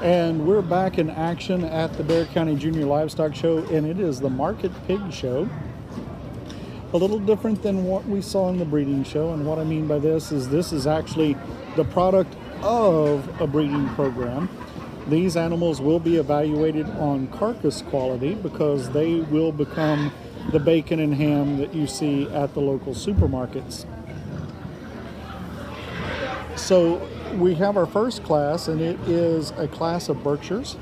And we're back in action at the Dare County Junior Livestock Show, and it is the Market Pig Show. A little different than what we saw in the breeding show, and what I mean by this is actually the product of a breeding program. These animals will be evaluated on carcass quality because they will become the bacon and ham that you see at the local supermarkets. So we have our first class, and it is a class of Berkshires.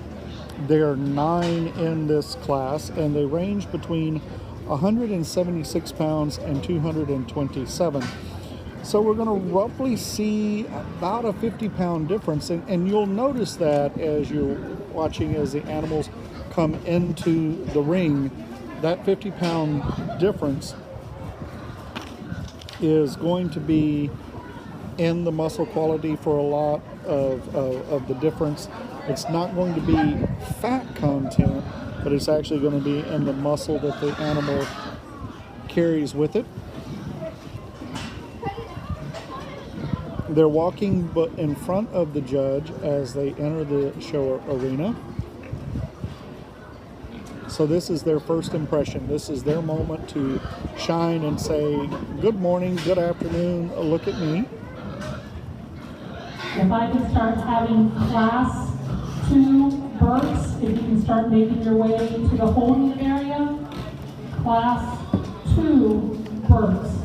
There are 9 in this class, and they range between 176 pounds and 227. So we're going to roughly see about a 50-pound difference, and you'll notice that as you're watching as the animals come into the ring. That 50-pound difference is going to be in the muscle quality for a lot of the difference. It's not going to be fat content, but it's actually going to be in the muscle that the animal carries with it. They're walking but in front of the judge as they enter the show arena. So this is their first impression. This is their moment to shine and say, good morning, good afternoon, look at me. If I can start having class 2 birds, if you can start making your way to the holding area, class 2 birds.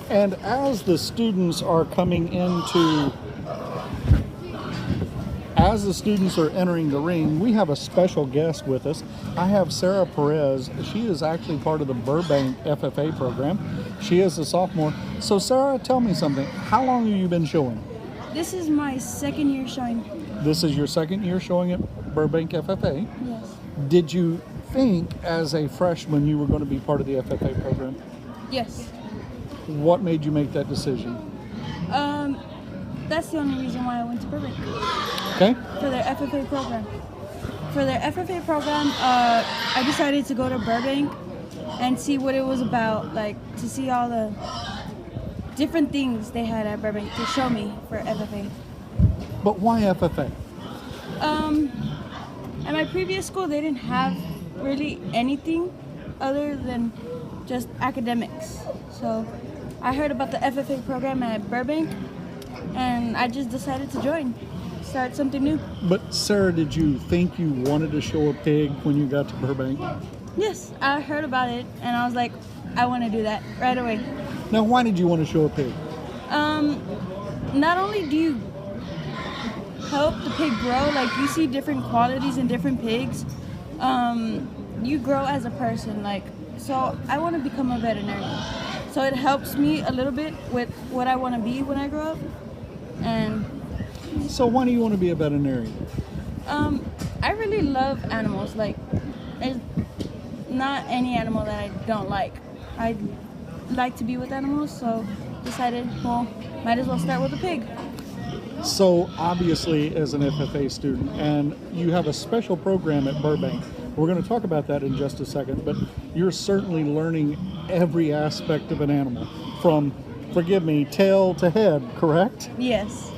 And as the students are coming into, as the students are entering the ring, we have a special guest with us. I have Sarah Perez. She is actually part of the Burbank FFA program. She is a sophomore. So Sarah, tell me something. How long have you been showing? This is my 2nd year showing. This is your 2nd year showing at Burbank FFA? Yes. Did you think as a freshman you were going to be part of the FFA program? Yes. What made you make that decision? That's the only reason why I went to Burbank. Okay. For their FFA program. For their FFA program, I decided to go to Burbank and see what it was about, like to see all the different things they had at Burbank to show me for FFA. But why FFA? At my previous school, they didn't have really anything other than just academics. So I heard about the FFA program at Burbank, and I just decided to join, start something new. But Sarah, did you think you wanted to show a pig when you got to Burbank? Yes, I heard about it, and I was like, I want to do that right away. Now, why did you want to show a pig? Not only do you help the pig grow, like you see different qualities in different pigs, you grow as a person, like, so I want to become a veterinarian. So it helps me a little bit with what I want to be when I grow up. And so why do you want to be a veterinarian? I really love animals. Like, there's not any animal that I don't like. I like to be with animals, so decided, well, might as well start with a pig. So obviously as an FFA student, and you have a special program at Burbank. We're going to talk about that in just a second, but you're certainly learning every aspect of an animal from, forgive me, tail to head, correct? Yes.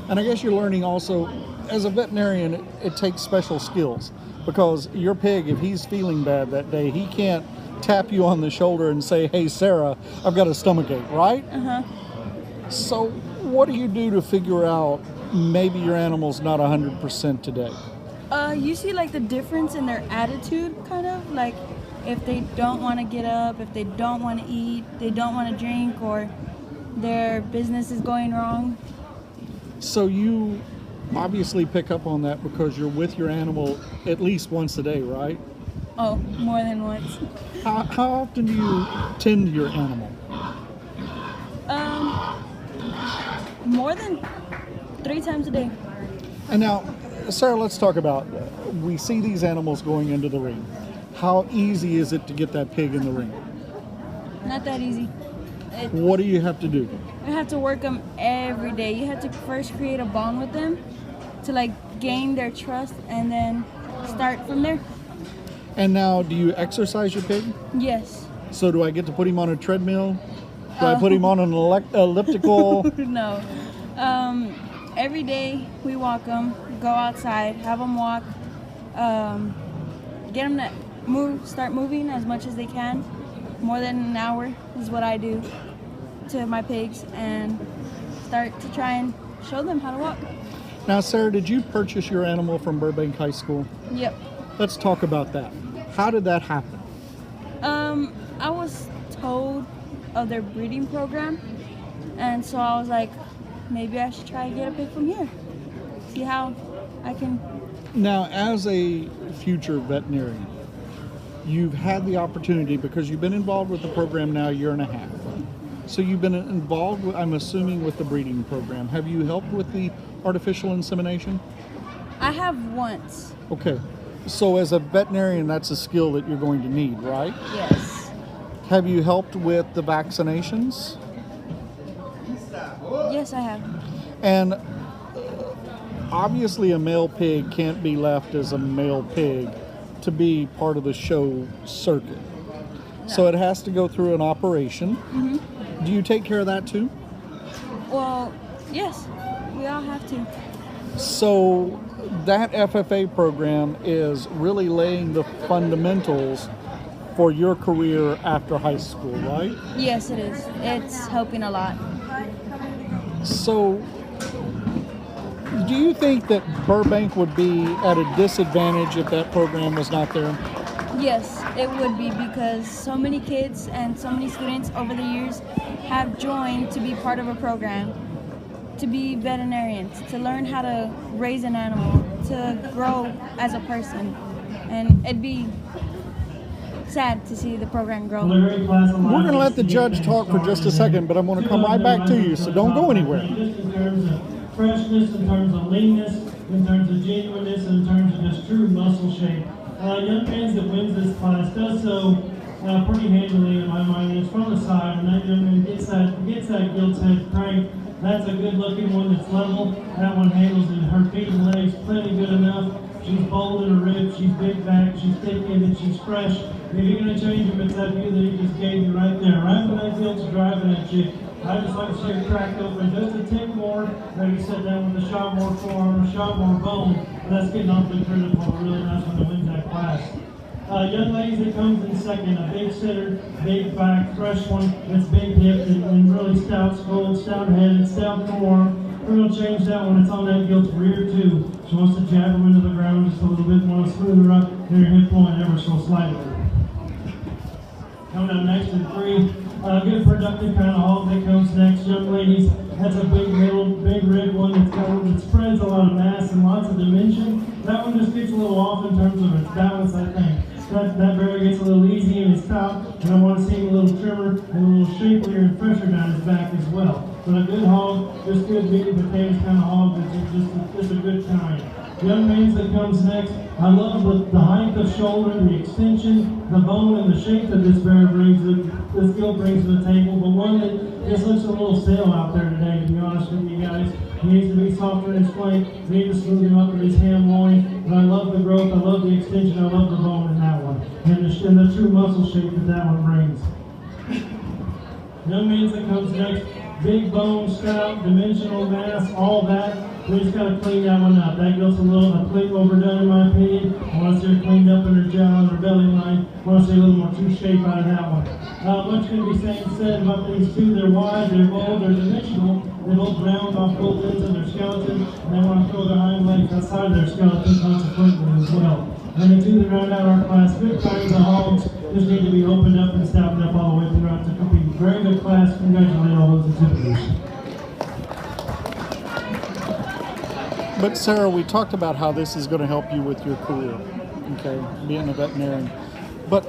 And I guess you're learning also, as a veterinarian, it takes special skills, because your pig, if he's feeling bad that day, he can't tap you on the shoulder and say, hey, Sarah, I've got a stomachache, right? Uh-huh. So what do you do to figure out maybe your animal's not 100% today? You see like the difference in their attitude, kind of, like if they don't want to get up, if they don't want to eat, they don't want to drink, or their business is going wrong. So you obviously pick up on that because you're with your animal at least once a day, right? Oh, more than once. How often do you tend your animal? More than 3 times a day. And now, Sarah, let's talk about, we see these animals going into the ring. How easy is it to get that pig in the ring? Not that easy. What do you have to do? You have to work them every day. You have to first create a bond with them to like gain their trust and then start from there. And now, do you exercise your pig? Yes. So do I get to put him on a treadmill? Do I put him on an elliptical? No. Every day we walk them, go outside, have them walk, get them to start moving as much as they can. More than an hour is what I do to my pigs, and start to try and show them how to walk. Now, Sarah, did you purchase your animal from Burbank High School? Yep. Let's talk about that. How did that happen? I was told of their breeding program, and so I was like, maybe I should try to get a pig from here. See how I can. Now, as a future veterinarian, you've had the opportunity, because you've been involved with the program now a year and a half. So you've been involved, I'm assuming, with the breeding program. Have you helped with the artificial insemination? I have once. Okay. So as a veterinarian, that's a skill that you're going to need, right? Yes. Have you helped with the vaccinations? Yes, I have. And obviously a male pig can't be left as a male pig to be part of the show circuit. No. So it has to go through an operation. Mm-hmm. Do you take care of that too? Well, yes, we all have to. So that FFA program is really laying the fundamentals for your career after high school, right? Yes, it is. It's helping a lot. So do you think that Burbank would be at a disadvantage if that program was not there? Yes, it would be, because so many kids and so many students over the years have joined to be part of a program, to be veterinarians, to learn how to raise an animal, to grow as a person. And it'd be sad to see the program grow. We're going to let the judge talk for just a second, but I'm going to come right back to you, so don't go anywhere. Just in terms of freshness, in terms of leanness, in terms of genuineness, and in terms of just true muscle shape. Young man that wins this class does so pretty handily in my mind. It's from the side, and that young man gets that gilt's head crank. That's a good looking one that's level. That one handles in her feet and legs plenty good enough. She's bold in her ribs, she's big back, she's thick-ended, she's fresh. If you're going to change him, it's that view that he just gave you right there. Right when that gilt's driving at you, I just like to see it cracked open just a tick more. Maybe sit down with a shot more forearm, a shot more bone. And that's getting off the critical. Really nice one to win that class. Young ladies that comes in second, a big sitter, big back, fresh one, that's big hipped and really stout skull, stout head, stout forearm. We're going to change that one. It's on that gilt's rear too. She wants to jab her into the ground just a little bit more, smooth her up, and her hip point ever so slightly. Coming up next in 3, good productive kind of hog that comes next, young ladies. That's a big middle, big red one that spreads a lot of mass and lots of dimension. That one just gets a little off in terms of its balance, I think. That barrier gets a little easy in his top, and I want to see him a little trimmer and a little shapelier and fresher down his back as well. But a good hog, just good meat and potatoes kind of hog, that's just a good kind. Young man's that comes next, I love the height of shoulder, the extension, the bone, and the shape that this bear brings, this gill brings to the table, but one that just looks a little stale out there today, to be honest with you guys. He needs to be softer in his flank, we need to smooth him up in his ham loin, but I love the growth, I love the extension, I love the bone in that one, and the true muscle shape that one brings. Young man's that comes next, big bone, stout, dimensional mass, all that. We just got to clean that one up. That goes a little overdone in my opinion. I want to see her cleaned up in her jaw and her belly line. I want to see a little more true shape out of that one. Much can be said about these two. They're wide, they're bold, they're dimensional. They both round off both ends of their skeleton, and they want to throw their hind legs outside of their skeleton consequently as well. And the two that round out our class, good kinds of hogs, just need to be opened up and stoutened up all the way throughout to compete. Very good class. Congratulate all those exhibitors. But Sarah, we talked about how this is going to help you with your career. Okay, being a veterinarian. But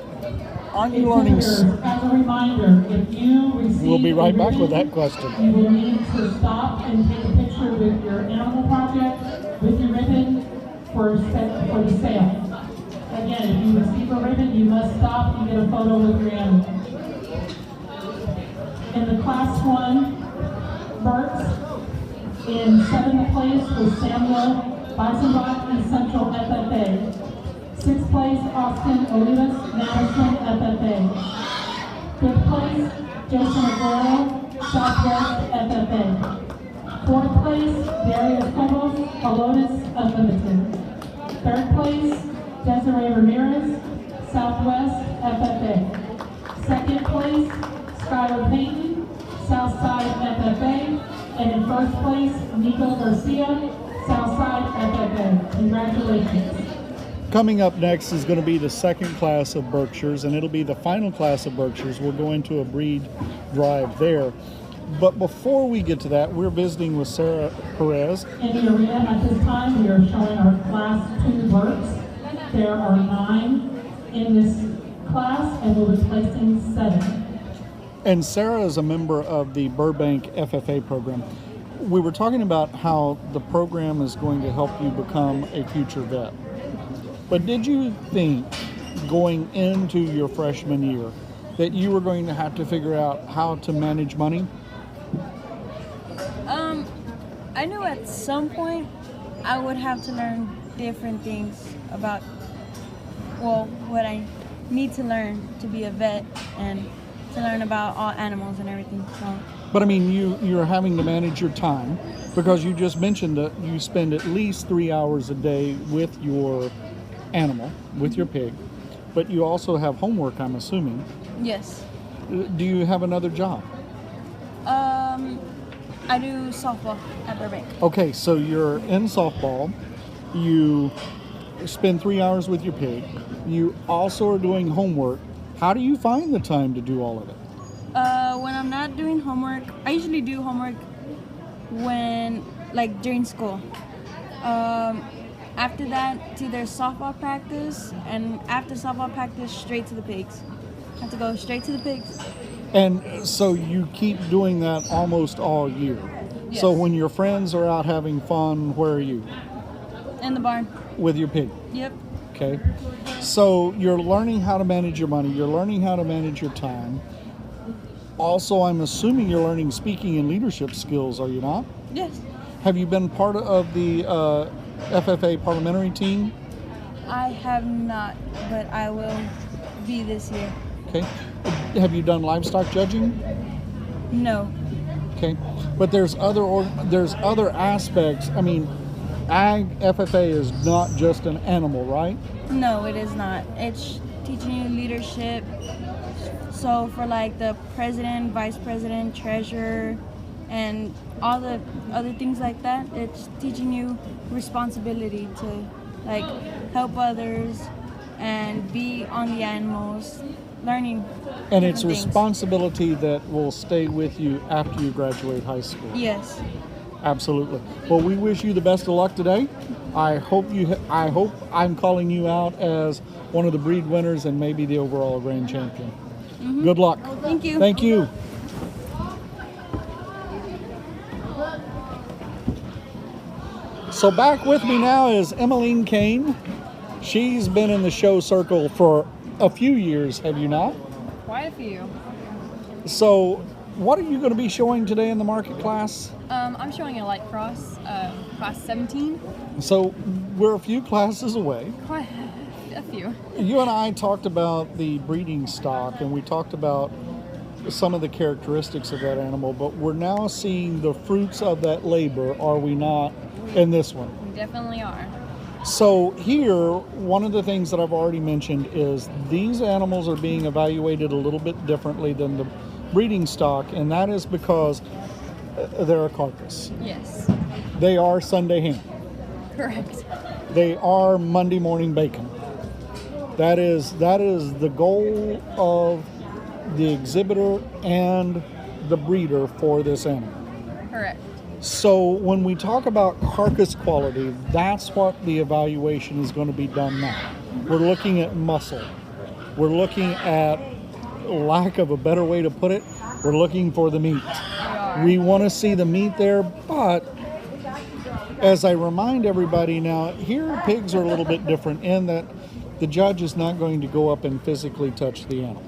aren't you learning? As a reminder, if you receive We'll be right back with that ribbon, question. you will need to stop and take a picture with your animal project, with your ribbon for the sale. Again, if you receive a ribbon, you must stop and get a photo with your animal. In the Class 1, Burks, in 7th place was Samuel Weisenbach in Central FFA. 6th place, Austin Olivas, Madison FFA. 5th place, Jason Aguero, Southwest FFA. 4th place, Darius Cobos, Alotis Unlimited. 3rd place, Desiree Ramirez, Southwest FFA. 2nd place, Skylar Payton, Southside FFA. And in 1st place, Nico Garcia, Southside FFA. Congratulations. Coming up next is going to be the second class of Berkshires, and it'll be the final class of Berkshires. We'll go into a breed drive there. But before we get to that, we're visiting with Sarah Perez. In the arena at this time, we are showing our Class 2 Burks. There are 9 in this class, and we'll be placing 7. And Sarah is a member of the Burbank FFA program. We were talking about how the program is going to help you become a future vet. But did you think going into your freshman year that you were going to have to figure out how to manage money? I knew at some point I would have to learn different things about, well, what I need to learn to be a vet and to learn about all animals and everything. So. But I mean, you're having to manage your time because you just mentioned that you spend at least 3 hours a day with your animal, with your pig, but you also have homework, I'm assuming. Yes. Do you have another job? I do softball at Burbank. Okay, so you're in softball, you spend 3 hours with your pig, you also are doing homework. How do you find the time to do all of it? When I'm not doing homework, I usually do homework when, like, during school. After that, it's either softball practice, and after softball practice, straight to the pigs. I have to go straight to the pigs. And so you keep doing that almost all year. Yes. So when your friends are out having fun, where are you? In the barn. With your pig. Yep. Okay. So you're learning how to manage your money. You're learning how to manage your time. Also, I'm assuming you're learning speaking and leadership skills, are you not? Yes. Have you been part of the FFA parliamentary team? I have not, but I will be this year. Okay. Have you done livestock judging? No. Okay. But there's other aspects. I mean, Ag FFA is not just an animal, right? No, it is not. It's teaching you leadership. So for like the president, vice president, treasurer, and all the other things like that, it's teaching you responsibility to like help others and be on the animals, learning. And it's things. responsibility that will stay with you after you graduate high school. Yes. Absolutely. Well, we wish you the best of luck today. I hope I'm calling you out as one of the breed winners and maybe the overall grand champion. Mm-hmm. Good luck. Thank you. Thank you. So back with me now is Emaleen Cain. She's been in the show circle for a few years, have you not? Quite a few. So what are you going to be showing today in the market class? I'm showing a light cross, class 17. So we're a few classes away. Quite a few. You and I talked about the breeding stock, and we talked about some of the characteristics of that animal, but we're now seeing the fruits of that labor, are we not, in this one? We definitely are. So here, one of the things that I've already mentioned is these animals are being evaluated a little bit differently than the breeding stock, and that is because they're a carcass. Yes. They are Sunday ham. Correct. They are Monday morning bacon. That is the goal of the exhibitor and the breeder for this animal. Correct. So when we talk about carcass quality, that's what the evaluation is going to be done now. We're looking at muscle. We're looking at, lack of a better way to put it, we're looking for the meat. We want to see the meat there, but as I remind everybody now, here pigs are a little bit different in that the judge is not going to go up and physically touch the animal.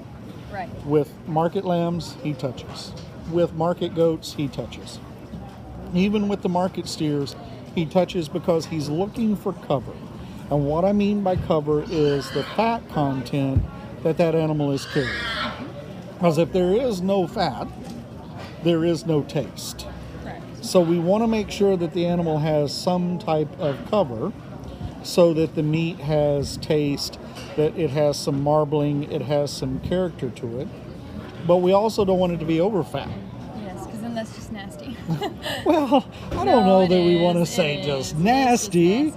Right. With market lambs, he touches. With market goats, he touches. Even with the market steers, he touches because he's looking for cover. And what I mean by cover is the fat content that animal is carrying. Because if there is no fat, there is no taste. Correct. So we want to make sure that the animal has some type of cover so that the meat has taste, that it has some marbling, it has some character to it. But we also don't want it to be over fat. Yes, because then that's just nasty. Well, I don't know that we want to say just nasty,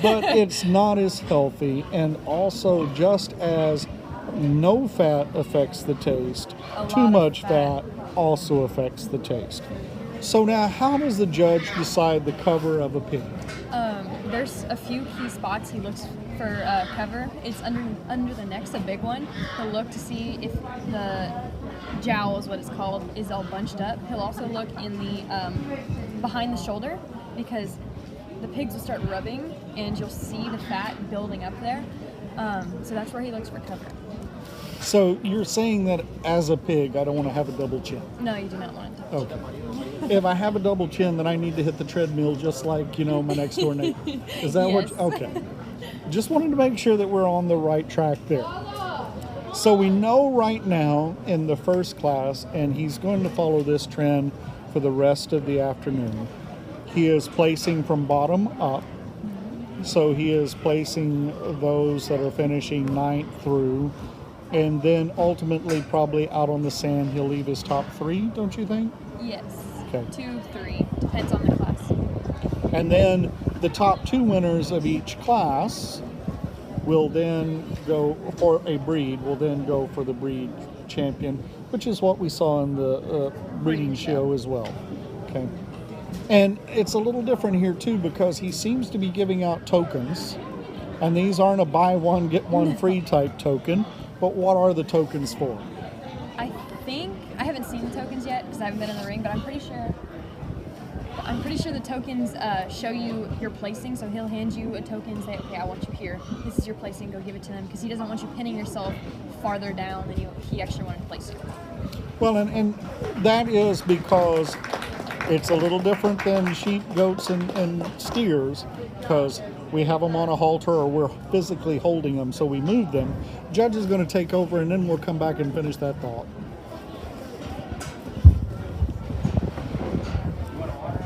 but it's not as healthy. And also, just as no fat affects the taste, too much fat also affects the taste. So now, how does the judge decide the cover of a pig? There's a few key spots he looks for cover. It's under the neck's a big one. He'll look to see if the jowl is what it's called is all bunched up. He'll also look in the behind the shoulder because the pigs will start rubbing and you'll see the fat building up there. So that's where he looks for cover. So you're saying that as a pig, I don't want to have a double chin? No, you do not want it. Okay. If I have a double chin, then I need to hit the treadmill just like, my next door neighbor. Is that Yes. okay. Just wanted to make sure that we're on the right track there. So we know right now in the first class, and he's going to follow this trend for the rest of the afternoon, he is placing from bottom up. So he is placing those that are finishing 9th through, and then ultimately probably out on the sand he'll leave his top 3, don't you think? Yes. Okay. 2, 3, depends on the class. And then the top 2 winners of each class will then go for a breed, will then go for the breed champion, which is what we saw in the breeding show as well. Okay. And it's a little different here too because he seems to be giving out tokens, and these aren't a buy one get one free type token, but what are the tokens for? I haven't seen the tokens yet because I haven't been in the ring, but I'm pretty sure the tokens show you your placing. So he'll hand you a token and say, okay, I want you here. This is your placing. Go give it to them because he doesn't want you pinning yourself farther down than he actually wanted to place you. Well, and that is because it's a little different than sheep, goats, and steers because we have them on a halter or we're physically holding them, so we move them. Judge is going to take over, and then we'll come back and finish that thought.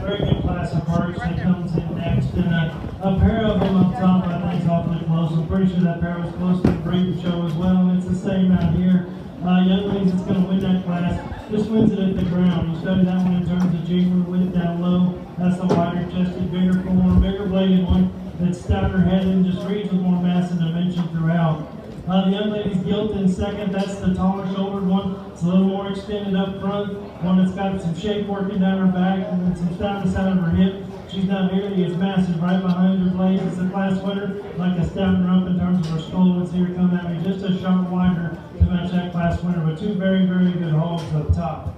Very good class of parts that comes in next, and a pair of them up top I think is awfully close. I'm pretty sure that pair was close to the breeding show as well, and it's the same out here. Younglings that's going to win that class just wins it at the ground. You study that one in terms of jigger width down low. That's the wider chested, bigger form, bigger bladed one that's stouter headed and just reads with more mass and dimension throughout. The young lady's gilt in second. That's the taller shouldered one. It's a little more extended up front. One that's got some shape working down her back and then some stoutness out of her hip. She's not nearly as massive right behind her blades. It's a class winner, like a stouten her up in terms of her skull. Let's see her come at me just a sharp wider to match that class winner, but 2 very, very good hogs up top.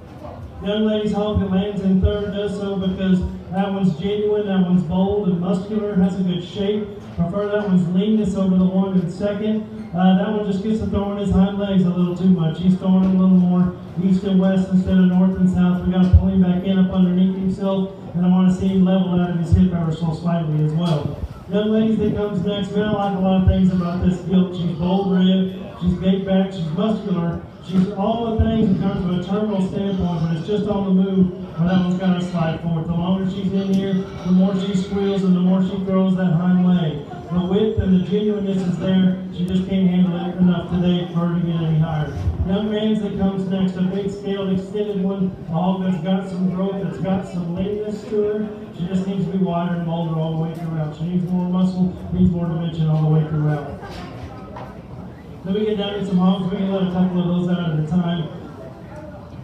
Young lady's hog that lands in third does so because that one's genuine, that one's bold and muscular, has a good shape. Prefer that one's leanness over the one in second. That one just gets to throwing his hind legs a little too much. He's throwing them a little more east and west instead of north and south. We got to pull him back in up underneath himself, and I want to see him level out of his hip ever so slightly as well. Young ladies that comes next, man, I like a lot of things about this gilt. She's bold ribbed, she's big back, she's muscular. She's all the things in terms of a terminal standpoint, but it's just on the move when that one's got to slide forward. The longer she's in here, the more she squeals and the more she throws that hind leg. The width and the genuineness is there. She just can't handle it enough today for her to get any higher. Young man's that comes next, a big scaled extended one, a hog that's got some growth, that's got some leanness to her. She just needs to be wider and bolder all the way throughout. She needs more muscle, needs more dimension all the way throughout. Then we get down to some hogs. We can let a couple of those out at a time.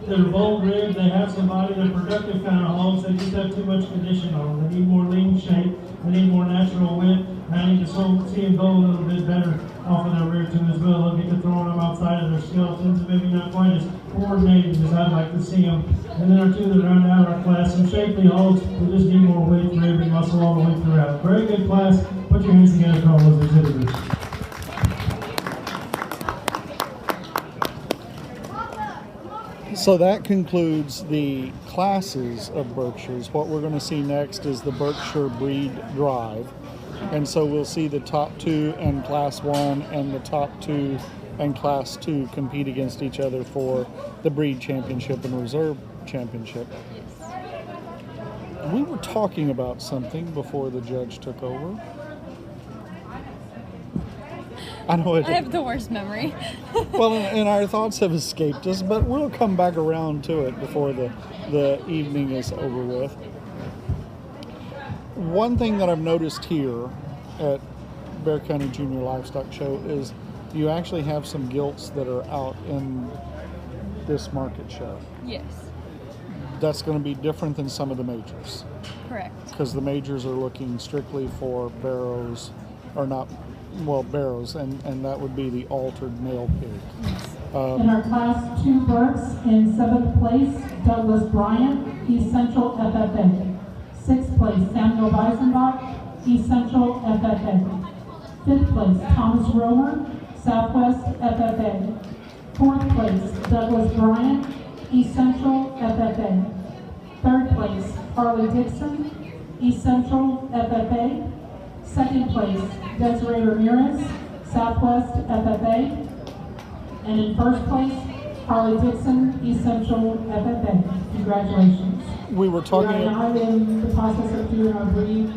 They're bold ribbed, they have some body, they're productive kind of hogs, they just have too much condition on them. They need more lean shape, they need more natural width, and I need to see them go a little bit better off of their rear too as well. They'll get to throwing them outside of their skeletons, and maybe not quite as coordinated as I'd like to see them. And then our two that round out our class, some shapely hogs, we just need more weight, rib, and muscle all the way throughout. Very good class. Put your hands together for all those exhibitors. So that concludes the classes of Berkshires. What we're going to see next is the Berkshire Breed Drive. And so we'll see the top two in Class 1 and the top two in Class 2 compete against each other for the Breed Championship and Reserve Championship. We were talking about something before the judge took over. I know it. I have the worst memory. Well, and our thoughts have escaped us, but we'll come back around to it before the evening is over with. One thing that I've noticed here at Bexar County Junior Livestock Show is you actually have some gilts that are out in this market show. Yes. That's going to be different than some of the majors. Correct. Because the majors are looking strictly for barrows, or not, well, barrows, and that would be the altered male pig. In our Class 2 Berks, in 7th place, Douglas Bryant, East Central FFA. 6th place, Samuel Weisenbach, East Central FFA. 5th place, Thomas Romer, Southwest FFA. 4th place, Douglas Bryant, East Central FFA. 3rd place, Harley Dixon, East Central FFA. 2nd place, Desiree Ramirez, Southwest FFA. And in 1st place, Harley Dixon, East Central FFA. Congratulations. We were talking. We are now in the process of doing our breed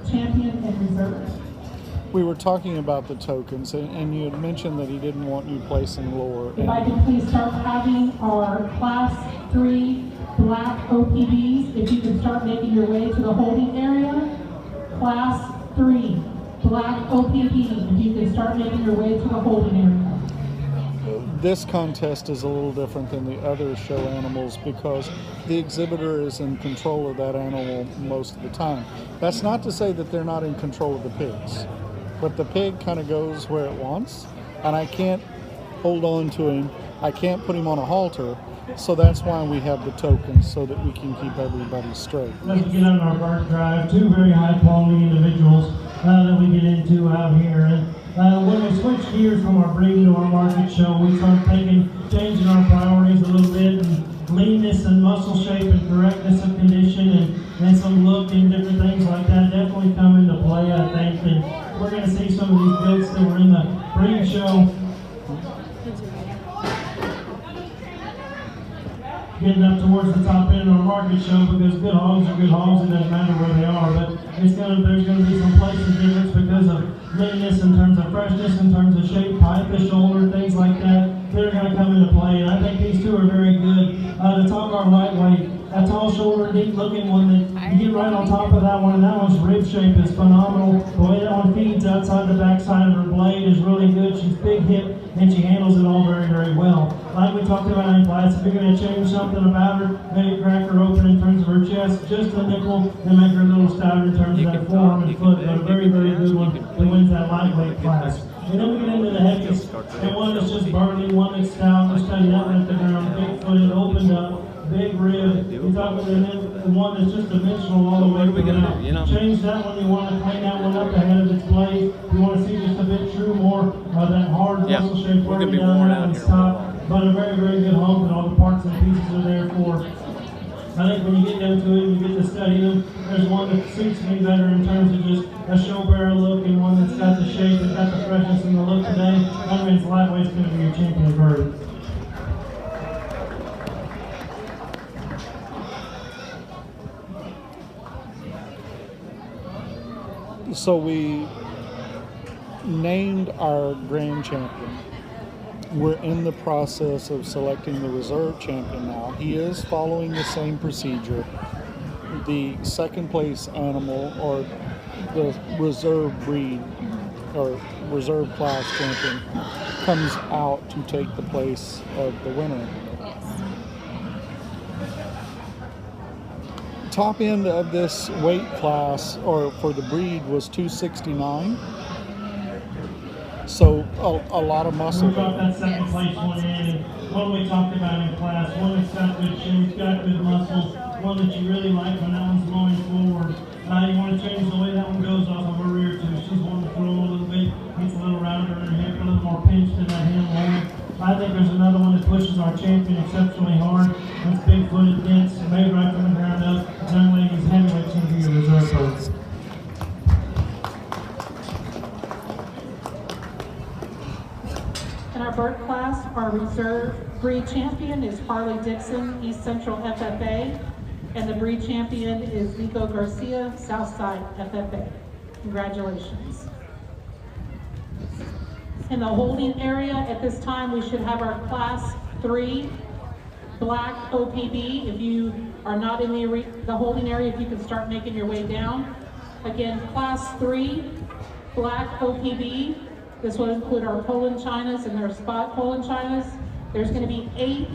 champion and reserve. We were talking about the tokens, and you had mentioned that he didn't want you placing lower. If I can please start having our Class 3 black OPBs, if you can start making your way to the holding area. Class 3 black OPB, if you can start making your way to the holding area. This contest is a little different than the other show animals because the exhibitor is in control of that animal most of the time. That's not to say that they're not in control of the pigs, but the pig kind of goes where it wants, and I can't hold on to him. I can't put him on a halter, so that's why we have the tokens, so that we can keep everybody straight. Let's get on our bird drive. Two very high quality individuals that we get into out here. And when we switch gears from our breeding to our market show, we start changing our priorities a little bit, and leanness and muscle shape and correctness of condition and some look and different things like that definitely come into play, I think. And we're going to see some of these goods that were in the breeding show getting up towards the top end of our market show, because good hogs are good hogs. It doesn't matter where they are, but there's going to be some places difference because of leanness, in terms of freshness, in terms of shape, height, the shoulder, things like that. They're going to come into play, and I think these two are very good. The top are lightweight, a tall shoulder, deep looking one that you get right on top of that one, and that one's rib shape is phenomenal. The way that one feeds outside the backside of her blade is really good. She's big hip, and she handles it all very, very well. Like we talked about in class, if you're going to change something about her, maybe crack her open in terms of her chest, just a nickel, and make her a little stouter in terms of that forearm and foot. But a very, very good one that wins that lightweight class. And then we get into the heaviest, and one that's just burly, one that's stout, we're studying that one at the ground, big footed, opened up, big rib. You talk about the one that's just dimensional all the way through. Change that one, you want to clean that one up ahead of its blade. You want to see just a bit true more of that hard muscle shape working down that one's top. But a very, very good hog, and all the parts and pieces are there for. I think when you get down to it, you get to study them. There's one that suits me better in terms of just a show barrel look, and one that's got the shape, that's got the freshness and the look today. That means lightweight's going to be your champion bird. So we named our grand champion. We're in the process of selecting the reserve champion now. He is following the same procedure. The second place animal, or the reserve breed or reserve class champion, comes out to take the place of the winner. Yes. top end of this weight class, or for the breed, was 269. So a lot of muscle. We got that second place one in, and one we talked about in class, one that's got good shape, got good muscle, one that you really like when that one's going forward. You want to change the way that one goes off of her rear too. She's wanting to throw a little bit, gets a little rounder in her hip, a little more pinched in that hand leg. I think there's another one that pushes our champion exceptionally hard. It's big-footed, dense, made right from the ground up. Young lady's heavyweight champion reserve post. In our bird class, our reserve breed champion is Harley Dixon, East Central FFA, and the breed champion is Nico Garcia, Southside FFA. Congratulations. In the holding area, at this time, we should have our Class 3 Black OPB. If you are not in the holding area, if you can start making your way down. Again, Class 3 Black OPB. This will include our Poland Chinas and their spot Poland Chinas. There's going to be 8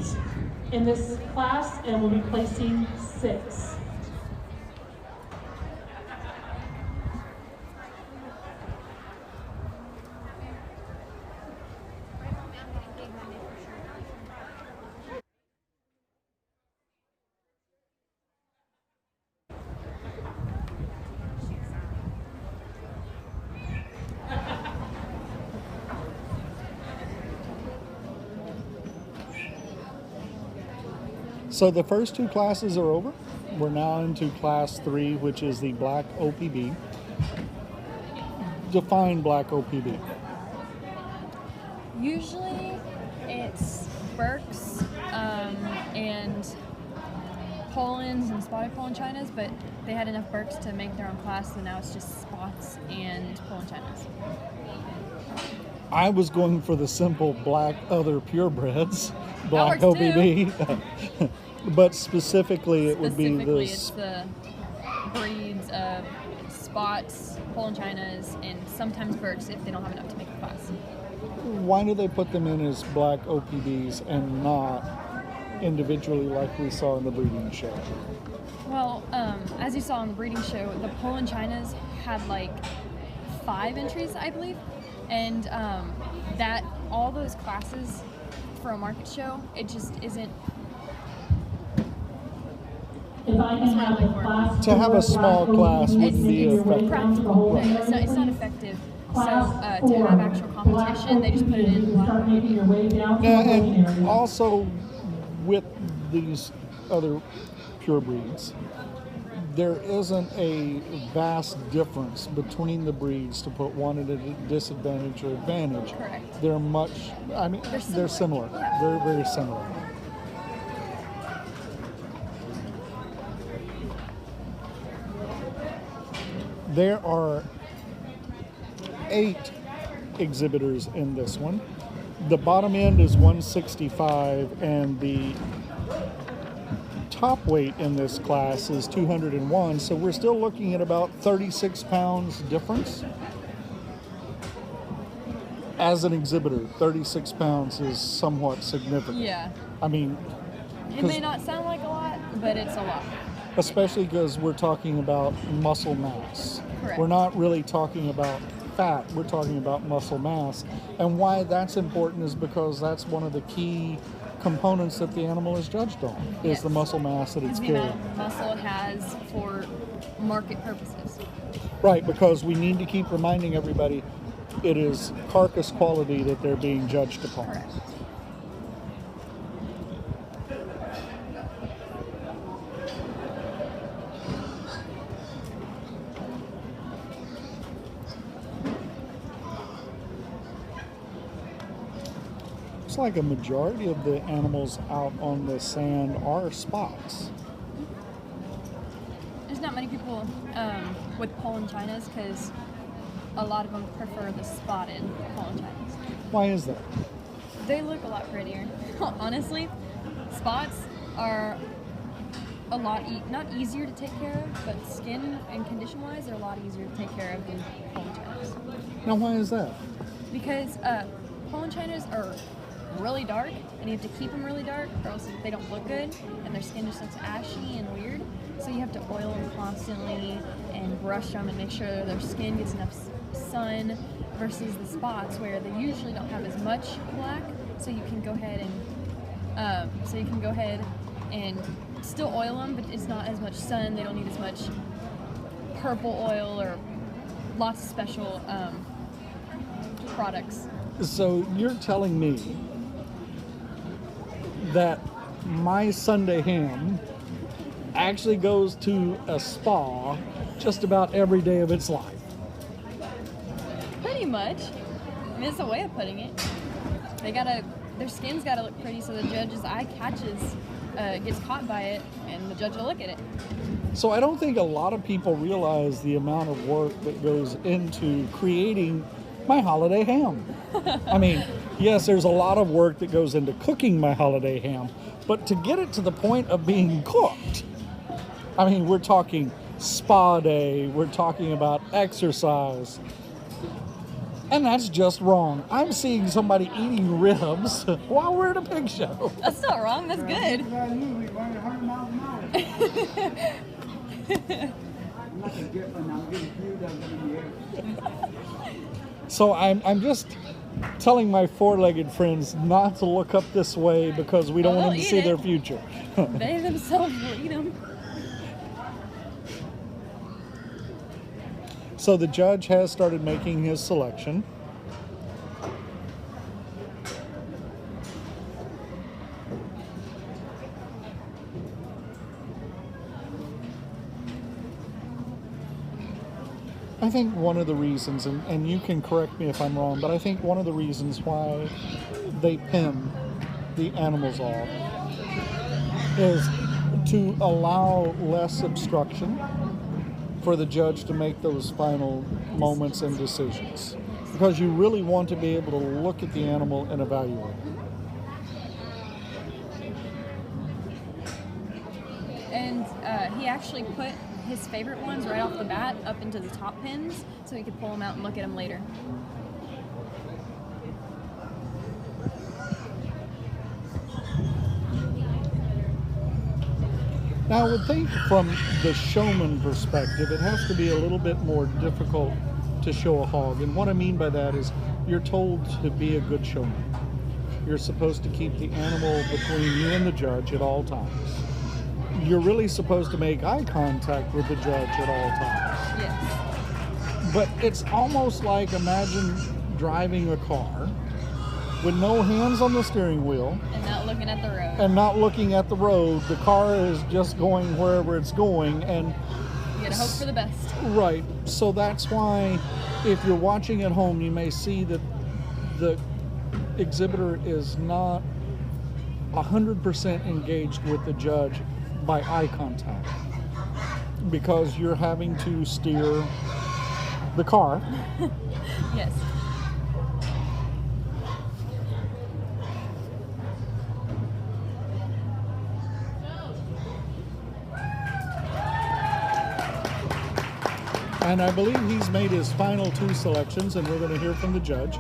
in this class, and we'll be placing 6. So the first 2 classes are over. We're now into Class 3, which is the Black OPB. Define Black OPB. Usually it's Berks and Poland's and spotted Poland Chinas, but they had enough Berks to make their own class, so now it's just spots and Poland Chinas. I was going for the simple black other purebreds, Black That works OPB. But specifically it would be Specifically, this. it's the breeds of spots, Poland Chinas, and sometimes Berks if they don't have enough to make a class. Why do they put them in as Black OPBs and not individually like we saw in the breeding show? Well, as you saw in the breeding show, the Poland Chinas had like 5 entries, I believe, and that all those classes for a market show, it just isn't. If I can have a class To have a small Black class OPB wouldn't be your way effective. down to the holding It's area, not please. effective. So Class to 4, have actual competition, they just put it Black in OPB, you can start making your way down to the Yeah, holding and area. also with these other pure breeds, there isn't a vast difference between the breeds to put one at a disadvantage or advantage. Correct. They're much, I mean, they're similar. Yeah. Very, very similar. There are 8 exhibitors in this one. The bottom end is 165 and the top weight in this class is 201, so we're still looking at about 36 pounds difference. As an exhibitor, 36 pounds is somewhat significant. Yeah. I mean, It may not sound like a lot, but it's a lot. especially because we're talking about muscle mass. Correct. We're not really talking about fat, we're talking about muscle mass. And why that's important is because that's one of the key components that the animal is judged on, is Yes. the muscle mass that it's The carrying. amount of muscle it has for market purposes. Right, because we need to keep reminding everybody it is carcass quality that they're being judged upon. Correct. Looks like a majority of the animals out on the sand are spots. There's not many people with Poland Chinas because a lot of them prefer the spotted Poland Chinas. Why is that? They look a lot prettier. Honestly, spots are a lot not easier to take care of, but skin and condition-wise, they're a lot easier to take care of than Poland Chinas. Now, why is that? Because Poland Chinas are really dark, and you have to keep them really dark, or else they don't look good, and their skin just looks ashy and weird. So you have to oil them constantly and brush them and make sure their skin gets enough sun, versus the spots where they usually don't have as much black. So you can go ahead and still oil them, but it's not as much sun. They don't need as much purple oil or lots of special products. So you're telling me that my Sunday ham actually goes to a spa just about every day of its life? Pretty much. I mean, it's a way of putting it. Their skin's gotta look pretty, so the judge's eye gets caught by it, and the judge will look at it. So I don't think a lot of people realize the amount of work that goes into creating my holiday ham. I mean, yes, there's a lot of work that goes into cooking my holiday ham, but to get it to the point of being cooked, I mean, we're talking spa day, we're talking about exercise, and that's just wrong. I'm seeing somebody eating ribs while we're at a pig show. That's not wrong, that's good. So I'm just telling my four-legged friends not to look up this way because we don't want them to see their future. They themselves will eat them. So the judge has started making his selection. I think one of the reasons, and you can correct me if I'm wrong, but I think one of the reasons why they pin the animals off is to allow less obstruction for the judge to make those final moments and decisions. Because you really want to be able to look at the animal and evaluate it. And he actually put his favorite ones right off the bat up into the top pins so he could pull them out and look at them later. Now, I would think from the showman perspective, it has to be a little bit more difficult to show a hog. And what I mean by that is you're told to be a good showman. You're supposed to keep the animal between you and the judge at all times. You're really supposed to make eye contact with the judge at all times. Yes. But it's almost like, imagine driving a car with no hands on the steering wheel. And not looking at the road. And not looking at the road. The car is just going wherever it's going. And you gotta hope for the best. Right. So that's why if you're watching at home, you may see that the exhibitor is not 100% engaged with the judge by eye contact, because you're having to steer the car. Yes. And I believe he's made his final two selections, and we're going to hear from the judge.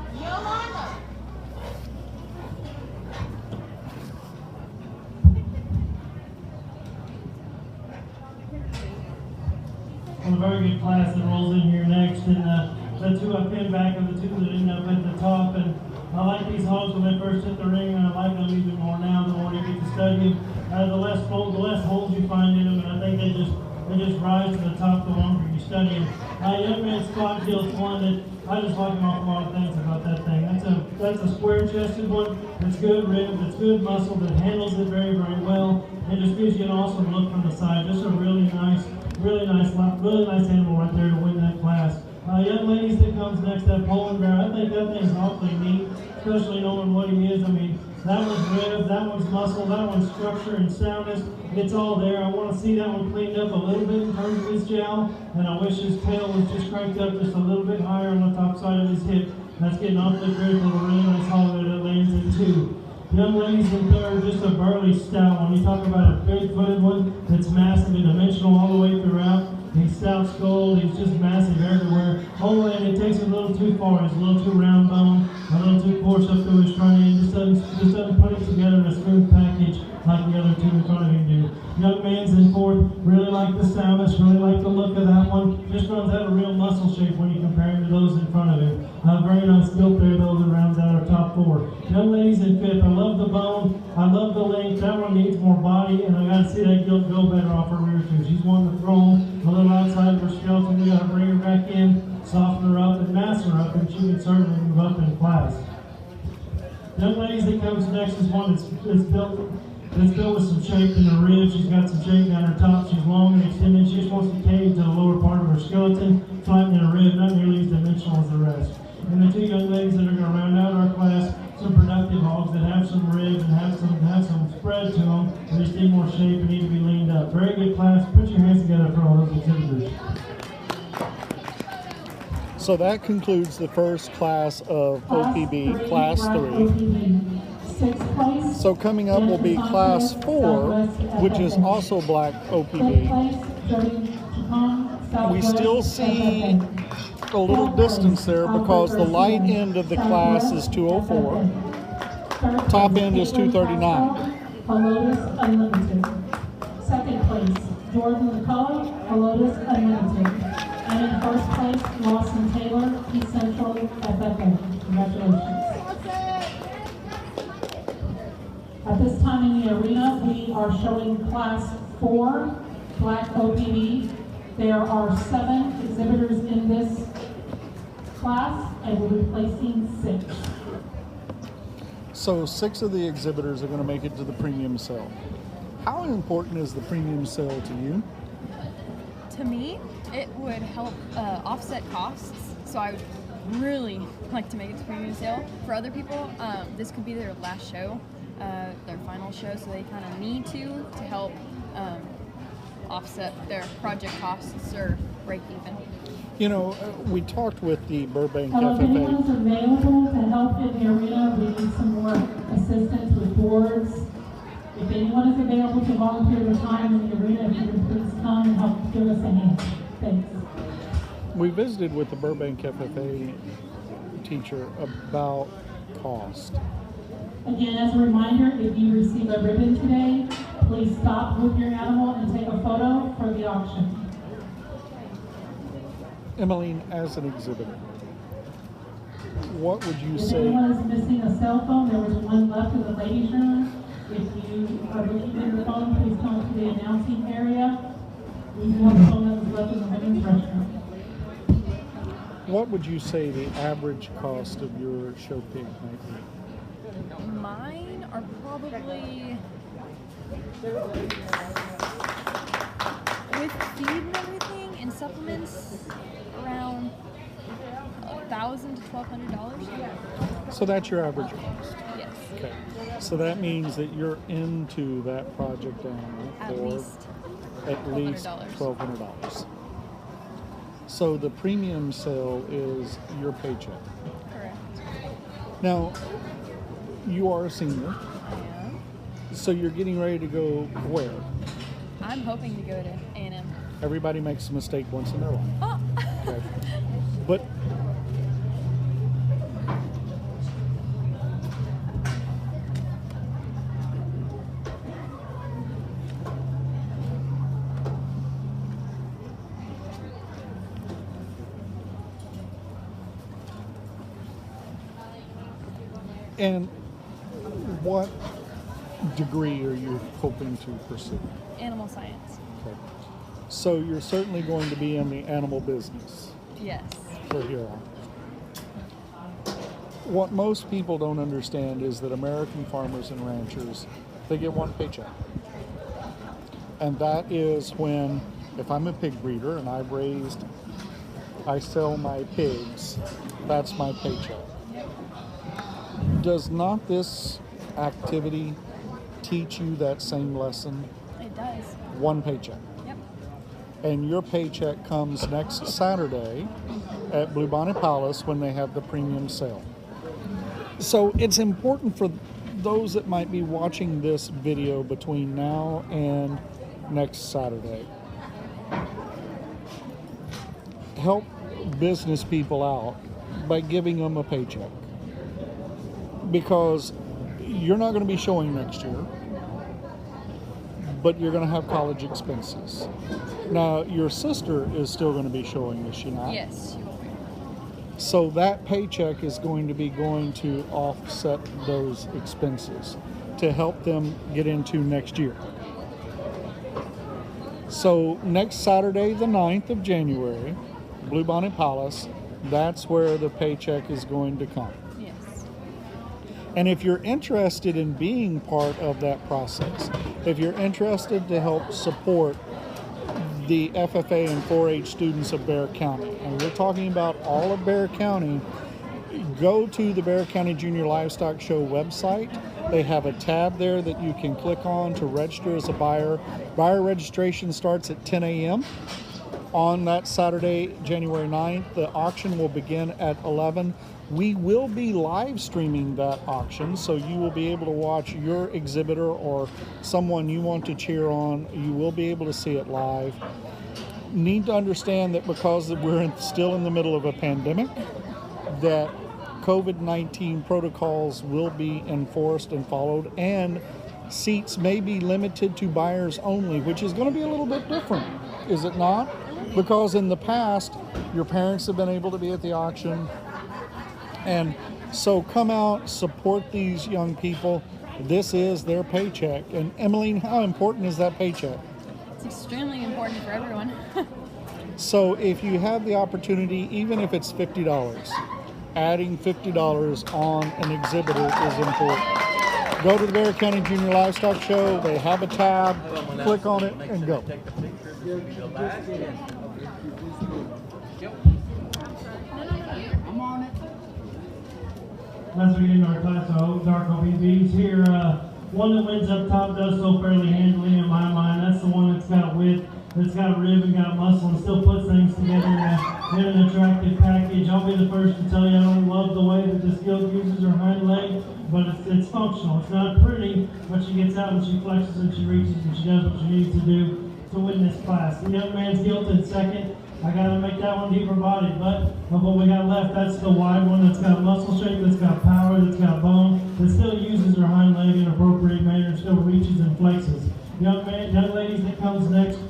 A very good class that rolls in here next, and the two I pinned back are the two that end up at the top. And I like these hogs when they first hit the ring, and I like them even more now the more you get to study them. The less holes you find in them, and I think they just rise to the top the longer you study them. Young man squat kill's one that I just like an awful lot of things about that thing. That's a square-chested one. That's good rib, that's good muscle, that handles it very, very well. It just gives you an awesome look from the side. Just a really nice animal right there to win that class. Young ladies that comes next, that Poland bear, I think that thing's awfully neat, especially knowing what he is. I mean, that one's rib, that one's muscle, that one's structure and soundness. It's all there. I want to see that one cleaned up a little bit in terms of his jowl, and I wish his tail was just cranked up just a little bit higher on the top side of his hip. That's getting awfully critical. A really nice holiday that lands in two. Young ladies in third, just a burly stout one. You talk about a big-footed one that's massive and dimensional all the way throughout. He's stout skulled, he's just massive everywhere. Oh, and it takes it a little too far. He's a little too round bone, a little too coarse up through his trunnion. Just doesn't put it together in a smooth package like the other two in front of him do. Young man's in fourth, really like like the soundness, really like the look of that one. Just runs out a real muscle shape when you compare him to those in front of him. Very nice built there, though, that rounds out our top 4. Young ladies in 5th, I love the bone, I love the length. That one needs more body, and I gotta see that gilt go better off her rear too. She's wanting to throw them a little outside of her skeleton. We gotta bring her back in, soften her up, and mass her up, and she can certainly move up in class. Young ladies that comes next is one that's built with some shape in the ribs. She's got some shape down her top. She's long and extended. She just wants to cave to the lower part of her skeleton, flatten her rib, not nearly as dimensional as the rest. And the 2 young ladies that are going to round out our class, some productive hogs that have some ribs and have some spread to them. They just need more shape and need to be leaned up. Very good class. Put your hands together for all those exhibitors. So that concludes the first class of OPB, Class 3. So coming up will be Class 4, which is also black OPB. We still see a little distance there because the light end of the class is 204, top end is 239. Lotus Unlimited. Second place, Jordan McCullough, Lotus Unlimited. And in first place, Lawson Taylor, East Central FFA. Congratulations. At this time in the arena, we are showing Class 4, Black OPB. There are 7 exhibitors in this class, and we'll be placing 6. So 6 of the exhibitors are going to make it to the premium sale. How important is the premium sale to you? To me, it would help offset costs, so I would really like to make it to premium sale. For other people, this could be their last show, their final show, so they kind of need to help offset their project costs or break even. You know, we talked with the Burbank If anyone's FFA. available to help in the arena, we need some more assistance with boards. If anyone is available to volunteer their time in the arena, if you can please come and help give us a hand. Thanks. We visited with the Burbank FFA teacher about cost. Again, as a reminder, if you receive a ribbon today, please stop with your animal and take a photo for the auction. Emaleen, as an exhibitor, what would you If say? anyone is missing a cell phone, there was one left in the ladies' room. If you are looking for your phone, please come to the announcing area. We have a phone that was left in the women's restroom. What would you say the average cost of your show pig might be? Mine are probably, with feed and everything and supplements, around $1,000 to $1,200. So that's your average cost. Yes. Okay. So that means that you're into that project animal At for least at least $1,200. So the premium sale is your paycheck. Correct. Now, you are a senior, I am. so you're getting ready to go where? I'm hoping to go to A&M. Everybody makes a mistake once in their life. Oh! Okay. But and what degree are you hoping to pursue? Animal science. Okay. So you're certainly going to be in the animal business Yes. for here on. What most people don't understand is that American farmers and ranchers, they get one paycheck. And that is when, if I'm a pig breeder and I sell my pigs, that's my paycheck. Does not this activity teach you that same lesson? It does. One paycheck. Yep. And your paycheck comes next Saturday at Bluebonnet Palace when they have the premium sale. So it's important for those that might be watching this video between now and next Saturday. Help business people out by giving them a paycheck. Because you're not going to be showing next year. but you're going to have college expenses. Now, your sister is still going to be showing, is she not? Yes, she will be. So that paycheck is going to offset those expenses to help them get into next year. So next Saturday, the 9th of January, Bluebonnet Palace, that's where the paycheck is going to come. Yes. And if you're interested in being part of that process, if you're interested to help support the FFA and 4-H students of Bexar County, and we're talking about all of Bexar County, go to the Bexar County Junior Livestock Show website. They have a tab there that you can click on to register as a buyer. Buyer registration starts at 10 a.m. on that Saturday, January 9th. The auction will begin at 11. We will be live streaming that auction, so you will be able to watch your exhibitor or someone you want to cheer on. You will be able to see it live. Need to understand that because we're still in the middle of a pandemic, that COVID-19 protocols will be enforced and followed, and seats may be limited to buyers only, which is going to be a little bit different, is it not? Because in the past, your parents have been able to be at the auction, and so come out, support these young people. This is their paycheck. And Emaleen, how important is that paycheck? It's extremely important for everyone. So if you have the opportunity, even if it's $50, adding $50 on an exhibitor is important. Go to the Bexar County Junior Livestock Show. They have a tab. Click on it and go. As we get into our class of dark OPBs here, one that wins up top does so fairly handily in my mind. That's the one that's got width, that's got rib and got muscle, and still puts things together in an attractive package. I'll be the first to tell you I don't love the way that this gilt uses her hind leg, but it's functional. It's not pretty, but she gets out and she flexes and she reaches and she does what she needs to do to win this class. The young man's gilt in second. I gotta make that one deeper bodied, but of what we got left, that's the wide one that's got muscle shape, that's got power, that's got bone, that still uses her hind leg in an appropriate manner, still reaches and flexes. Young ladies that comes next,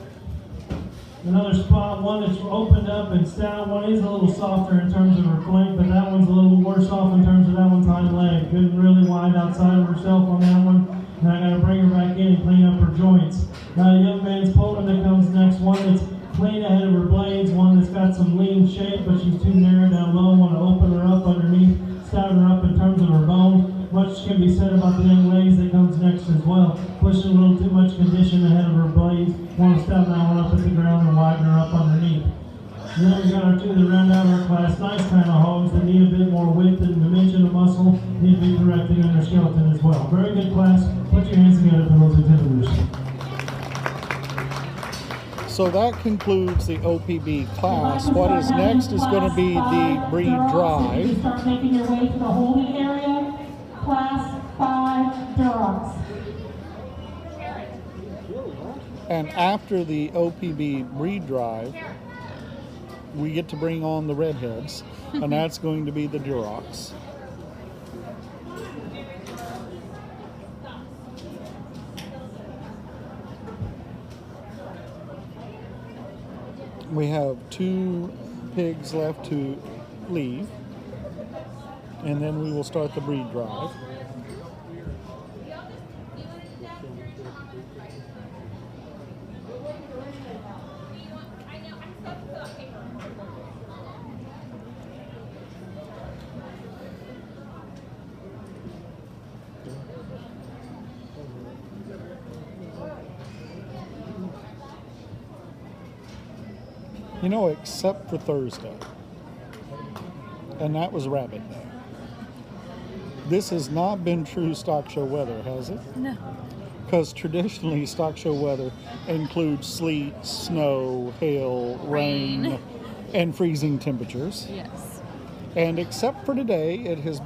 another spot, one that's opened up and stout. One is a little softer in terms of her flank, but that one's a little worse off in terms of that one's hind leg. Getting really wide outside of herself on that one, and I gotta bring her back in and clean up her joints. Now the young man's Poland that comes next, one that's clean ahead of her blades, one that's got some lean shape, but she's too narrow down low. Want to open her up underneath, stout her up in terms of her bone. Much can be said about the young ladies that comes next as well. Pushing a little too much condition ahead of her blades. Want to stout that one up at the ground and widen her up underneath. And then we got our two that round out our class. Nice kind of hogs that need a bit more width and dimension of muscle. Need to be corrected in their skeleton as well. Very good class. Put your hands together for those exhibitors. So that concludes the OPB class. What is next is going to be the breed drive. You start making your way to the holding area. Class 5 Durocs. And after the OPB breed drive, we get to bring on the redheads, and that's going to be the Durocs. We have 2 pigs left to leave, and then we will start the breed drive. You know, except for Thursday, and that was rabbit day. This has not been true stock show weather, has it? No. Because traditionally stock show weather includes sleet, snow, hail, rain, and freezing temperatures. Yes. And except for today, it has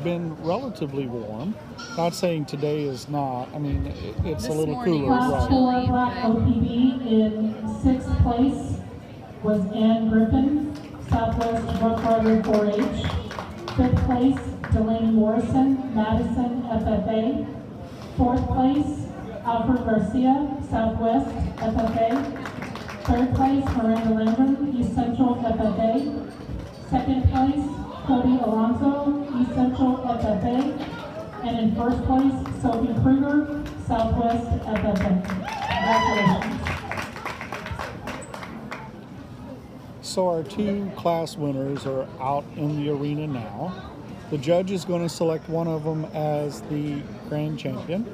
been relatively warm. Not saying today is not. I mean, it's This a little morning cooler, Class right? 4 Black OPB in 6th place was Ann Griffin, Southwest Rough Rider 4-H. 5th place, Delaney Morrison, Madison FFA. 4th place, Alfred Garcia, Southwest FFA. Third place, Miranda Lambert, East Central FFA. Second place, Cody Alonso, East Central FFA. And in first place, Sophie Kruger, Southwest FFA. Congratulations. So our 2 class winners are out in the arena now. The judge is going to select one of them as the grand champion.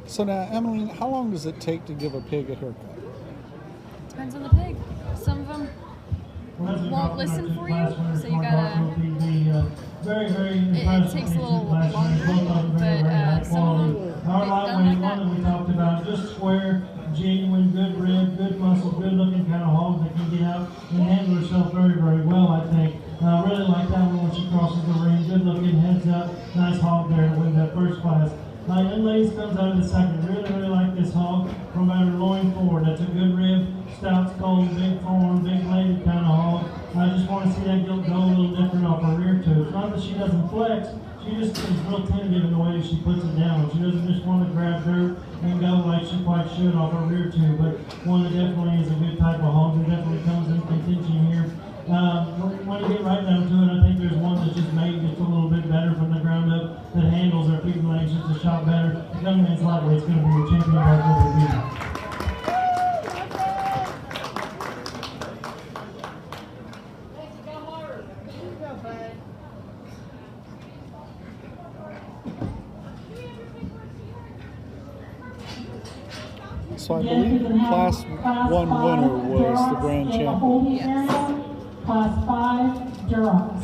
So now, Emaleen, how long does it take to give a pig a haircut? Depends on the pig. Some of them won't listen for you, so you gotta. It takes a little longer, but some of them they've done like that. We talked about just square, genuine, good rib, good muscle, good looking kind of hog that can get out and handle herself very, very well, I think. I really like that one when she crosses the ring. Good looking, heads up, nice hog there to win that first class. Young ladies comes out in the second. Really, really like this hog from about her loin forward. That's a good rib, stout skull, big form, big bladed kind of hog. I just want to see that go a little different off her rear too. It's not that she doesn't flex, she just is real tentative in the way that she puts it down. She doesn't just want to grab dirt and go like she quite should off her rear too, but one that definitely is a good type of hog that definitely comes in contention here. When you get right down to it, I think there's one that's just made just a little bit better from the ground up, that handles her feet and legs just a shot better. Young man's lightweight is going to be a champion right over here. So I believe class 1 winner was the grand champion. Yes. Class 5, Durox.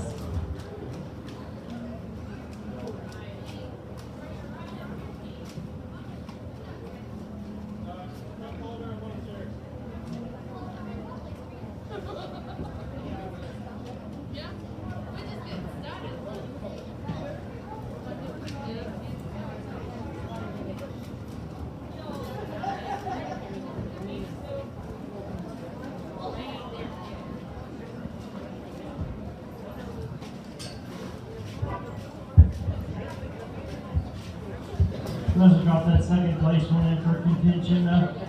Let's drop that second place one in for contention.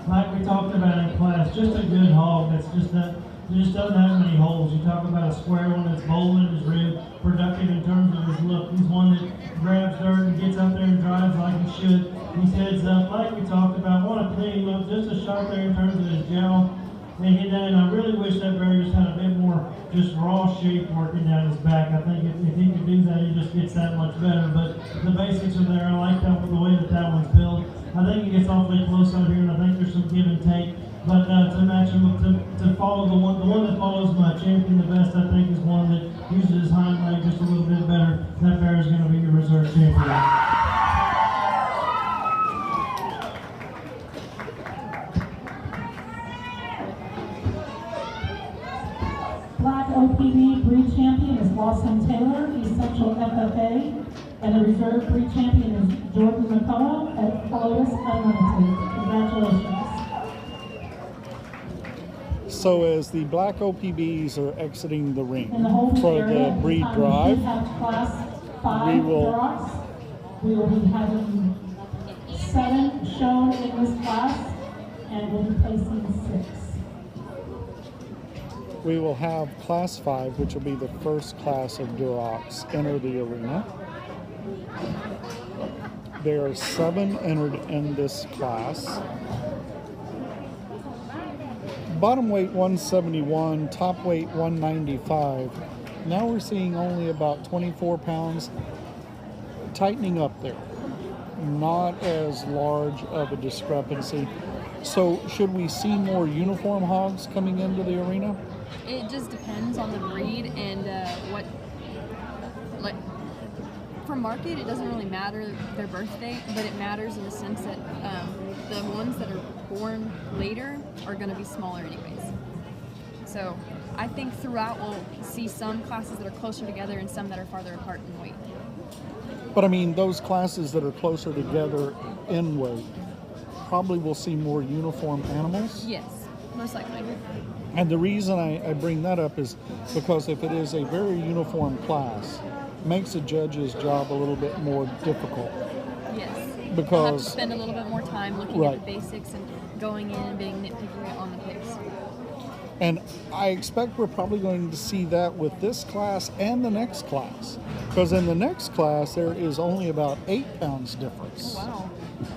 Like we talked about in class, just a good hog that's just doesn't have many holes. You talk about a square one that's bold in his rib, productive in terms of his look. He's one that grabs dirt and gets out there and drives like he should. He heads up, like we talked about. Want to clean him up just a shot there in terms of his jowl. And I really wish that bear just had a bit more just raw shape working down his back. I think if he could do that, he just gets that much better. But the basics are there. I like that with the way that one's built. I think he gets awfully close out here, and I think there's some give and take. But to match him, to follow the one that follows my champion the best, I think is one that uses his hind leg just a little bit better. That bear is going to be your reserve champion. Black OPB breed champion is Lawson Taylor, East Central FFA, and the reserve breed champion is Jordan McCullough at Lotus Unlimited. Congratulations. So as the black OPBs are exiting the ring In the holding for area, the breed we drive, have class 5 we will- Durox. We will be having 7 shown in this class, and we'll be placing 6. we will have class 5, which will be the first class of Durox, enter the arena. There are 7 entered in this class. Bottom weight 171, top weight 195. Now we're seeing only about 24 pounds tightening up there. Not as large of a discrepancy. So should we see more uniform hogs coming into the arena? It just depends on the breed and what, like, for market, it doesn't really matter their birth date, but it matters in the sense that the ones that are born later are going to be smaller anyways. So I think throughout we'll see some classes that are closer together and some that are farther apart in weight. But I mean, those classes that are closer together in weight probably will see more uniform animals. Yes, most likely. And the reason I bring that up is because if it is a very uniform class, it makes the judge's job a little bit more difficult. Yes. Because We'll have to spend a little bit more time looking Right. at the basics and going in and being nitpicky on the pigs. And I expect we're probably going to see that with this class and the next class. Because in the next class, there is only about 8 pounds difference. Wow,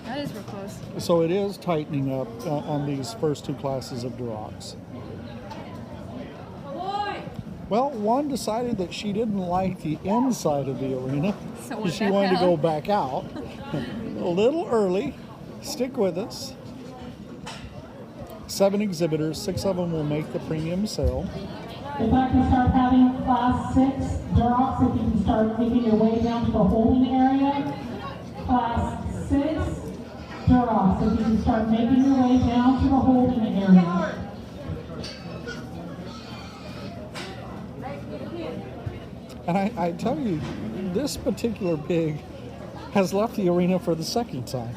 that is real close. So it is tightening up on these first 2 classes of Durocs. Well, one decided that she didn't like the inside of the arena. So went She back wanted to out. go back out. A little early. Stick with us. 7 exhibitors, 6 of them will make the premium sale. If I can start having class 6 Durocs, if you can start making your way down to the holding area. Class 6 Durocs, if you can start making your way down to the holding area. And I tell you, this particular pig has left the arena for the second time.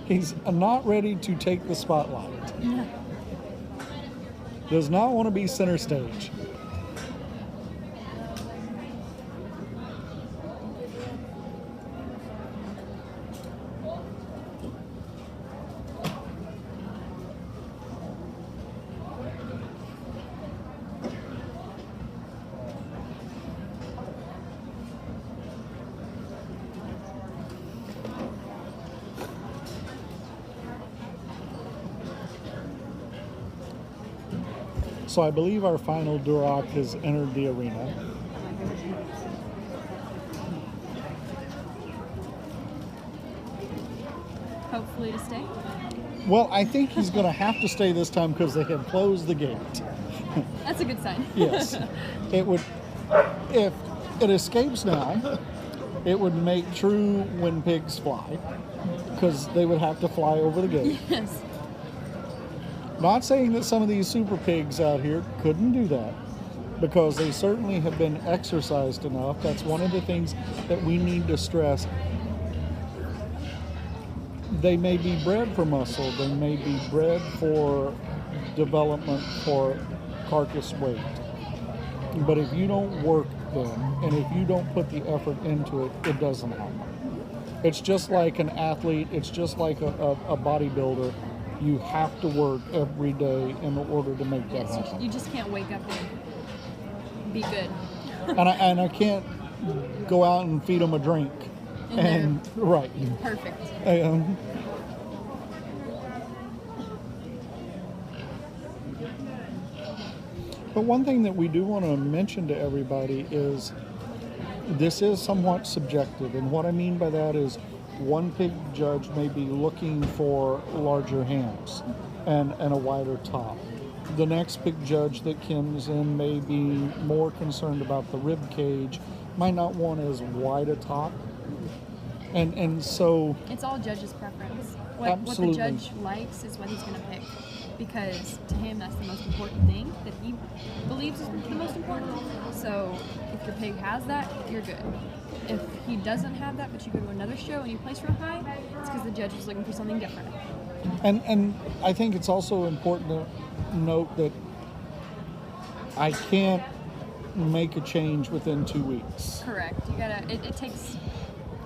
He's not ready to take the spotlight. Does not want to be center stage. So I believe our final Duroc has entered the arena. Hopefully to stay. Well, I think he's going to have to stay this time because they have closed the gate. That's a good sign. Yes. It would, if it escapes now, it would make true when pigs fly because they would have to fly over the gate. Yes. Not saying that some of these super pigs out here couldn't do that, because they certainly have been exercised enough. That's one of the things that we need to stress. They may be bred for muscle, they may be bred for development for carcass weight. But if you don't work them, and if you don't put the effort into it, it doesn't happen. It's just like an athlete, it's just like a bodybuilder. You have to work every day in order to make that Yes, happen. you just can't wake up and be good. And I can't go out and feed them a drink. And Right. Perfect. But one thing that we do want to mention to everybody is this is somewhat subjective. And what I mean by that is one pig judge may be looking for larger hams and a wider top. The next pig judge that comes in may be more concerned about the rib cage, might not want as wide a top. And so It's all judge's preference. What the Absolutely. judge likes is what he's going to pick. Because to him, that's the most important thing that he believes is the most important. So if your pig has that, you're good. If he doesn't have that, but you go to another show and you place real high, it's because the judge was looking for something different. And I think it's also important to note that I can't make a change within 2 weeks. Correct. You gotta. It takes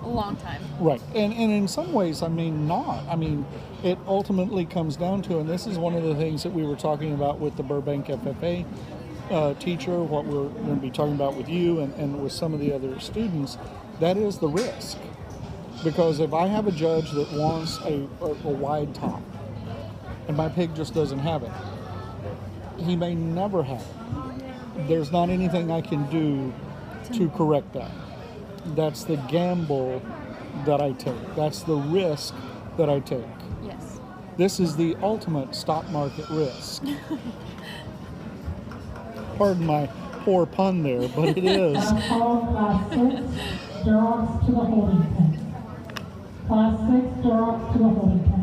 a long time. Right. And in some ways, I mean, not. I mean, it ultimately comes down to, and this is one of the things that we were talking about with the Burbank FFA teacher, what we're going to be talking about with you and with some of the other students, that is the risk. Because if I have a judge that wants a wide top, and my pig just doesn't have it, he may never have it. There's not anything I can do to correct that. That's the gamble that I take. That's the risk that I take. Yes. This is the ultimate stock market risk. Pardon my poor pun there, but it is. Follow class 6 Durocs to the holding pen. Class 6 Durocs to the holding pen.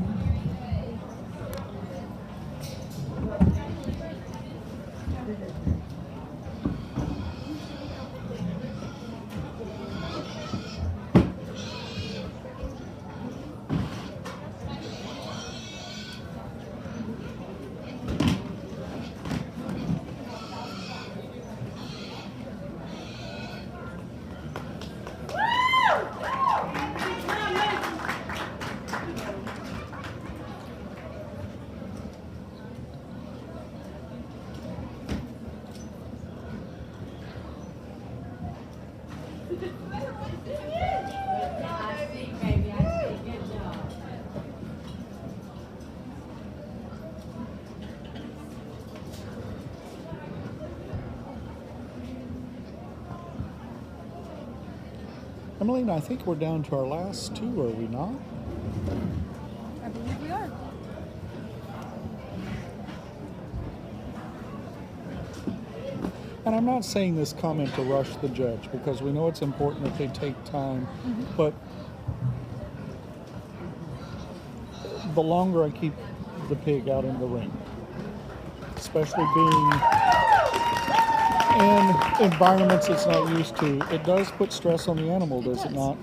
Emaleen, I think we're down to our last two, are we not? I believe we are. And I'm not saying this comment to rush the judge, because we know it's important that they take time, but the longer I keep the pig out in the ring, especially being in environments it's not used to, it does put stress on the animal, does it not?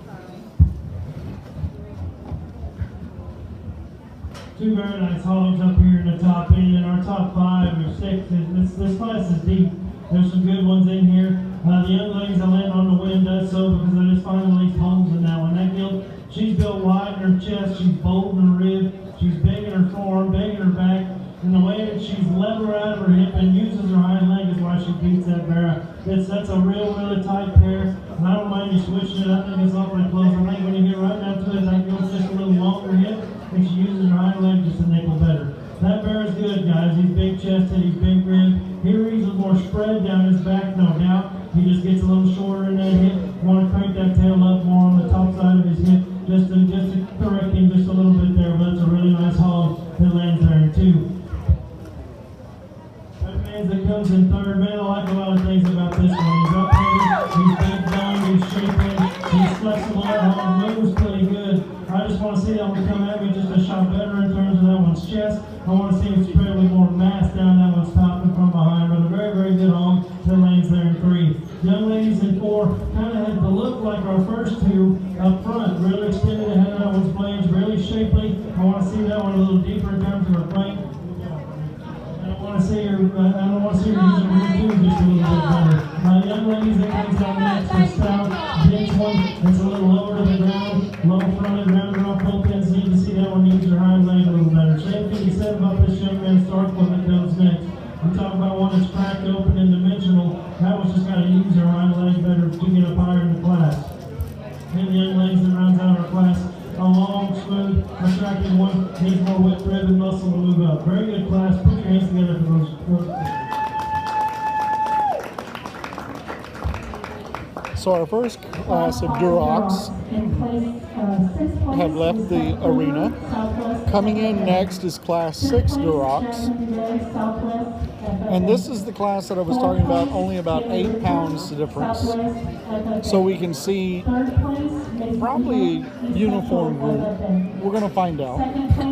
Two very nice hogs up here in the top end, and our top 5 or 6 this class is deep. There's some good ones in here. The young ladies that land on the win does so because I just find the least holes in that one. That gilt, she's built wide in her chest, she's bold in her rib, she's big in her forearm, big in her back, and the way that she's lever out of her hip and uses her hind leg is why she beats that bear. That's a really tight pair, and I don't mind you switching it. I think it's awfully close. I think when you get right down to it, that gilt's just a little longer hip, and she uses her hind leg just a nickel better. That bear is good, guys. He's big chested, he's big ribbed. Here he's a little more spread down his back, no doubt. He just gets a little shorter in that hip. Want to crank that tail up more on the top side of his hip, just to correct him just a little bit there. But it's a really nice hog that lands there in 2. That man that comes in 3rd, man, I like a lot of things about this one. He's up-headed, he's big boned, he's shaping, he's flexible, that hog moves pretty good. I just want to see that one come at me just a shot better in terms of that one's chest. I want to see him spread with more mass down that one's top and from behind. But a very good hog that lands there in 3. Young ladies in 4 kind of had to look like our first 2 up front. Really extended ahead of that one's flange, really shapely. I want to see that one a little deeper in terms of her flank. I don't want to see her using her rear tube just a little bit better. Young ladies that comes down next is stout, dense one. It's a little lower to the ground, low fronted, rounded off both ends. Need to see that one use her hind leg a little better. Same thing you said about this young man's start one that comes next. I'm talking about one that's cracked open and dimensional. That one's just got to use her hind leg better to get up higher in the class. And the young ladies that rounds out our class, a long, smooth, attractive one, needs more width, rib, and muscle to move up. Very good class. Put your hands together for those. So our first class of Durocs have left the arena. Coming in next is class 6 Durocs. And this is the class that I was talking about, only about 8 pounds difference. So we can see probably a uniform group. We're going to find out.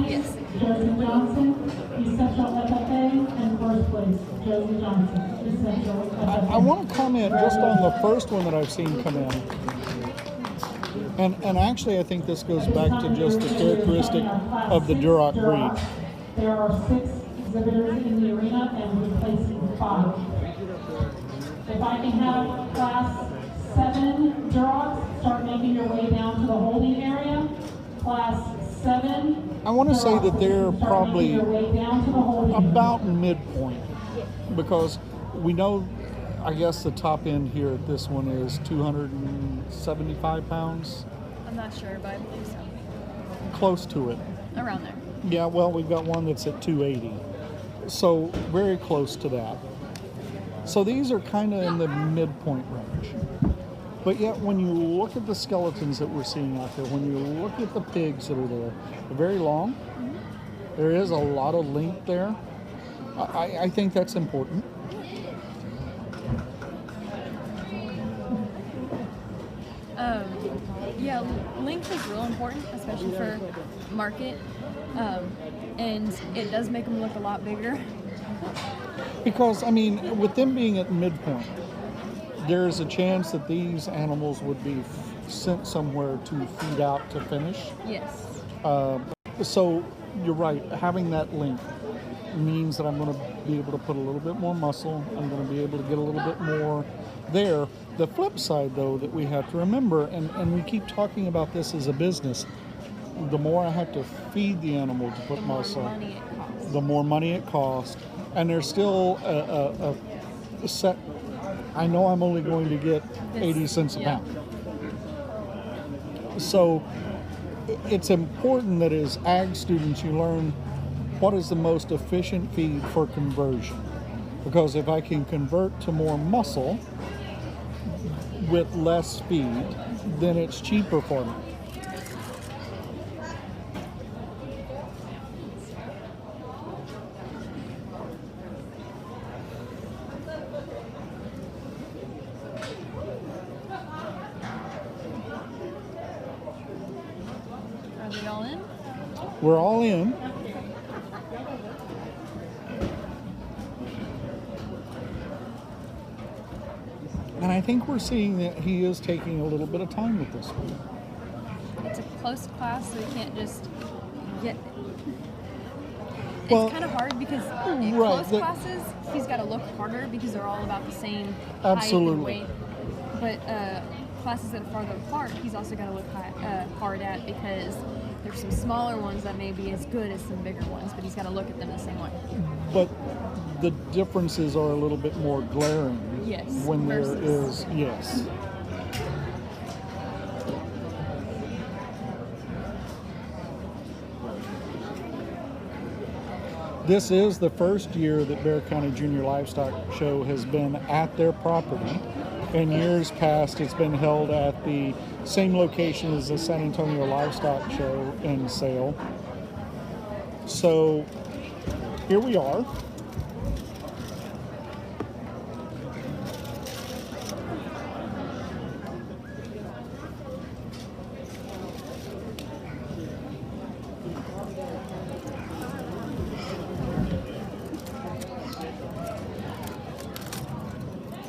Yes. Josie Johnson, Essential FFA, and first place, Josie Johnson, Essential FFA. I want to comment just on the first one that I've seen come in. And actually I think this goes back to just the characteristic of the Duroc breed. There are 6 exhibitors in the arena and we're placing 5. If I can have class 7 Durocs start making your way down to the holding area. Class 7. I want to say that they're probably about midpoint, because we know, I guess the top end here at this one is 275 pounds. I'm not sure, but I believe so. Close to it. Around there. Yeah, well, we've got one that's at 280. So very close to that. So these are kind of in the midpoint range. But yet when you look at the skeletons that we're seeing out there, when you look at the pigs that are there, they're very long. There is a lot of length there. I think that's important. Yeah, length is real important, especially for market, and it does make them look a lot bigger. Because, I mean, with them being at midpoint, there is a chance that these animals would be sent somewhere to feed out to finish. Yes. So you're right, having that length means that I'm going to be able to put a little bit more muscle. I'm going to be able to get a little bit more there. The flip side, though, that we have to remember, and we keep talking about this as a business, the more I have to feed the animal to put muscle, the more money it costs. And there's still a set, I know I'm only going to get 80 cents a pound. So it's important that as ag students you learn what is the most efficient feed for conversion. Because if I can convert to more muscle with less feed, then it's cheaper for me. Are they all in? We're all in. And I think we're seeing that he is taking a little bit of time with this one. It's a close class, so you can't just get. Well, it's kind of hard because in right, close classes, he's got to look harder because they're all about the same Absolutely. height and weight. But classes that are farther apart, he's also got to look hard at because there's some smaller ones that may be as good as some bigger ones, but he's got to look at them the same way. But the differences are a little bit more glaring. Yes. When there versus- is, yes. This is the first year that Bexar County Junior Livestock Show has been at their property. In years past, it's been held at the same location as the San Antonio Livestock Show in Sale. So here we are.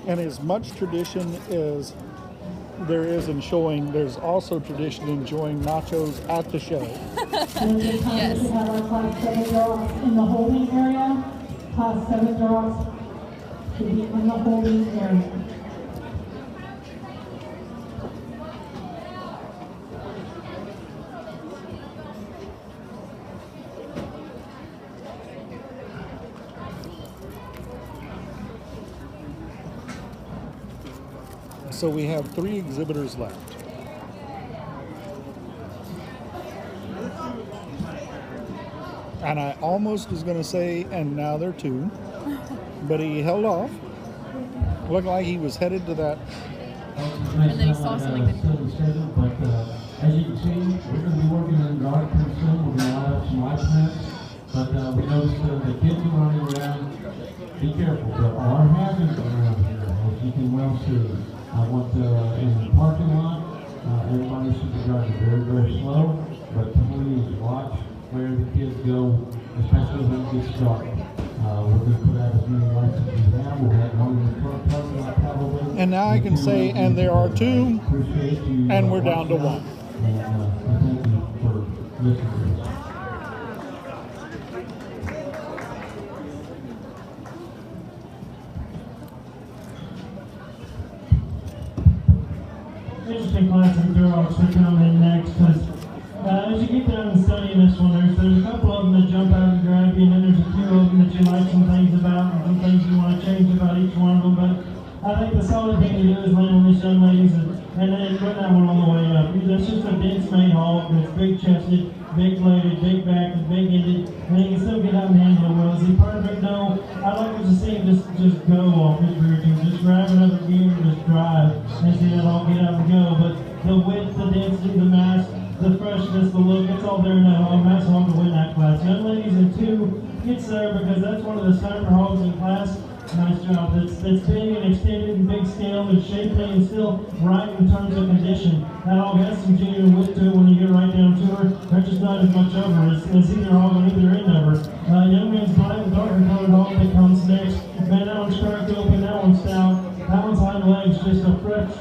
And as much tradition as there is in showing, there's also tradition in enjoying nachos at the show. Yes. We have our class 7 dogs in the holding area. Class 7 dogs to be in the holding area. So we have 3 exhibitors left. And I almost was going to say, and now there are 2. But he held off. Looked like he was headed to that. And then he saw something that- But as you can see, we're going to be working on garden pretty soon. We're going to have some live plants. But we noticed the kids are running around. Be careful. There are hazards around here, as you can well see. I want in the parking lot, everybody should be driving very, very slow, but please watch where the kids go, especially when it gets dark. We're going to put out as many lights as we have. We'll have one in the parking lot probably. And now I can say, and there are 2, Appreciate you, and we're down to 1. And thank you for listening to us. Interesting class of dogs to come in next, because as you get down and study this one, there's a couple of them that jump out and grab you, and then there's a few of them that you like some things about, and some things you want to change about each one of them. But I think the solid thing to do is land on these young ladies and then run that one all the way up. That's just a dense made hog that's big chested, big bladed, big backed, and big ended, and he can still get out and handle it well. Is he perfect? No. I like to see him just go off his rear team, just grab another gear and just drive and see that all get out and go. But the width, the density, the mass, the freshness, the look, it's all there in that hog. That's hog to win that class. Young ladies in 2 gets there because that's one of the sniper hogs in class. Nice job. That's big and extended and big scale and shapely and still right in terms of condition. That hog has some genuine width to it when you get right down to her. There's just not as much of her as either hog on either end of her. Young man's black and darker colored hog that comes next. Man, that one's cracked open, that one's stout. That one's hind legs just a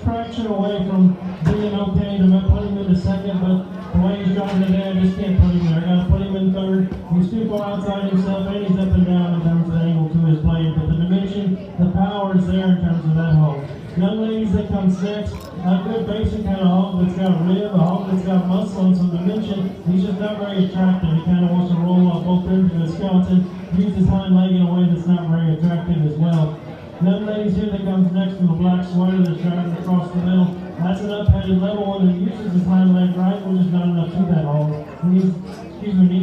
fraction away from being okay to put him into second, but the way he's driving the dad, just can't put him there. Gotta put him in third. He's too far outside himself, and he's up and down in terms of the angle to his blade. But the dimension, the power is there in terms of that hog. Young ladies that comes next, a good basic kind of hog that's got rib, a hog that's got muscle and some dimension. He's just not very attractive. He kind of wants to roll off both ends of his skeleton, use his hind leg in a way that's not very attractive as well. Young ladies here that comes next from the black sweater that's driving across the middle. That's an up-headed level where he uses his hind leg right, which is not enough to that hog. Needs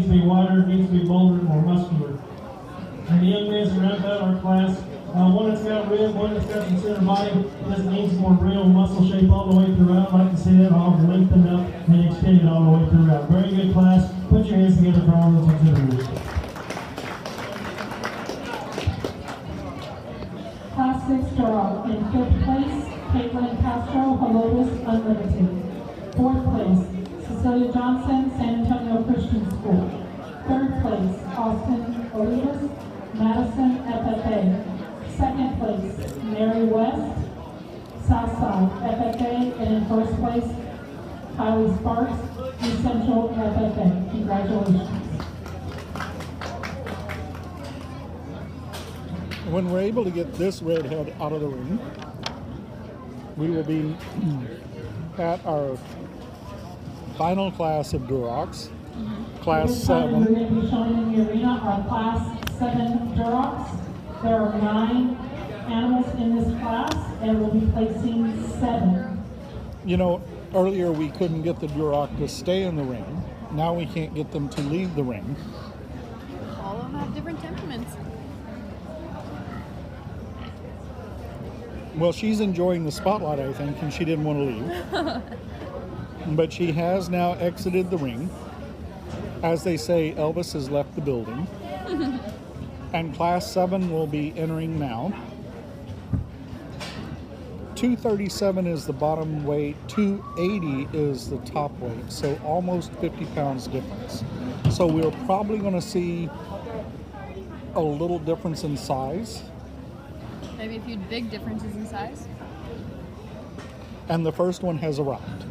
to be wider, needs to be bolder, more muscular. And the young men around about our class, one that's got rib, one that's got some center body, just needs more real muscle shape all the way throughout. I'd like to see that hog lengthened up and extended all the way throughout. Very good class. Put your hands together for all those exhibitors. Class 6 draw. In 5th place, Caitlin Castro, Helotes Unlimited. 4th place, Cecilia Johnson, San Antonio Christian School. 3rd place, Austin Olivas, Madison FFA. 2nd place, Mary West, Southside FFA. And in 1st place, Kylie Sparks, East Central FFA. Congratulations. When we're able to get this redhead out of the ring, we will be at our final class of Durocs, Class This time 7. we're going to be showing in the arena our Class 7 Durocs. There are 9 animals in this class, and we'll be placing 7. You know, earlier we couldn't get the Duroc to stay in the ring. Now we can't get them to leave the ring. All of them have different temperaments. Well, she's enjoying the spotlight, I think, and she didn't want to leave. But she has now exited the ring. As they say, Elvis has left the building. And Class 7 will be entering now. 237 is the bottom weight, 280 is the top weight, so almost 50 pounds difference. So we're probably going to see a little difference in size. Maybe a few big differences in size. And the first one has arrived.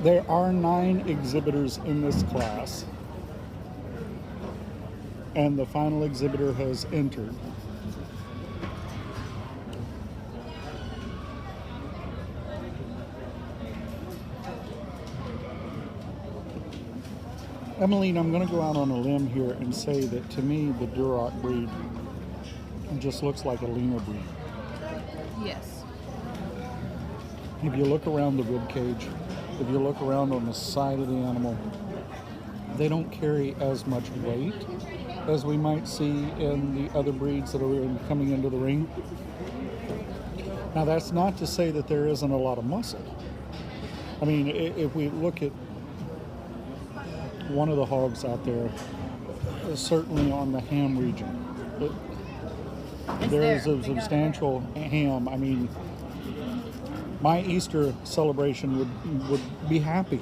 There are 9 exhibitors in this class, and the final exhibitor has entered. Emaleen, I'm going to go out on a limb here and say that to me the Duroc breed just looks like a leaner breed. Yes. If you look around the rib cage, if you look around on the side of the animal, they don't carry as much weight as we might see in the other breeds that are coming into the ring. Now that's not to say that there isn't a lot of muscle. I mean, if we look at one of the hogs out there, certainly on the ham region. It's There is there. a They got it substantial ham. I mean, my Easter celebration would be happy.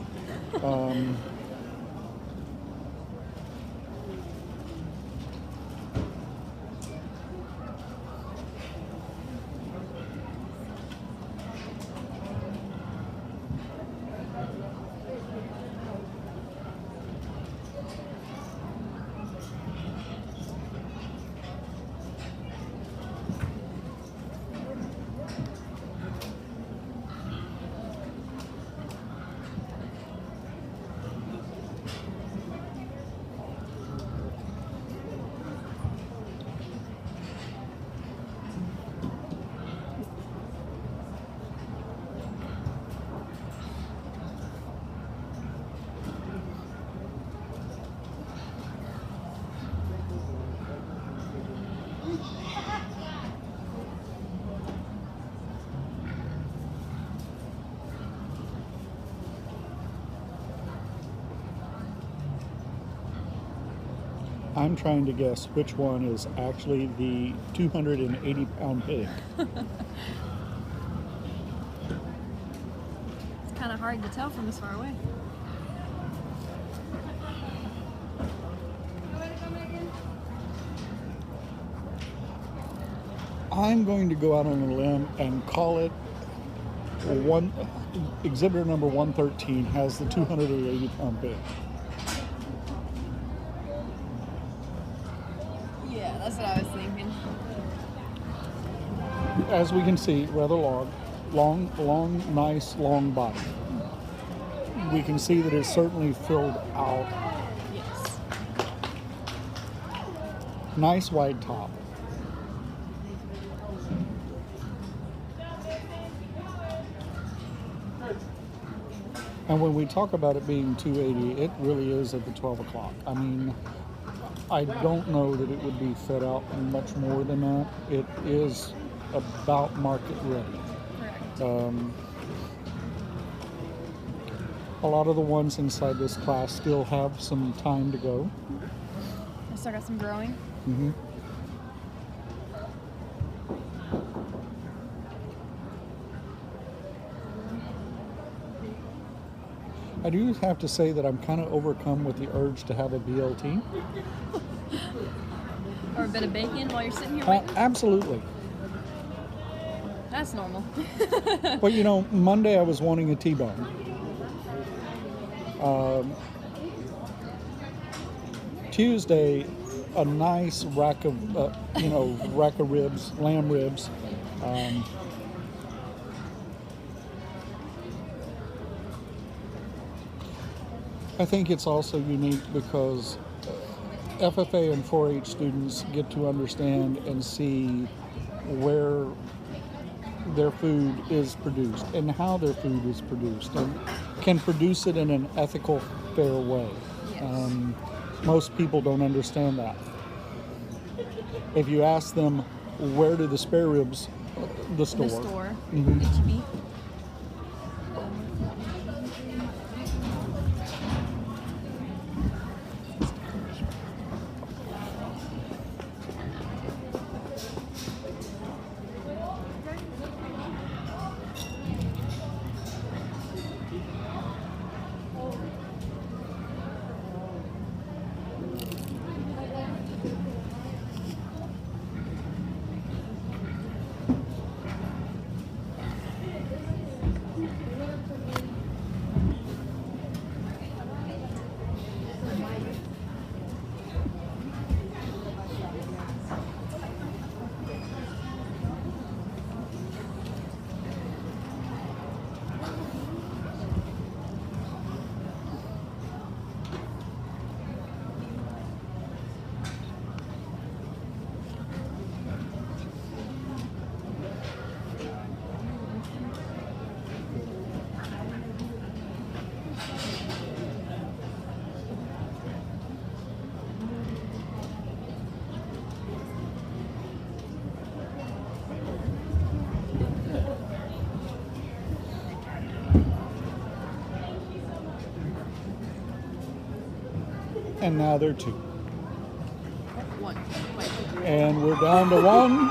I'm trying to guess which one is actually the 280-pound pig. It's kind of hard to tell from this far away. I'm going to go out on a limb and call it exhibitor number 113 has the 280-pound pig. Yeah, that's what I was thinking. As we can see, rather long, nice, long body. We can see that it's certainly filled out. Yes. Nice wide top. And when we talk about it being 280, it really is at the 12 o'clock. I mean, I don't know that it would be fed out much more than that. It is about market ready. Correct. A lot of the ones inside this class still have some time to go. I still got some growing. Mm-hmm. I do have to say that I'm kind of overcome with the urge to have a BLT. Or a bit of bacon while you're sitting here waiting. Absolutely. That's normal. Well, you know, Monday I was wanting a T-bone. Tuesday, a nice rack of ribs, lamb ribs. I think it's also unique because FFA and 4-H students get to understand and see where their food is produced and how their food is produced and can produce it in an ethical, fair way. Yes. Most people don't understand that. If you ask them, where do the spare ribs, the store. The store. Mhm. HEB. And now they're two. And we're down to one.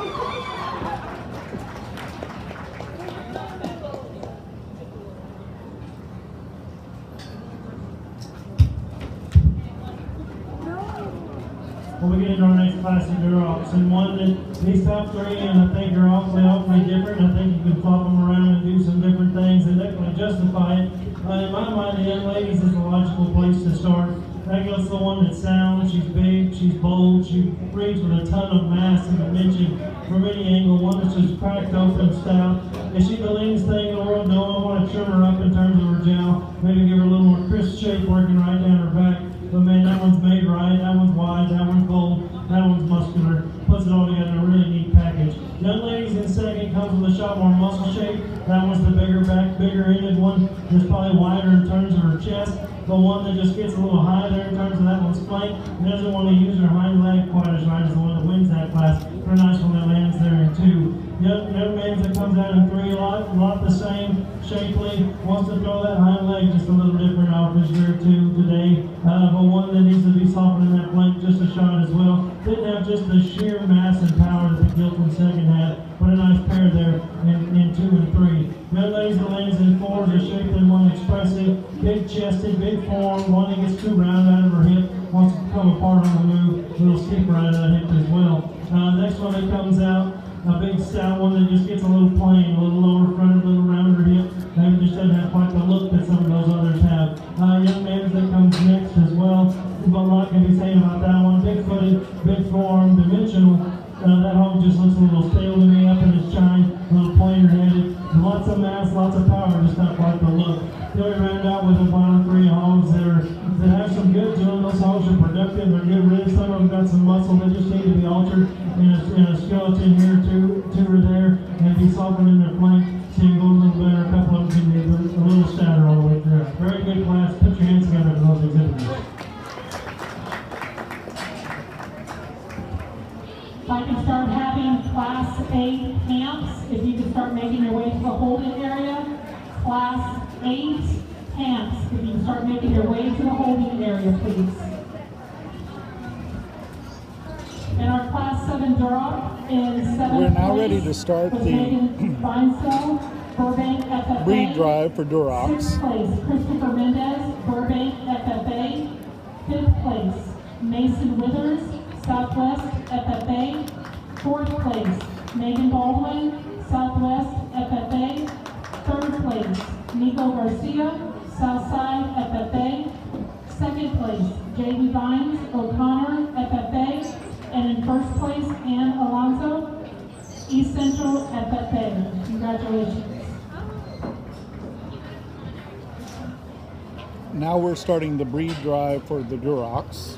When we get into our next class of Durocs, and one that these top three, and I think are awfully different. I think you can flop them around and do some different things and definitely justify it. In my mind, the young ladies is a logical place to start. That goes the one that's sound, she's big, she's bold, she breeds with a ton of mass and dimension from any angle. One that's just cracked open stout. Is she the leanest thing in the world? No, I want to trim her up in terms of her jowl. Maybe give her a little more crisp shape working right down her back. But man, that one's made right, that one's wide, that one's bold, that one's muscular. Puts it all together in a really neat package. Young ladies in second comes with a shot more muscle shape. That one's the bigger back, bigger ended one. That's probably wider in terms of her chest. The one that just gets a little high there in terms of that one's flank. And doesn't want to use her hind leg quite as right as the one that wins that class. For a nice one that lands there in two. Young man that comes out in three, a lot the same, shapely, wants to throw that hind leg just a little different off his rear too today. But one that needs to be softening that flank just a shot as well. Didn't have just the sheer mass and power that the Gilpin second had, but a nice pair there in 2 and 3. Young ladies that lands in 4 is a shapely one, expressive, big chested, big form, one that gets too round out of her hip, wants to come apart on the move, a little steeper out of that hip as well. Next one that comes out, a big stout one that just gets a little plain, a little lower fronted, a little rounder hip. Maybe just doesn't have quite the look that some of those others have. Young man that comes next as well. But a lot can be said about that one. Big footed, big form, dimensional. That hog just looks a little stale to me up in his chine, a little pointer headed. Lots of mass, lots of power, just not quite the look. Then we round out with the bottom 3 hogs that have some good to them. Those hogs are productive, they're good ribs. Some of them got some muscle that just need to be altered in a skeleton here, two or there, and be softened in their flank. So you can go a little better. A couple of them can be a little stouter all the way through. Very good class. Put your hands together for those exhibitors. If I can start having Class 8 camps, if you can start making your way to the holding area. Class 8 camps, if you can start making your way to the holding area, please. And our Class 7 Duroc is 7th We're now place ready to start with the Megan Feinstein, Burbank FFA. breed drive for Durocs. 6th place, Christopher Mendez, Burbank FFA. 5th place, Mason Withers, Southwest FFA. 4th place, Megan Baldwin, Southwest FFA. 3rd place, Nico Garcia, Southside FFA. 2nd place, J.D. Vines, O'Connor FFA. And in 1st place, Ann Alonso, East Central FFA. Congratulations. Now we're starting the breed drive for the Durocs.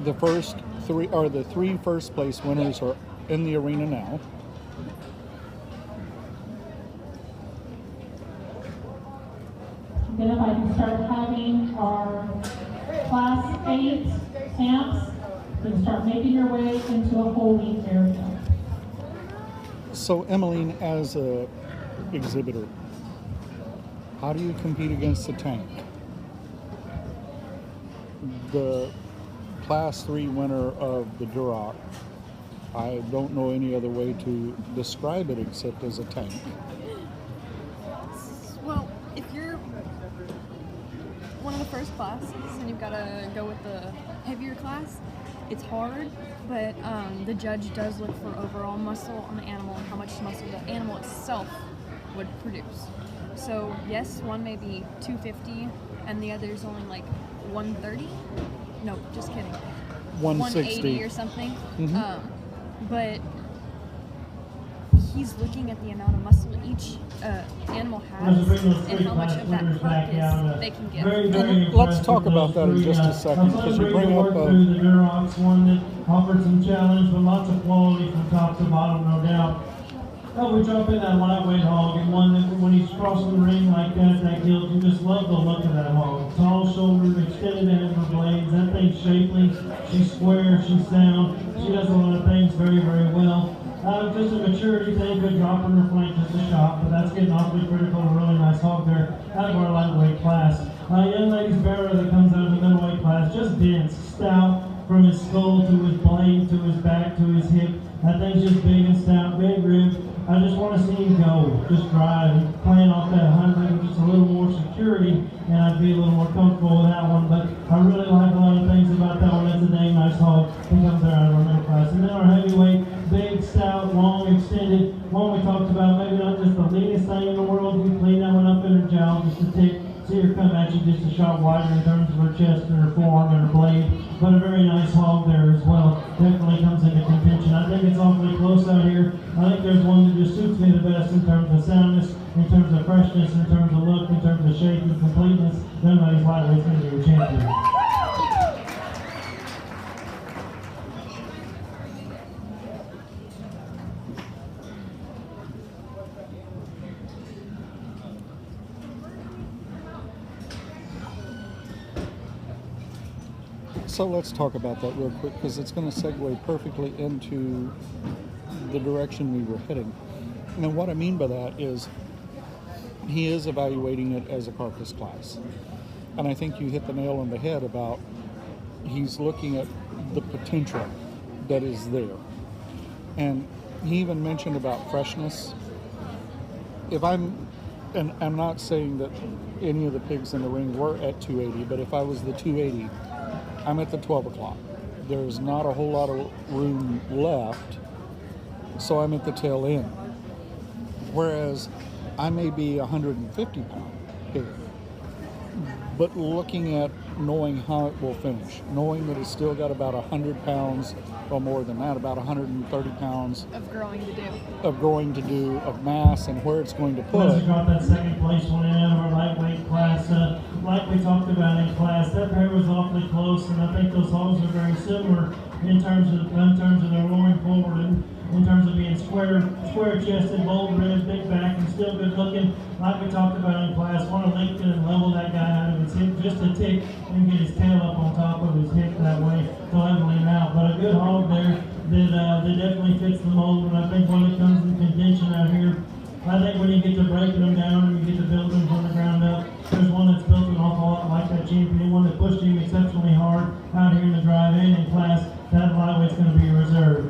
The first 3 or the 3 first place winners are in the arena now. Then if I can start having our Class 8 camps, you can start making your way into a holding area. So Emaleen, as a exhibitor, how do you compete against the tank? The Class 3 winner of the Duroc, I don't know any other way to describe it except as a tank. Well, if you're one of the first classes and you've got to go with the heavier class, it's hard, but the judge does look for overall muscle on the animal and how much muscle the animal itself would produce. So yes, one may be 250 and the other's only like 130. No, just kidding. 180 or something. Mm-hmm. But he's looking at the amount of muscle each animal has and how much of that carcass they can give. Let's talk about that in just a second, because you bring up the Durocs, one that offered some challenge, but lots of quality from top to bottom, no doubt. Oh, we jump in that lightweight hog, and one that when he's crossing the ring like that gilt, you just love the look of that hog. Tall shouldered, extended end of her blades, that thing's shapely, she's square, she's sound, she does a lot of things very, very well. Just a maturity thing, good drop in her flank, just a shot, but that's getting awfully critical. A really nice hog there out of our lightweight class. Young ladies barrow that comes out of the middleweight class, just big. I just want to see him go, just drive, playing off that 100 with just a little more security, and I'd be a little more comfortable with that one. But I really like a lot of things about that one. That's a dang nice hog. He comes there out of our middle class. And then our heavyweight, big, stout, long, extended, one we talked about, maybe not just the leanest thing in the world. We clean that one up in her jowl just a tick. See her come at you just a shot wider in terms of her chest and her forearm and her blade, but a very nice hog there as well. Definitely comes into contention. I think it's awfully close out here. I think there's one that just suits me the best in terms of soundness, in terms of freshness, in terms of look, in terms of shape and completeness. Nobody's lightweight's going to be a champion. So let's talk about that real quick, because it's going to segue perfectly into the direction we were heading. And what I mean by that is he is evaluating it as a carcass class. And I think you hit the nail on the head about he's looking at the potential that is there. And he even mentioned about freshness. And I'm not saying that any of the pigs in the ring were at 280, but if I was the 280, I'm at the 12 o'clock. There's not a whole lot of room left, so I'm at the tail end. Whereas I may be a 150-pound pig, but looking at knowing how it will finish, knowing that it's still got about 100 pounds, or more than that, about 130 pounds Of growing to do, of mass, and where it's going to put. Once you got that second place one in out of our lightweight class, like we talked about in class, that pair was awfully close, and I think those hogs are very similar in terms of their roaring forward and in terms of being square-chested, bold ribs, big back, and still good-looking. Like we talked about in class, want to lengthen and level that guy out of his hip just a tick and get his tail up on top of his hip that way to level him out. But a good hog there that definitely fits the mold, and I think when it comes in contention out here, I think when you get to breaking them down and you get to building them from the ground up, there's one that's built an awful lot like that champion, one that pushed him exceptionally hard out here in the drive-in in class. That lightweight's going to be reserved.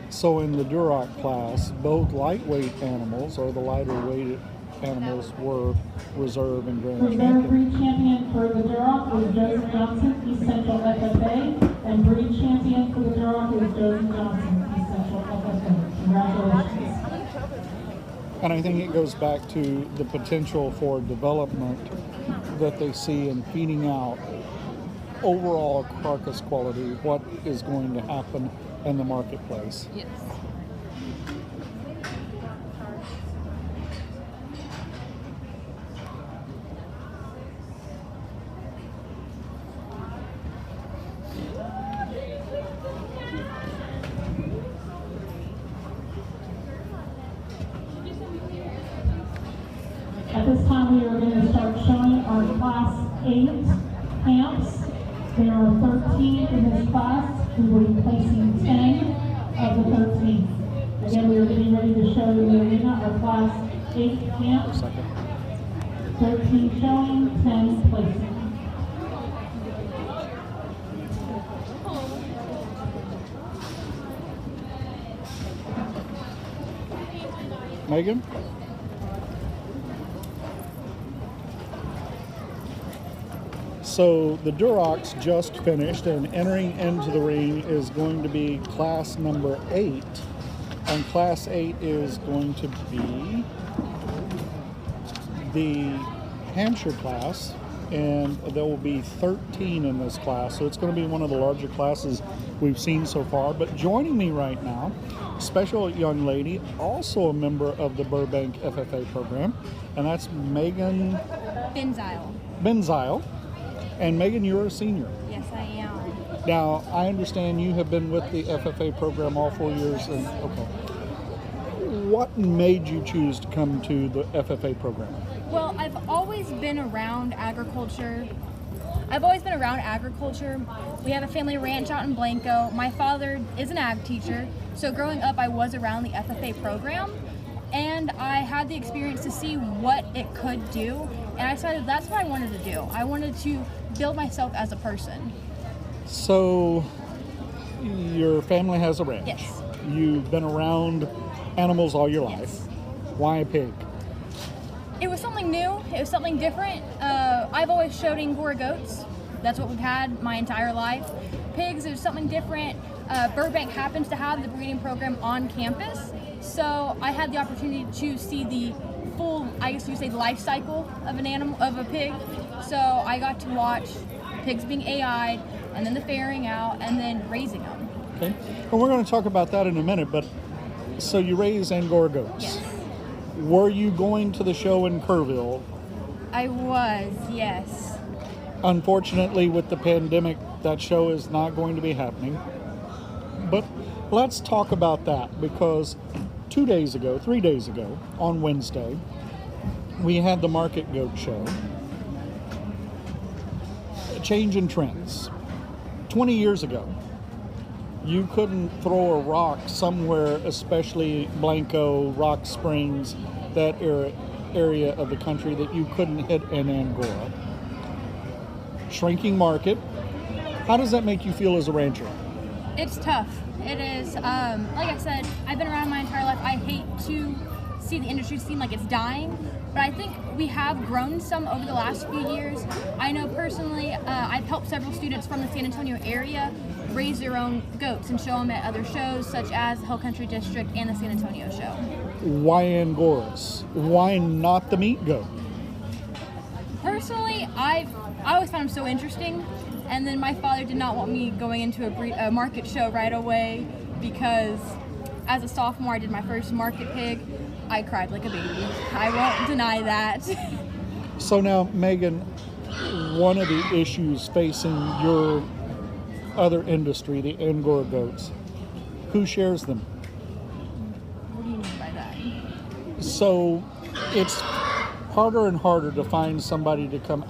So in the Duroc class, both lightweight animals, or the lighter weighted animals, were reserve and grand Reserve champion. breed champion for the Duroc is Joseph Johnson, East Central FFA, and breed champion for the Duroc is Joseph Johnson, East Central FFA. Congratulations. And I think it goes back to the potential for development that they see in feeding out overall carcass quality, what is going to happen in the marketplace. Yes. At this time, we are going to start showing our Class 8 camps. There are 13 in this class. We will be placing 10 of the 13. Again, we are getting ready to show the arena, our Class 8 camp. 13 showing, 10 placing. Megan? So the Durocs just finished, and entering into the ring is going to be class number 8. And class 8 is going to be the Hampshire class, and there will be 13 in this class. So it's going to be one of the larger classes we've seen so far. But joining me right now, special young lady, also a member of the Burbank FFA program, and that's Megan Benzile. And Megan, you're a senior. Yes, I am. Now, I understand you have been with the FFA program all 4 years. And okay, what made you choose to come to the FFA program? Well, I've always been around agriculture. We have a family ranch out in Blanco. My father is an ag teacher, so growing up I was around the FFA program, and I had the experience to see what it could do, and I decided that's what I wanted to do. I wanted to build myself as a person. So, your family has a ranch. Yes. You've been around animals all your life. Yes. Why a pig? It was something new. It was something different. I've always showed Angora goats. That's what we've had my entire life. Pigs is something different. Burbank happens to have the breeding program on campus, so I had the opportunity to see the full, I guess you say, life cycle of an animal, of a pig. So I got to watch pigs being AI'd, and then the fairing out, and then raising them. Okay. Well, we're going to talk about that in a minute, but so you raise Angora goats. Yes. Were you going to the show in Kerrville? I was, yes. Unfortunately, with the pandemic, that show is not going to be happening. But let's talk about that, because 3 days ago, on Wednesday, we had the Market Goat Show. A change in trends. 20 years ago, you couldn't throw a rock somewhere, especially Blanco, Rock Springs, that area of the country, that you couldn't hit an Angora. Shrinking market. How does that make you feel as a rancher? It's tough. It is, like I said, I've been around my entire life. I hate to see the industry seem like it's dying, but I think we have grown some over the last few years. I know personally, I've helped several students from the San Antonio area raise their own goats and show them at other shows, such as the Hill Country District and the San Antonio show. Why Angoras? Why not the meat goat? Personally, I always found them so interesting. And then my father did not want me going into a market show right away, because as a sophomore I did my first market pig. I cried like a baby. I won't deny that. So now, Megan, one of the issues facing your other industry, the Angora goats, who shares them? What do you mean by that? So it's harder and harder to find somebody to come.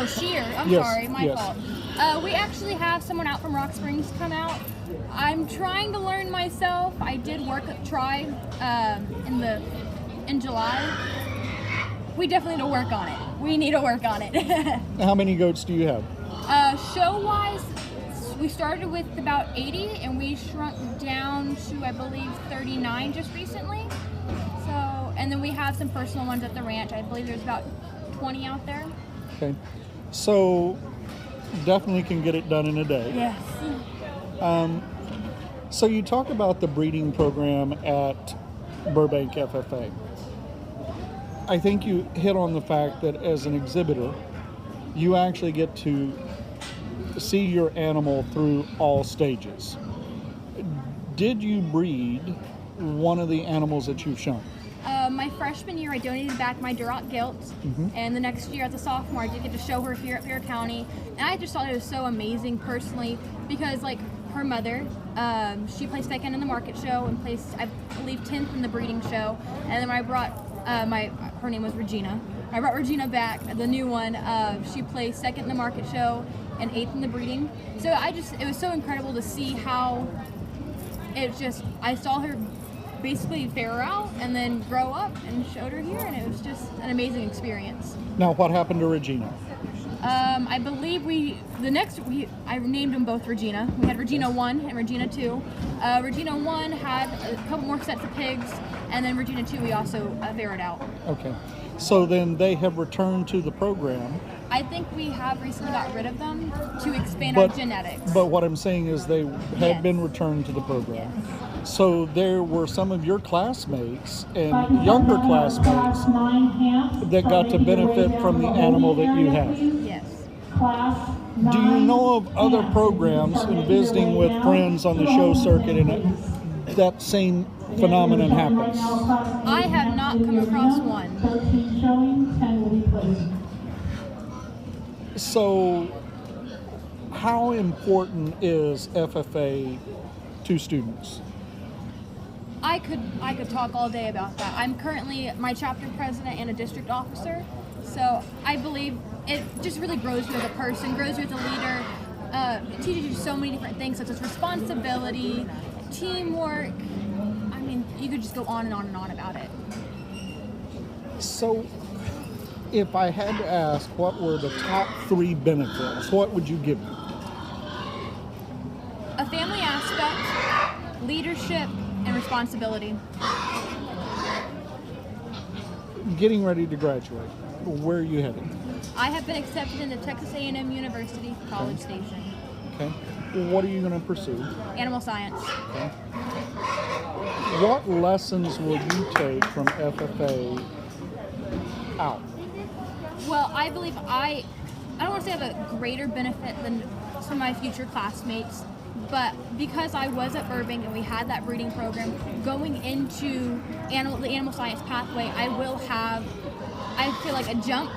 Shear. I'm Yes, sorry, my yes. fault. We actually have someone out from Rock Springs come out. I'm trying to learn myself. I did try in July. We definitely need to work on it. We need to work on it. How many goats do you have? Show-wise, we started with about 80, and we shrunk down to, I believe, 39 just recently. So, and then we have some personal ones at the ranch. I believe there's about 20 out there. Okay. So definitely can get it done in a day. Yes. So you talk about the breeding program at Burbank FFA. I think you hit on the fact that as an exhibitor, you actually get to see your animal through all stages. Did you breed one of the animals that you've shown? My freshman year, I donated back my Duroc gilt, and the next year as a sophomore, I did get to show her here at Fair County, and I just thought it was so amazing personally, because like her mother, she placed second in the market show and placed, I believe, 10th in the breeding show, and then when I brought her name was Regina. I brought Regina back, the new one. She placed second in the market show and 8th in the breeding. So it was so incredible to see how I saw her basically fair out and then grow up and showed her here, and it was just an amazing experience. Now, what happened to Regina? I believe I named them both Regina. We had Regina 1 and Regina 2. Regina 1 had a couple more sets of pigs, and then Regina 2 we also ferreted out. Okay. So then they have returned to the program. I think we have recently got rid of them to expand our genetics. But what I'm saying is they had been returned to the program. Yes. So there were some of your classmates and younger classmates that got to benefit from the animal that you had. Yes. Do you know of other programs in visiting with friends on the show circuit and that same phenomenon happens? I have not come across one. So how important is FFA to students? I could talk all day about that. I'm currently my chapter president and a district officer, so I believe it just really grows you as a person, grows you as a leader. It teaches you so many different things, such as responsibility, teamwork. I mean, you could just go on and on and on about it. So If I had to ask what were the top 3 benefits, what would you give me? A family aspect, leadership, and responsibility. Getting ready to graduate, where are you heading? I have been accepted into Texas A&M University, College Station. Okay. What are you going to pursue? Animal science. Okay. What lessons will you take from FFA out? Well, I believe I don't want to say I have a greater benefit than some of my future classmates, but because I was at Burbank and we had that breeding program, going into the animal science pathway, I will have, I feel like, a jump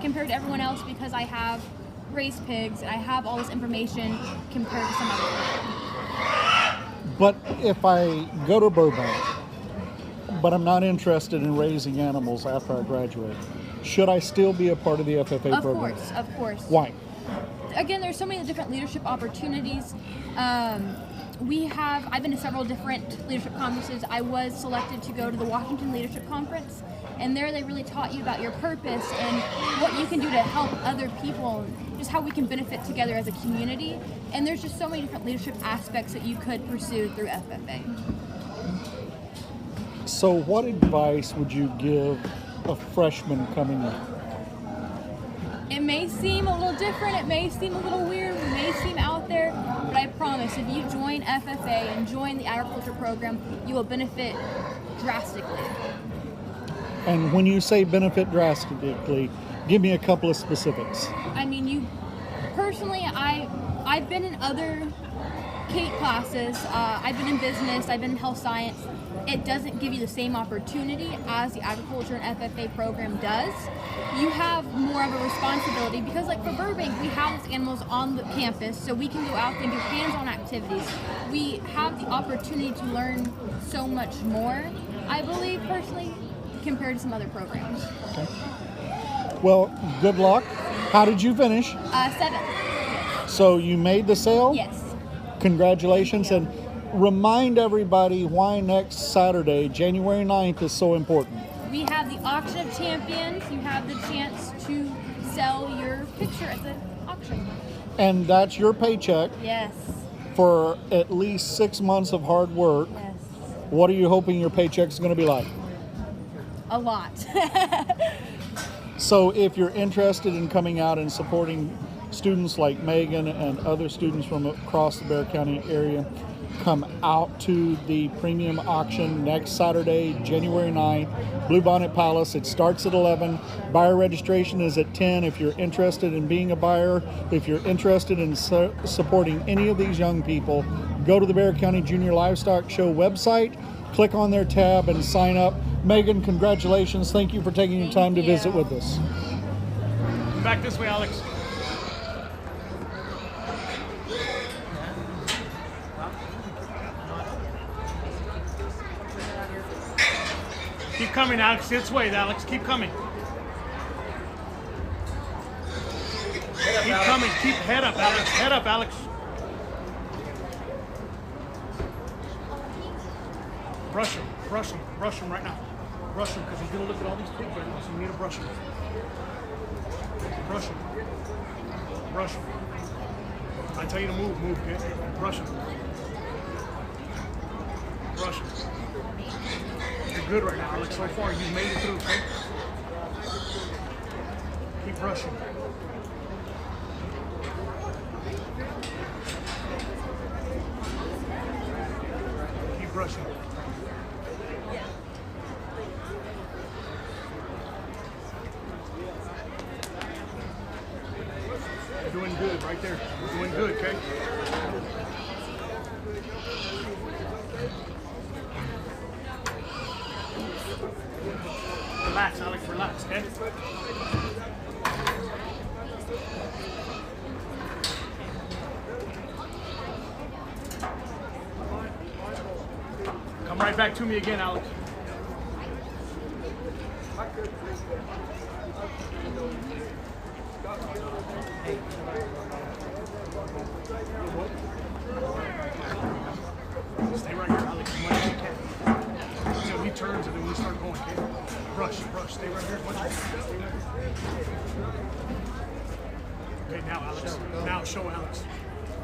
compared to everyone else because I have raised pigs and I have all this information compared to some other people. But if I go to Burbank, but I'm not interested in raising animals after I graduate, should I still be a part of the FFA program? Of course. Why? Again, there's so many different leadership opportunities. I've been to several different leadership conferences. I was selected to go to the Washington Leadership Conference, and there they really taught you about your purpose and what you can do to help other people, just how we can benefit together as a community. And there's just so many different leadership aspects that you could pursue through FFA. So what advice would you give a freshman coming in? It may seem a little different, it may seem a little weird, it may seem out there, but I promise if you join FFA and join the agriculture program, you will benefit drastically. And when you say benefit drastically, give me a couple of specifics. I mean, personally, I've been in other CATE classes, I've been in business, I've been in health science. It doesn't give you the same opportunity as the agriculture and FFA program does. You have more of a responsibility because, like for Burbank, we have these animals on the campus, so we can go out and do hands-on activities. We have the opportunity to learn so much more, I believe, personally, compared to some other programs. Okay. Well, good luck. How did you finish? 7th. So you made the sale? Yes. Congratulations. And remind everybody why next Saturday, January 9th, is so important. We have the Auction of Champions. You have the chance to sell your picture at the auction. And that's your paycheck Yes. for at least 6 months of hard work. Yes. What are you hoping your paycheck is going to be like? A lot. So if you're interested in coming out and supporting students like Megan and other students from across the Bexar County area, come out to the premium auction next Saturday, January 9th, Blue Bonnet Palace. It starts at 11. Buyer registration is at 10. If you're interested in being a buyer, if you're interested in supporting any of these young people, go to the Bexar County Junior Livestock Show website, click on their tab and sign up. Megan, congratulations. Thank you for taking your time to visit with us. Back this way, Alex. Keep coming, Alex. This way, Alex. Keep coming. Keep coming. Keep head up, Alex. Head up, Alex. Brush him. Brush him. Brush him right now. Brush him, because he's going to look at all these pigs right now, so you need to brush him. Brush him. Brush him. I tell you to move, move, okay? Brush him. Brush him. You're good right now, Alex. So far, you've made it through, okay? Keep brushing. Keep brushing. You're doing good right there. You're doing good, okay? Relax, Alex, relax, okay? Come right back to me again, Alex. Stay right here, Alex, as much as you can. Until he turns and then we start going, okay? Brush, brush. Stay right here. Okay, now Alex. Now show Alex.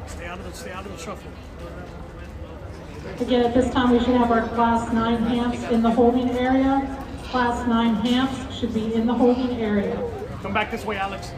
Stay out of the shuffle. Again, at this time, we should have our Class 9 hamps in the holding area. Class 9 hamps should be in the holding area. Come back this way, Alex.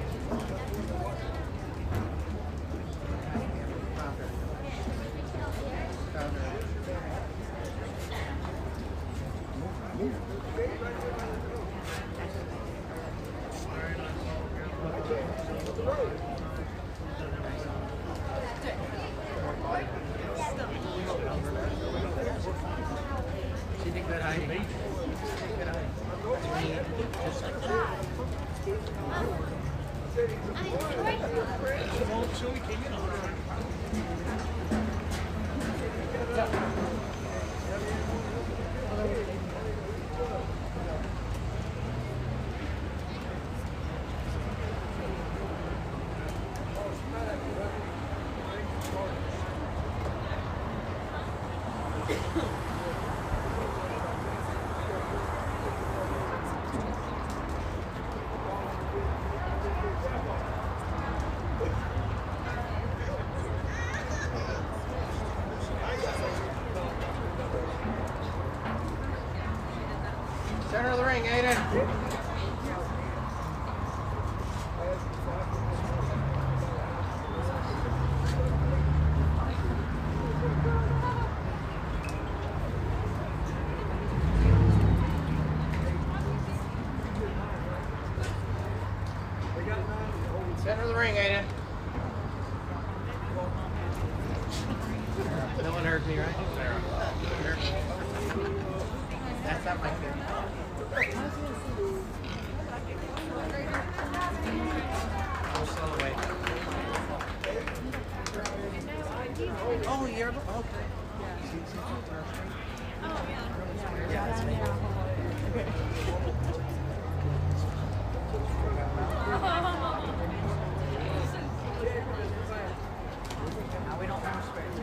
Center of the ring, Aiden. Center of the ring, Aiden. No one heard me, right? That's not my kid. Oh, you're okay. Oh, yeah. Yeah, that's me. Okay. Now we don't have space.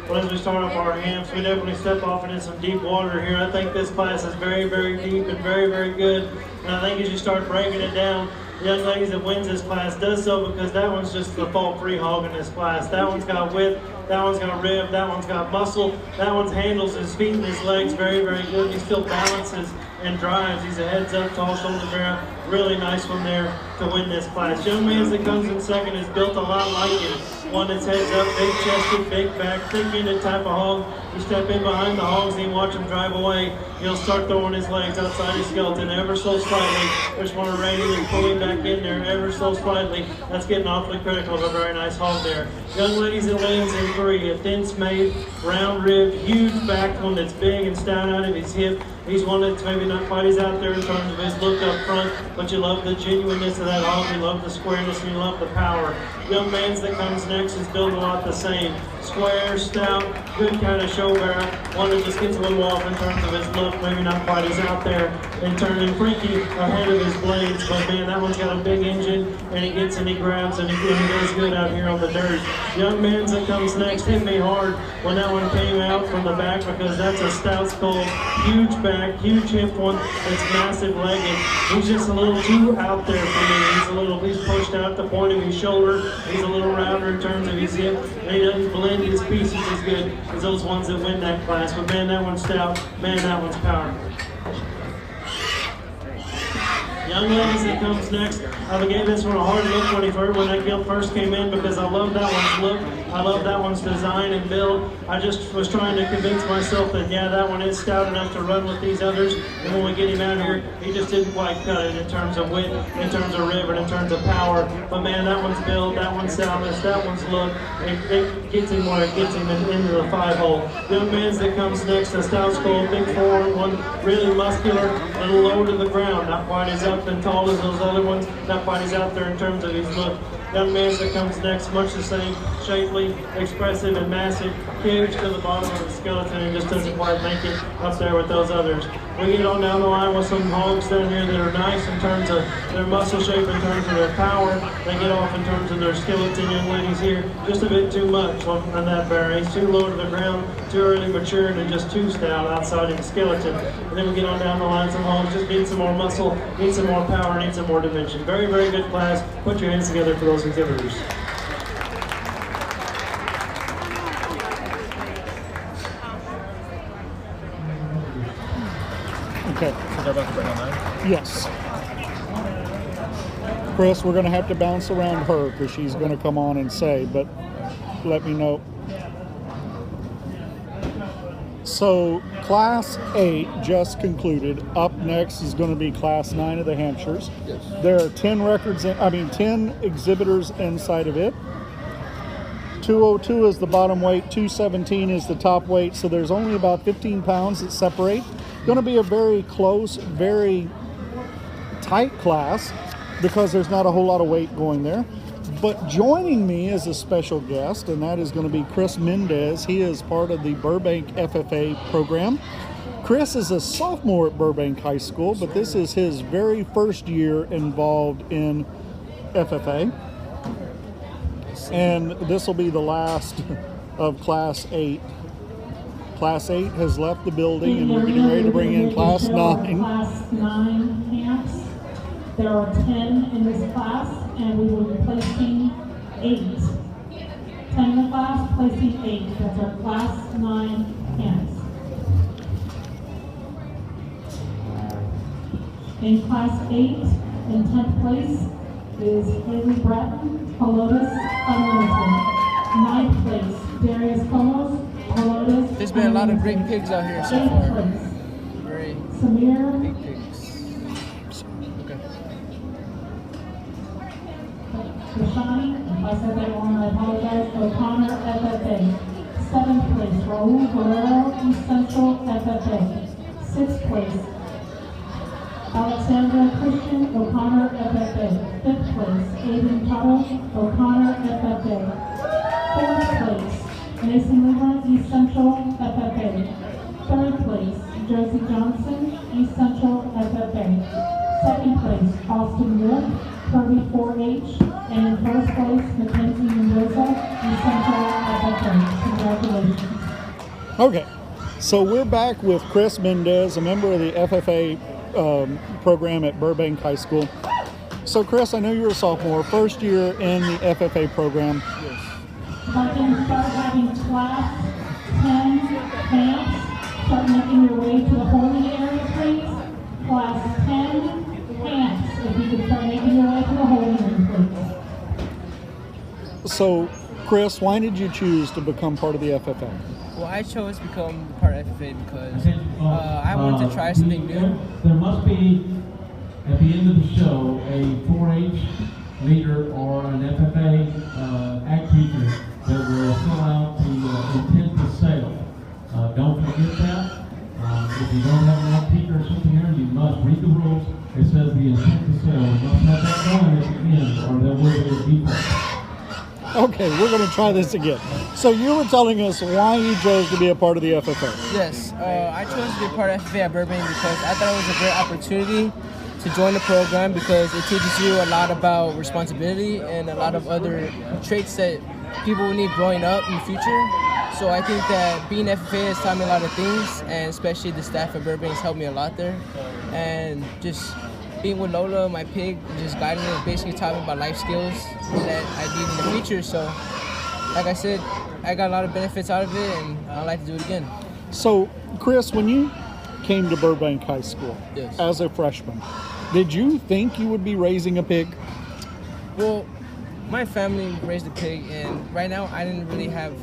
Well, as we start off our hamps, we definitely step off into some deep water here. I think this class is very, very deep and very, very good. And I think as you start breaking it down, the young ladies that wins this class does so because that one's just the fault-free hog in this class. That one's got width, that one's got rib, that one's got muscle, that one handles his feet and his legs very, very good. He still balances and drives. He's a heads-up, tall shoulder barrel. Really nice one there to win this class. Young man that comes in second is built a lot like him. One that's heads up, big chested, big back, thick-ended type of hog. You step in behind the hogs and you watch him drive away. He'll start throwing his legs outside his skeleton ever so slightly. Just want to rein him and pull him back in there ever so slightly. That's getting awfully critical of a very nice hog there. Young ladies that lands in 3, a thin made, round rib, huge back one that's big and stout out of his hip. He's one that's maybe not quite as out there in terms of his look up front, but you love the genuineness of that hog, you love the squareness, and you love the power. Young man's that comes next is built a lot the same. Square, stout, good kind of show barrel. One that just gets a little off in terms of his look, maybe not quite as out there, and turning freaky ahead of his blades, but man, that one's got a big engine, and he gets and he grabs, and he does good out here on the dirt. Young man's that comes next hit me hard when that one came out from the back because that's a stout skull, huge back, huge hip one, it's massive legged. He's just a little too out there for me. He's pushed out the point of his shoulder. He's a little rounder in terms of his hip, and he doesn't blend his pieces as good as those ones that win that class. But man, that one's stout. Man, that one's power. Young ladies that comes next, I gave this one a hard look when that gilt first came in because I love that one's look. I love that one's design and build. I just was trying to convince myself that yeah, that one is stout enough to run with these others. And when we get him out here, he just didn't quite cut it in terms of width, in terms of rib, and in terms of power. But man, that one's build, that one's stoutness, that one's look. It gets him where it gets him into the 5-hole. Young man's that comes next, a stout skull, big forward one, really muscular, a little low to the ground, not quite as up and tall as those other ones, not quite as out there in terms of his look. Young man that comes next, much the same, shapely, expressive, and massive, huge to the bottom of the skeleton, and just doesn't quite make it up there with those others. We get on down the line with some hogs down here that are nice in terms of their muscle shape, in terms of their power. They get off in terms of their skeleton. Young ladies here, just a bit too much on that bear. He's too low to the ground, too early matured, and just too stout outside of the skeleton. And then we get on down the line, some hogs just need some more muscle, need some more power, need some more dimension. Very, very good class. Put your hands together for those exhibitors. Okay. So they're about to bring on that? Yes. Chris, we're going to have to bounce around her because she's going to come on and say, but let me know. So Class 8 just concluded. Up next is going to be Class 9 of the Hampshires. Yes. There are 10 exhibitors inside of it. 202 is the bottom weight, 217 is the top weight, so there's only about 15 pounds that separate. Going to be a very close, very tight class because there's not a whole lot of weight going there. But joining me is a special guest, and that is going to be Chris Mendez. He is part of the Burbank FFA program. Chris is a sophomore at Burbank High School, but this is his very first year involved in FFA. And this will be the last of Class 8. Class 8 has left the building, and we're getting ready to bring in Class 9. Class 9 camps. There are 10 in this class, and we will be placing 8. 10 in the class, placing 8. That's our Class 9 camps. In Class 8, in 10th place, is Haley Bratton, Helotus Unlimited. 9th place, Darius Comos, Helotus. There's been a lot of great pigs out here so 8th far. place, Very Samir big pigs. Okay. Rashani, if I said that wrong, I apologize. O'Connor FFA. 7th place, Raul Guerrero, East Central FFA. 6th place, Alexandra Christian, O'Connor FFA. 5th place, Aiden Tuttle, O'Connor FFA. 4th place, Mason Lima, East Central FFA. 3rd place, Josie Johnson, East Central FFA. 2nd place, Austin Wolf, Kirby 4H. And in 1st place, Mackenzie Mendoza, East Central FFA. Congratulations. Okay, so we're back with Chris Mendez, a member of the FFA program at Burbank High School. So Chris, I know you're a sophomore, first year in the FFA program. Yes. But then start having class 10 camps. Start making your way to the holding area, please. Class 10 camps. If you could start making your way to the holding area, please. So Chris, why did you choose to become part of the FFA? Well, I chose to become part of FFA because I wanted to try something new. There must be, at the end of the show, a 4-H leader or an FFA ag teacher that will fill out the intent to sale. Don't forget that. If you don't have an ag teacher or something here, you must read the rules. It says the intent to sale. You must have that going at the end, or there will be a default. Okay, we're going to try this again. So you were telling us why you chose to be a part of the FFA. Yes, I chose to be a part of FFA at Burbank because I thought it was a great opportunity to join the program because it teaches you a lot about responsibility and a lot of other traits that people will need growing up in the future. So I think that being FFA has taught me a lot of things, and especially the staff at Burbank has helped me a lot there. And just being with Lola, my pig, just guiding me, basically taught me about life skills that I need in the future. So, like I said, I got a lot of benefits out of it, and I'd like to do it again. So, Chris, when you came to Burbank High School Yes. as a freshman, did you think you would be raising a pig? Well, my family raised a pig, and right now I didn't really have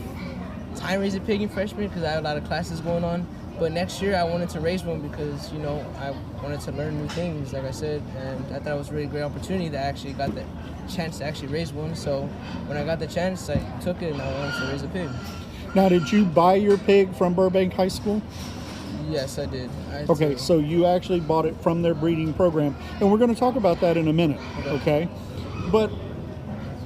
time to raise a pig in freshman because I had a lot of classes going on. But next year I wanted to raise one because, you know, I wanted to learn new things, like I said, and I thought it was a really great opportunity that I actually got the chance to actually raise one. So when I got the chance, I took it and I wanted to raise a pig. Now, did you buy your pig from Burbank High School? Yes, I did. Okay, so you actually bought it from their breeding program, and we're going to talk about that in a minute, okay? But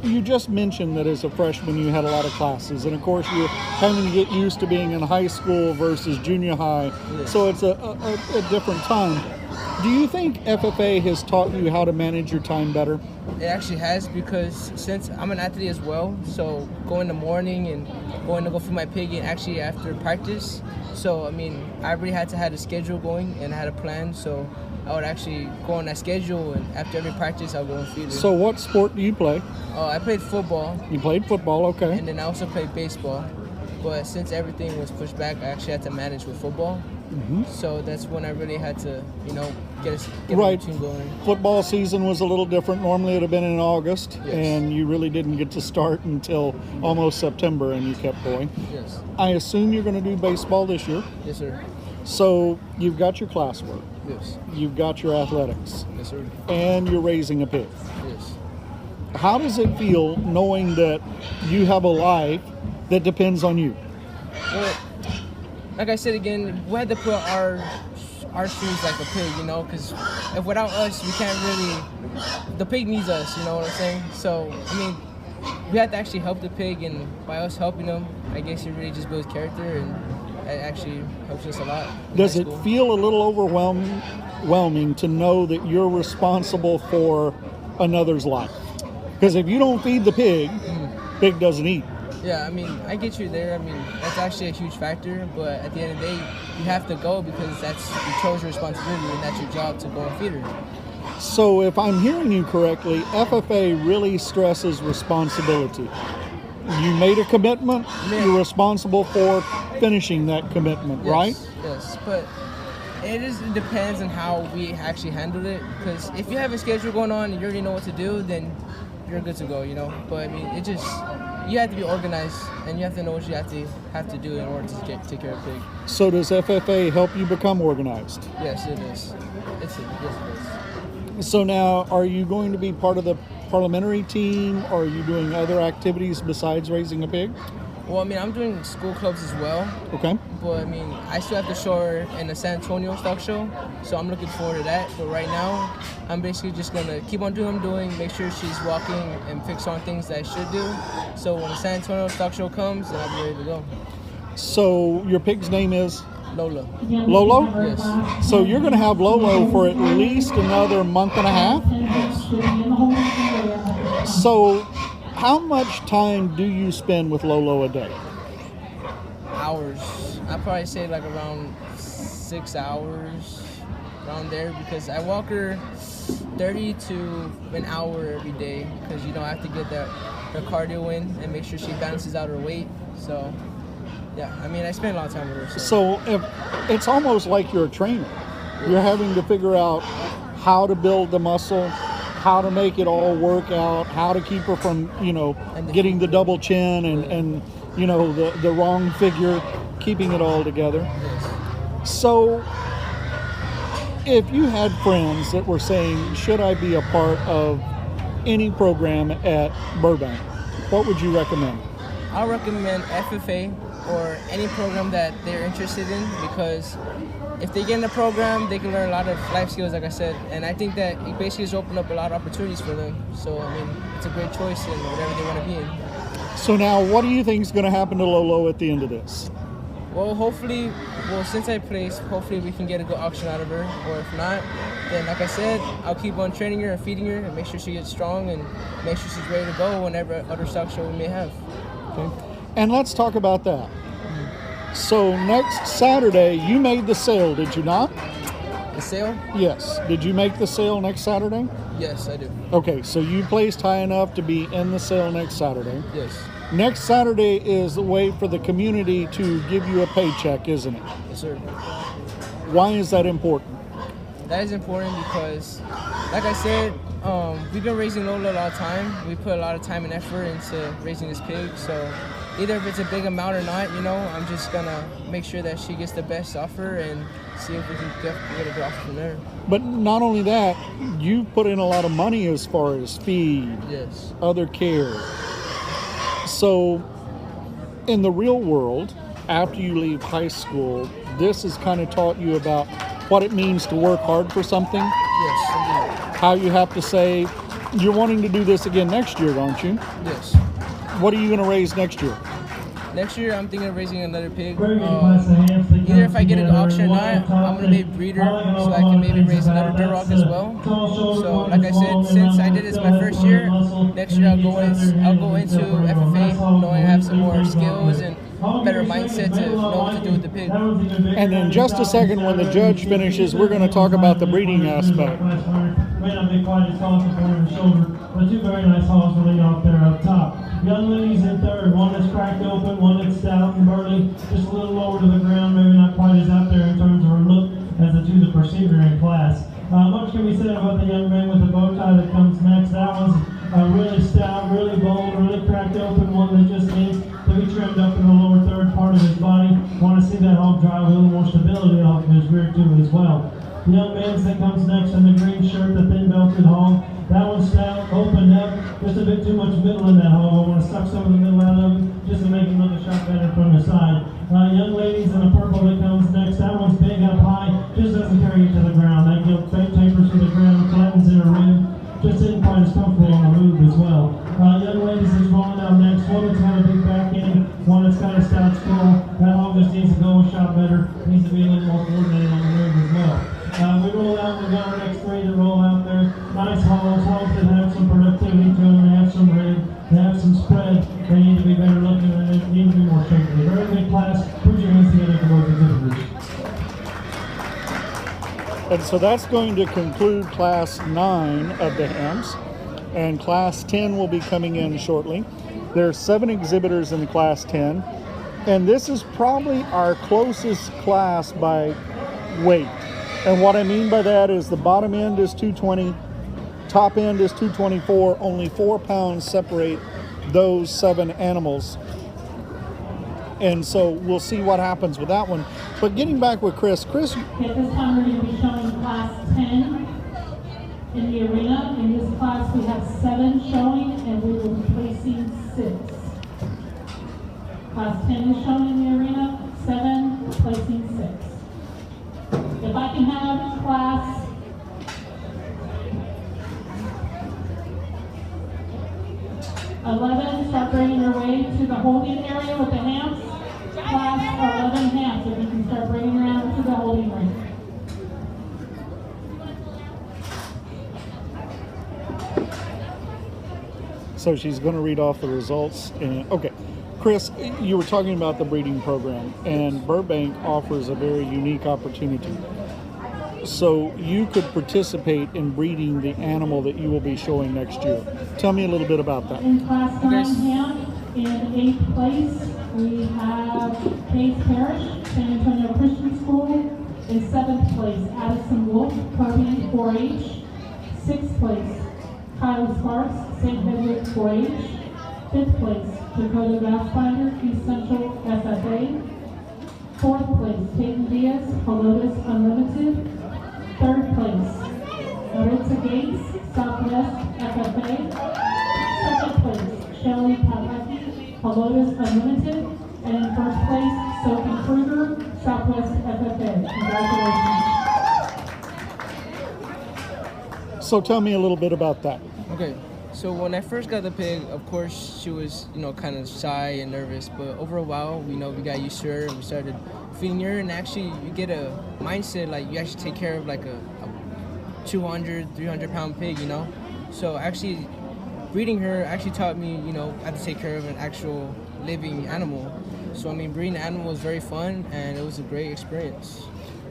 you just mentioned that as a freshman you had a lot of classes, and of course you're having to get used to being in high school versus junior high, so it's a different time. Do you think FFA has taught you how to manage your time better? It actually has, because since I'm an athlete as well, so going in the morning and going to go feed my pig and actually after practice, so I mean I really had to have a schedule going and I had a plan, so I would actually go on that schedule, and after every practice I'll go and feed her. So what sport do you play? I played football. You played football, okay. And then I also played baseball, but since everything was pushed back, I actually had to manage with football. Mm-hmm. So that's when I really had to, you know, get a right. routine going. Football season was a little different. Normally it would have been in August, Yes. and you really didn't get to start until almost September, and you kept going. Yes. I assume you're going to do baseball this year. Yes, sir. So you've got your classwork, Yes. you've got your athletics, Yes, sir. and you're raising a pig. Yes. How does it feel knowing that you have a life that depends on you? Well, like I said again, we had to put our shoes like a pig, you know, because if without us, we can't really, the pig needs us, you know what I'm saying? So, I mean, we had to actually help the pig, and by us helping him, I guess it really just builds character, and it actually helps us a lot. Does it feel a little overwhelming to know that you're responsible for another's life? Because if you don't feed the pig, pig doesn't eat. Yeah, I mean, I get you there. I mean, that's actually a huge factor, but at the end of the day, you have to go because you chose your responsibility, and that's your job to go and feed her. So if I'm hearing you correctly, FFA really stresses responsibility. You made a commitment, you're responsible for finishing that commitment, Yes, right? Yes, but it depends on how we actually handle it, because if you have a schedule going on and you already know what to do, then you're good to go, you know. But I mean, you have to be organized, and you have to know what you have to do in order to take care of pig. So does FFA help you become organized? Yes, it is. Yes, it is. So now, are you going to be part of the parliamentary team, or are you doing other activities besides raising a pig? Well, I mean, I'm doing school clubs as well. Okay. But I mean, I still have to show her in the San Antonio Stockshow, so I'm looking forward to that. But right now, I'm basically just gonna keep on doing what I'm doing, make sure she's walking, and fix on things that I should do. So when the San Antonio Stockshow comes, then I'll be ready to go. So your pig's name is? Lola. Lolo? Yes. So you're going to have Lolo for at least another month and a half? So how much time do you spend with Lolo a day? Hours. I'd probably say like around 6 hours. around there, because I walk her 30 to an hour every day, because, you know, I have to get her cardio in and make sure she balances out her weight. So, yeah, I mean, I spend a lot of time with her. So it's almost like you're a trainer. You're having to figure out how to build the muscle, how to make it all work out, how to keep her from, you know, getting the double chin and you know, the wrong figure, keeping it all together. Yes. So if you had friends that were saying, should I be a part of any program at Burbank, what would you recommend? I'll recommend FFA or any program that they're interested in, because if they get in the program, they can learn a lot of life skills, like I said, and I think that it basically has opened up a lot of opportunities for them. So, I mean, it's a great choice in whatever they want to be in. So now, what do you think is going to happen to Lolo at the end of this? Well, hopefully, since I placed, hopefully we can get a good auction out of her, or if not, then like I said, I'll keep on training her and feeding her and make sure she gets strong and make sure she's ready to go whenever other stock show we may have. Okay. And let's talk about that. So next Saturday, you made the sale, did you not? The sale? Yes. Did you make the sale next Saturday? Yes, I do. Okay, so you placed high enough to be in the sale next Saturday. Yes. Next Saturday is the way for the community to give you a paycheck, isn't it? Yes, sir. Why is that important? That is important because, like I said, we've been raising Lola a lot of time. We put a lot of time and effort into raising this pig, so either if it's a big amount or not, you know, I'm just gonna make sure that she gets the best offer and see if we can get a good offer from there. But not only that, you put in a lot of money as far as feed, yes, other care. So in the real world, after you leave high school, this has kind of taught you about what it means to work hard for something. Yes, indeed. How you have to say, you're wanting to do this again next year, don't you? Yes. What are you going to raise next year? Next year, I'm thinking of raising another pig. Either if I get an auction or not, I'm going to be a breeder, so I can maybe raise another Duroc as well. So, like I said, since I did this my first year, next year I'll go into FFA knowing I have some more skills and better mindset to know what to do with the pig. And in just a second, when the judge finishes, we're going to talk about the breeding aspect. May not be quite as tall as the shoulder, but two very nice hogs to lead off there up top. Young ladies in third, one that's cracked open, one that's stout and burly, just a little lower to the ground, maybe not quite as out there in terms of her look as the two that precede her in class. Much can be said about the young man with the bow tie that comes next. That one's really stout, really bold, really cracked open, one that just needs to be trimmed up in the lower third part of his body. Want to see that hog drive with a little more stability off of his rear too as well. The young man that comes next in the green shirt, the thin belted hog. That one's stout, opened up, just a bit too much middle in that hog. I want to suck some of the middle out of it just to make him look a shot better from the side. Young ladies in the purple that comes next. That one's big up high, just doesn't carry it to the ground. That gilt tapers to the ground, flattens in her rib, just isn't quite as comfortable on the move as well. Young ladies is rolling out next. One that's got a big back end, one that's got a stout skull. That hog just needs to go a shot better, needs to be a little more coordinated on the move as well. We roll out, we've got our next three that roll out there. Nice hogs that have some productivity to them, they have some rig, they have some spread. They need to be better looking and they need to be more shapely. Very good class. Put your hands together for those exhibitors. And so that's going to conclude class 9 of the hams, and class 10 will be coming in shortly. There's 7 exhibitors in class 10, and this is probably our closest class by weight. And what I mean by that is the bottom end is 220, top end is 224, only 4 pounds separate those 7 animals. And so we'll see what happens with that one. But getting back with Chris. At this time we're going to be showing class 10 in the arena. In this class we have 7 showing and we will be placing 6. Class 10 is showing in the arena, 7 placing 6. If I can have class 11 start bringing your way to the holding area with the hams. Class 11 hams, if you can start bringing around to the holding ring. So she's going to read off the results. And okay, Chris, you were talking about the breeding program, and Burbank offers a very unique opportunity. so you could participate in breeding the animal that you will be showing next year. Tell me a little bit about that. In Class 9 ham, in 8th place, we have Case Parish, San Antonio Christian School. In 7th place, Addison Wolf, Kirby 4-H. 6th place, Kyle Sparks, St. Hedwig 4-H. 5th place, Dakota Bassfinder, East Central FFA. 4th place, Peyton Diaz, Helotes Unlimited. 3rd place, Maritza Gates, Southwest FFA. 2nd place, Shelly Pataki, Helotes Unlimited. And in 1st place, Sophie Kruger, Southwest FFA. Congratulations. So tell me a little bit about that. Okay, so when I first got the pig, of course she was, kind of shy and nervous. But over a while, we got used to her and we started feeding her. And actually, you get a mindset like you actually take care of like a 200, 300 pound pig, So actually, breeding her actually taught me, how to take care of an actual living animal. So breeding an animal was very fun and it was a great experience.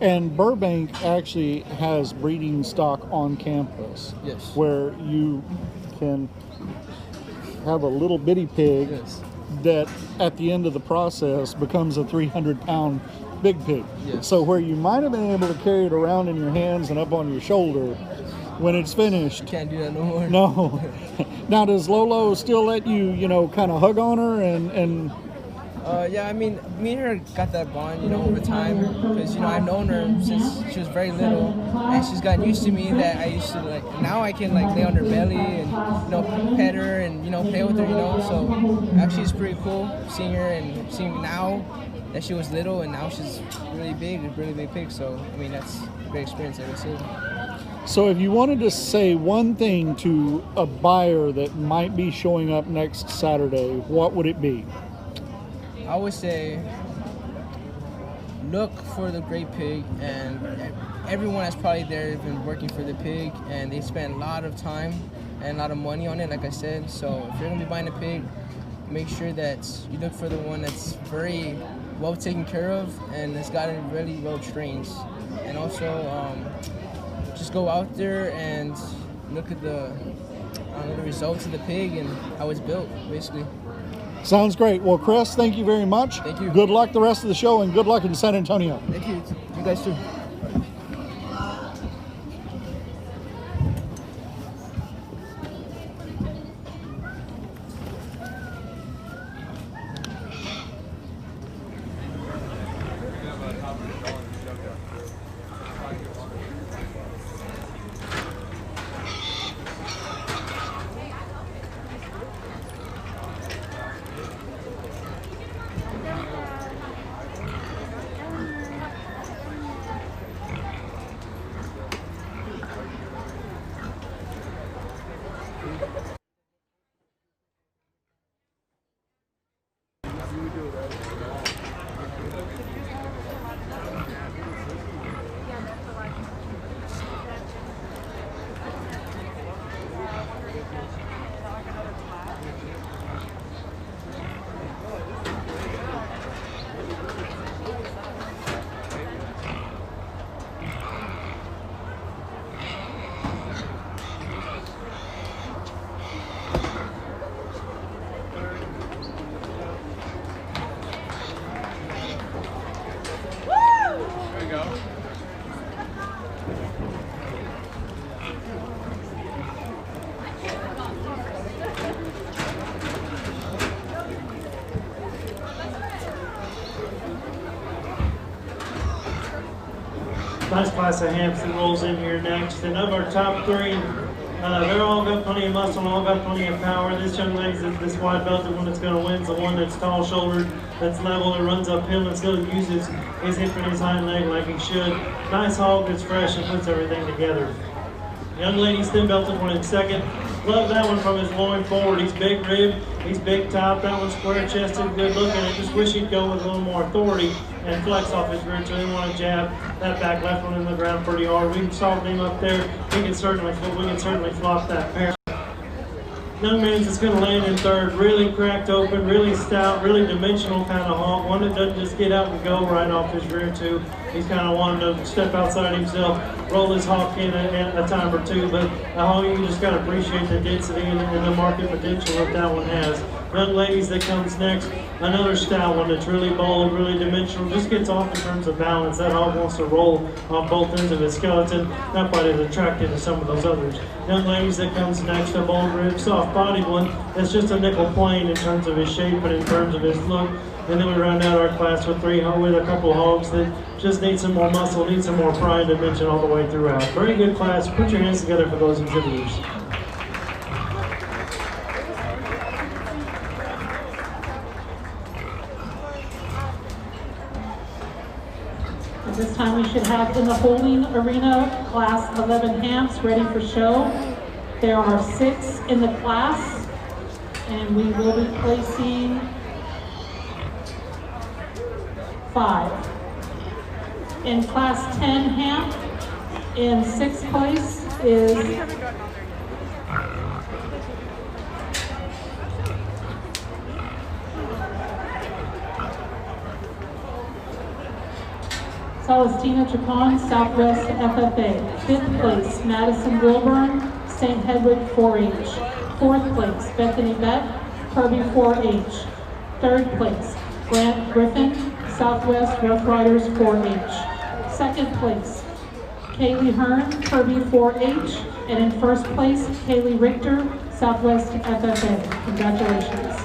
And Burbank actually has breeding stock on campus. Yes. Where you can have a little bitty pig that at the end of the process becomes a 300-pound big pig. Yes. So where you might have been able to carry it around in your hands and up on your shoulder, when it's finished. Can't do that no more. No. Now, does Lolo still let you, kind of hug on her and yeah, me and her got that bond, over time, because, I've known her since she was very little, and she's gotten used to me that I used to, now I can, lay on her belly and, pet her and, play with her, so actually it's pretty cool seeing her and seeing now that she was little and now she's really big, a really big pig, so, that's a great experience, I would say. So if you wanted to say one thing to a buyer that might be showing up next Saturday, what would it be? I would say look for the great pig, and everyone that's probably there has been working for the pig and they spend a lot of time and a lot of money on it, like I said. So if you're going to be buying a pig, make sure that you look for the one that's very well taken care of and has gotten really well trained. And also just go out there and look at the results of the pig and how it's built, basically. Sounds great. Well, Chris, thank you very much. Thank you. Good luck the rest of the show, and good luck in San Antonio. Thank you. You guys too. Nice class of Hampton rolls in here next. And of our top three, they're all got plenty of muscle and all got plenty of power. This young lady's this wide belted one that's going to win is the one that's tall shouldered, that's level, and runs uphill, and still uses his hip and his hind leg like he should. Nice hog that's fresh and puts everything together. Young lady's thin belted one in second. Love that one from his loin forward. He's big rib, he's big top. That one's square chested, good looking. I just wish he'd go with a little more authority and flex off his rear, so he didn't want to jab that back left one in the ground pretty hard. We can soften him up there. We can certainly flop that pair. young man's that's going to land in third. Really cracked open, really stout, really dimensional kind of hog. One that doesn't just get out and go right off his rear too. He's kind of wanting to step outside himself, roll his hawk in a time or two. But a hog, you just got to appreciate the density and the market potential that that one has. Young ladies that comes next, another stout one that's really bold, really dimensional, just gets off in terms of balance. That hog wants to roll on both ends of his skeleton, not quite as attractive as some of those others. Young ladies that comes next, a bold rib, soft bodied one that's just a nickel plain in terms of his shape and in terms of his look. And then we round out our class with a couple of hogs that just need some more muscle, need some more pride and dimension all the way throughout. Very good class. Put your hands together for those exhibitors. At this time we should have in the holding arena class 11 hams ready for show. There are 6 in the class and we will be placing 5. In class 10 ham, in 6th place is Celestina Chacon, Southwest FFA. 5th place, Madison Wilburn, St. Hedwig 4-H. 4th place, Bethany Beck, Kirby 4-H. 3rd place, Grant Griffin, Southwest Rough Riders 4-H. 2nd place, Kaylee Hearn, Kirby 4-H. And in 1st place, Kaylee Richter, Southwest FFA. Congratulations.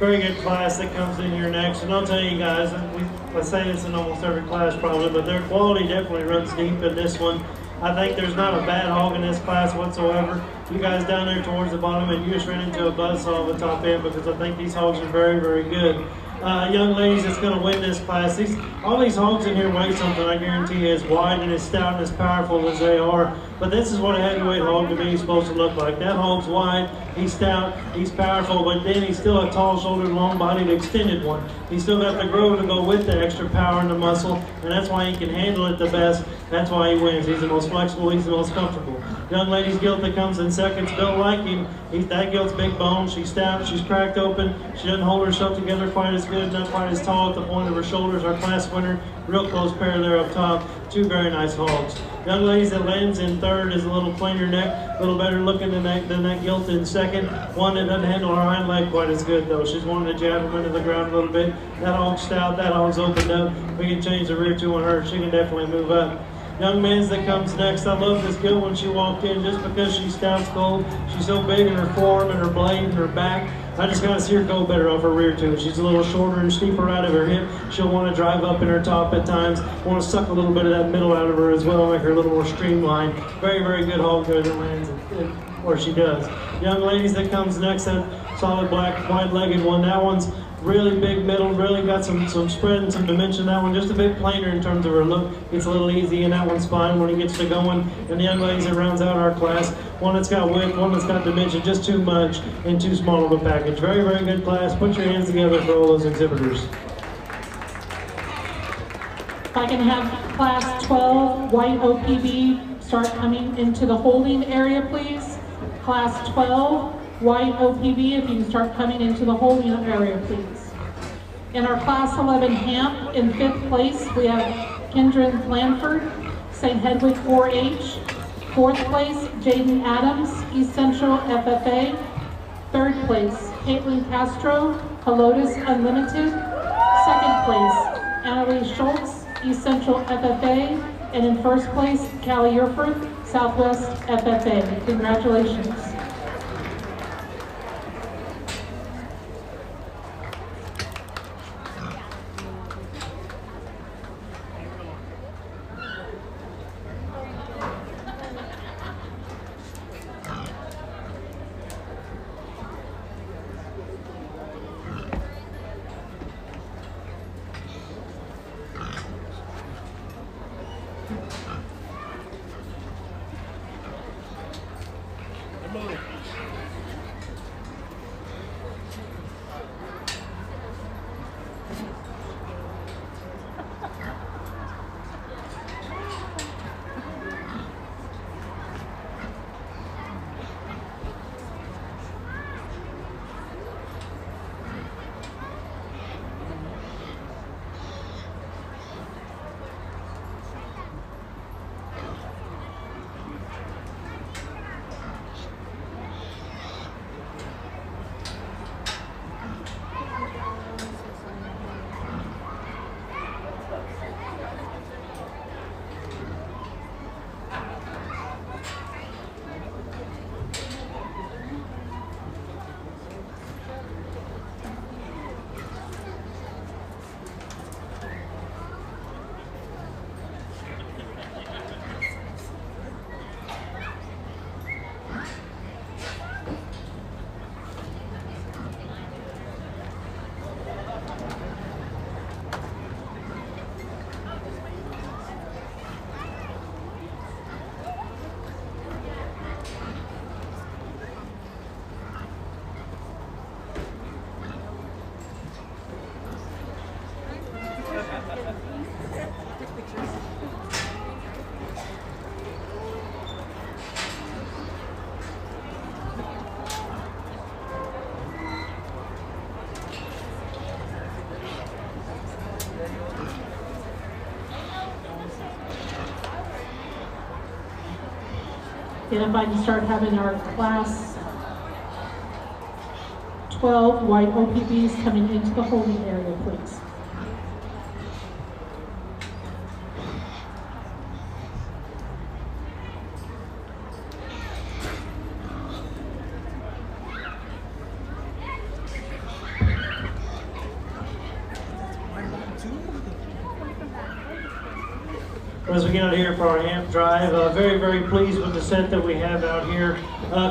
very good class that comes in here next. And I'll tell you guys, I say this in almost every class probably, but their quality definitely runs deep in this one. I think there's not a bad hog in this class whatsoever. You guys down there towards the bottom, and you just ran into a buzzsaw at the top end, because I think these hogs are very, very good. Young ladies that's going to win this class, all these hogs in here weigh something, I guarantee you, as wide and as stout and as powerful as they are. But this is what a heavyweight hog to me is supposed to look like. That hog's wide, he's stout, he's powerful, but then he's still a tall-shouldered, long-bodied, extended one. He's still got the growth to go with the extra power and the muscle, and that's why he can handle it the best. That's why he wins. He's the most flexible, he's the most comfortable. Young lady's gilt that comes in second's built like him. That gilt's big bone, she's stout, she's cracked open, she doesn't hold herself together quite as good, not quite as tall at the point of her shoulders. Our class winner, real close pair there up top, two very nice hogs. Young ladies that lands in third is a little plainer neck, a little better looking than that gilt in second. One that doesn't handle her hind leg quite as good though. She's wanting to jab them into the ground a little bit. That hog's stout, that hog's opened up. We can change the rear two on her, she can definitely move up. Young man's that comes next, I love this gilt when she walked in, just because she's stout cold. She's so big in her form and her blade and her back. I just gotta see her go better off her rear too. She's a little shorter and steeper out of her hip. She'll want to drive up in her top at times. Want to suck a little bit of that middle out of her as well, make her a little more streamlined. Very, very good hog there that lands where she does. Young ladies that comes next, that solid black, wide-legged one. That one's really big middle, really got some spread and some dimension. That one just a bit plainer in terms of her look. It's a little easy, and that one's fine when he gets to going. And the young ladies that rounds out our class, one that's got width, one that's got dimension, just too much and too small of a package. Very, very good class. Put your hands together for all those exhibitors. If I can have class 12 white OPB start coming into the holding area, please. Class 12 white OPB, if you can start coming into the holding area, please. In our class 11 HAMP, in 5th place, we have Kendra Blanford, St. Hedwig 4-H. 4th place, Jaden Adams, East Central FFA. 3rd place, Caitlin Castro, Helotus Unlimited. 2nd place, Annalie Schultz, East Central FFA. And in 1st place, Callie Yerford, Southwest FFA. Congratulations. And if I can start having our class 12 white OPBs coming into the holding area, please. as we get out here for our hamp drive. Very, very pleased with the set that we have out here.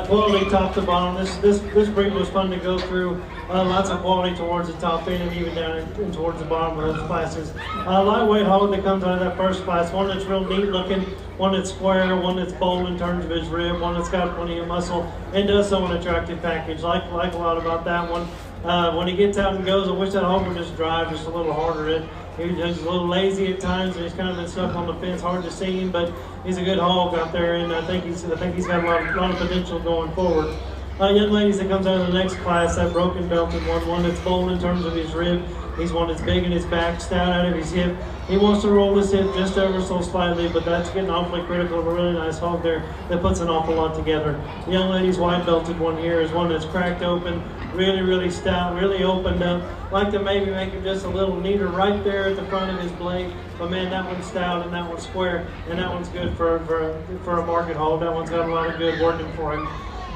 Quality top to bottom. This breed was fun to go through. Lots of quality towards the top end and even down and towards the bottom of those classes. Lightweight hog that comes out of that first class. One that's real neat looking, one that's square, one that's bold in terms of his rib, one that's got plenty of muscle, and does so an attractive package. Like a lot about that one. When he gets out and goes, I wish that hog would just drive just a little harder. He's just a little lazy at times, and he's kind of been stuck on the fence, hard to see him, but he's a good hog out there, and I think he's got a lot of potential going forward. Young ladies that comes out of the next class, that broken belted one that's bold in terms of his rib. He's one that's big in his back, stout out of his hip. He wants to roll his hip just ever so slightly, but that's getting awfully critical of a really nice hog there that puts an awful lot together. The young lady's white belted one here is one that's cracked open, really, really stout, really opened up. Like to maybe make it just a little neater right there at the front of his blade. But man, that one's stout and that one's square, and that one's good for a market hog. That one's got a lot of good working for him.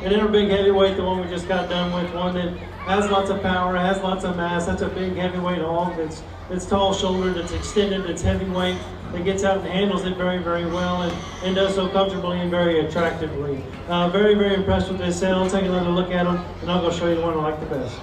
And then our big heavyweight, the one we just got done with, one that has lots of power, has lots of mass. That's a big heavyweight hog that's tall shouldered, that's extended, that's heavyweight, that gets out and handles it very, very well and does so comfortably and very attractively. Very, very impressed with this set. I'll take another look at them and I'll go show you the one I like the best.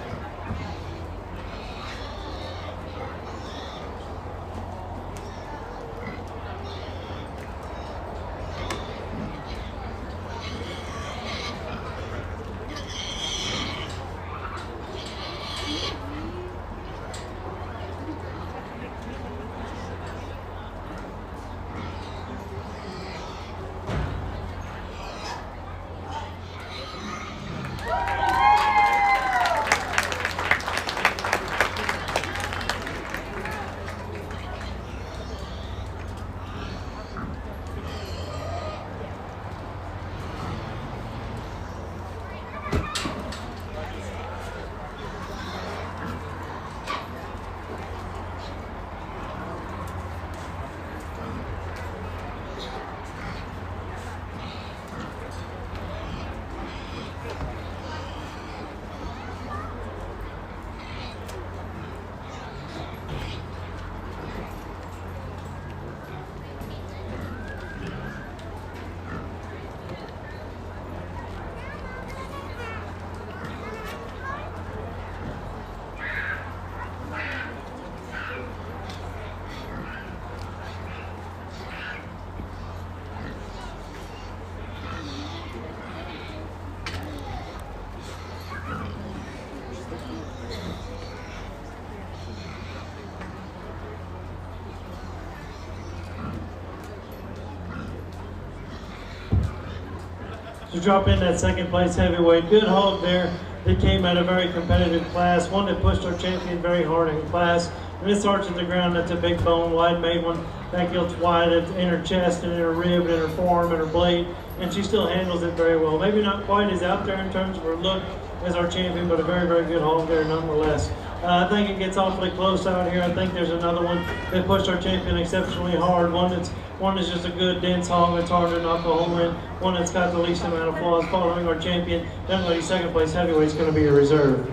To drop in that second place heavyweight. Good hog there that came at a very competitive class. One that pushed our champion very hard in class. And this arch at the ground, that's a big bone, wide made one. That gilt's wide in her chest and in her rib and in her forearm and her blade. And she still handles it very well. Maybe not quite as out there in terms of her look as our champion, but a very, very good hog there nonetheless. I think it gets awfully close out here. I think there's another one that pushed our champion exceptionally hard. One that's just a good dense hog that's hard to knock a hole in. One that's got the least amount of flaws. Following our champion, young lady second place heavyweight is going to be a reserve.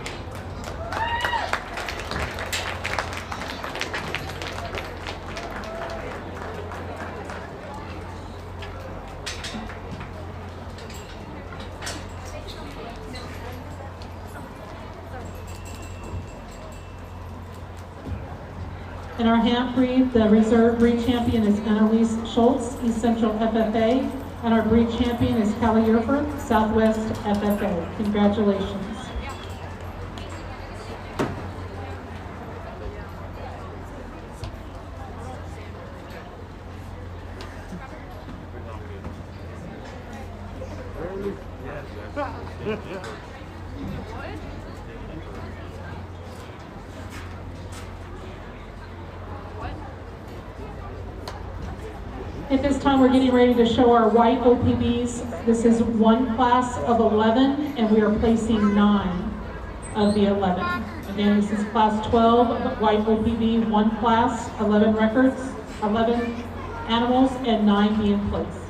In our hamp breed, the reserve breed champion is Emaleen Schultz, East Central FFA, and our breed champion is Callie Yerford, Southwest FFA. Congratulations. At this time, we're getting ready to show our white OPBs. This is one class of 11, and we are placing 9 of the 11. Again, this is class 12, white OPB, one class, 11 records, 11 animals, and 9 being placed.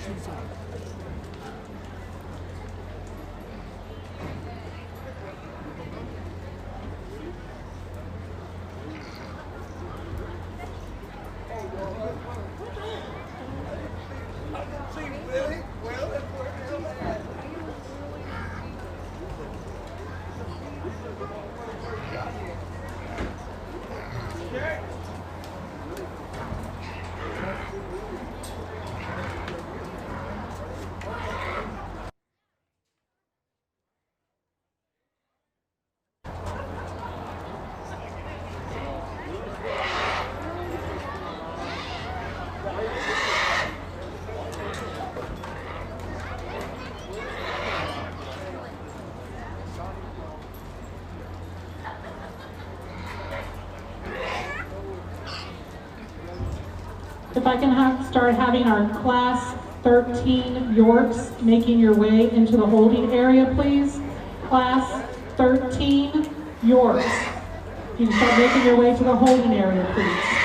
season. If I can start having our class 13 Yorks making your way into the holding area, please. Class 13 Yorks. You can start making your way to the holding area, please.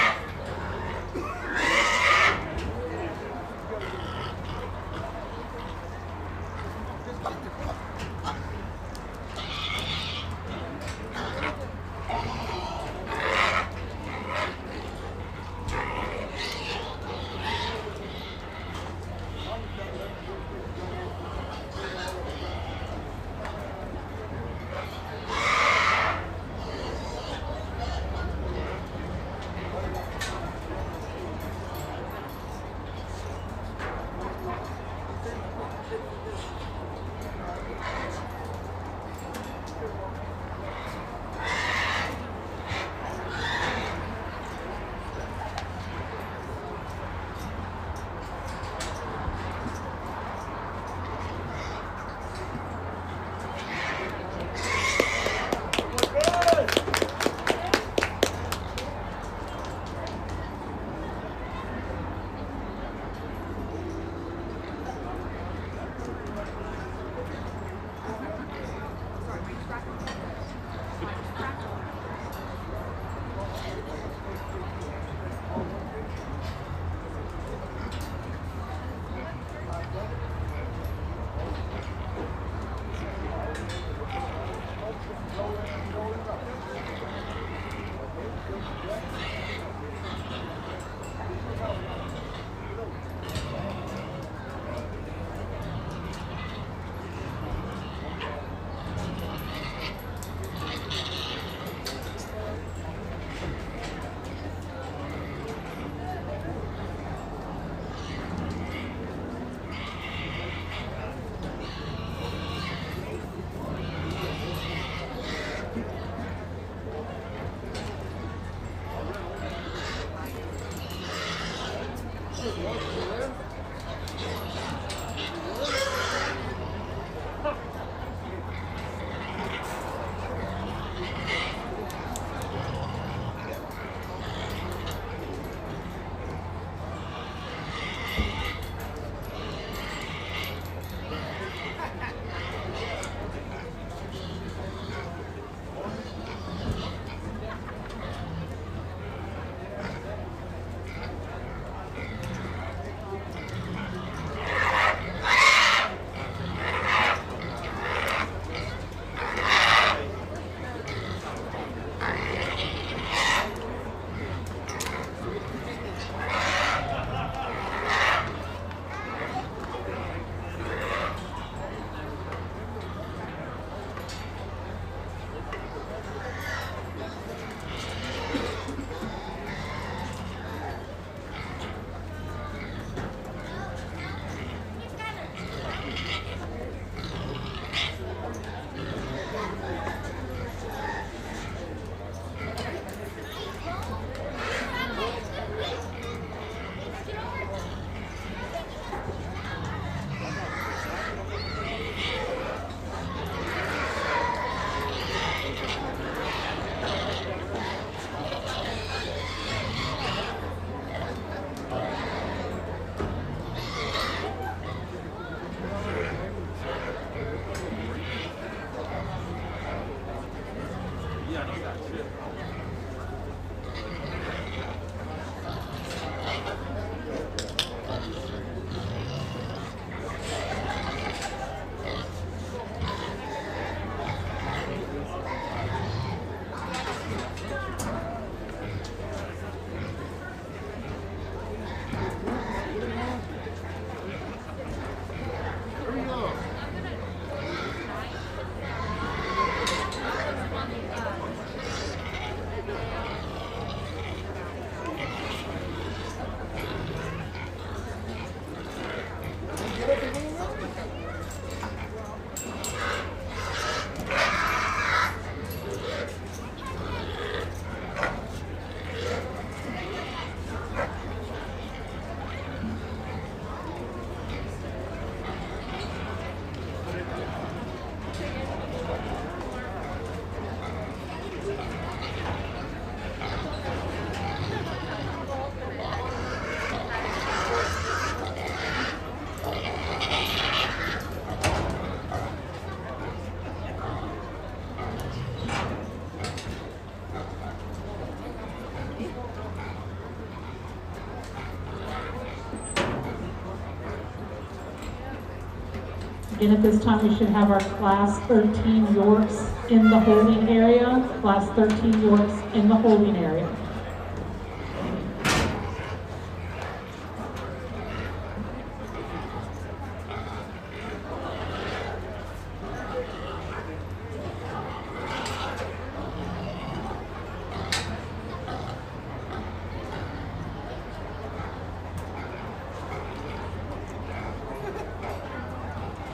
And at this time, we should have our Class 13 Yorks in the holding area. Class 13 Yorks in the holding area.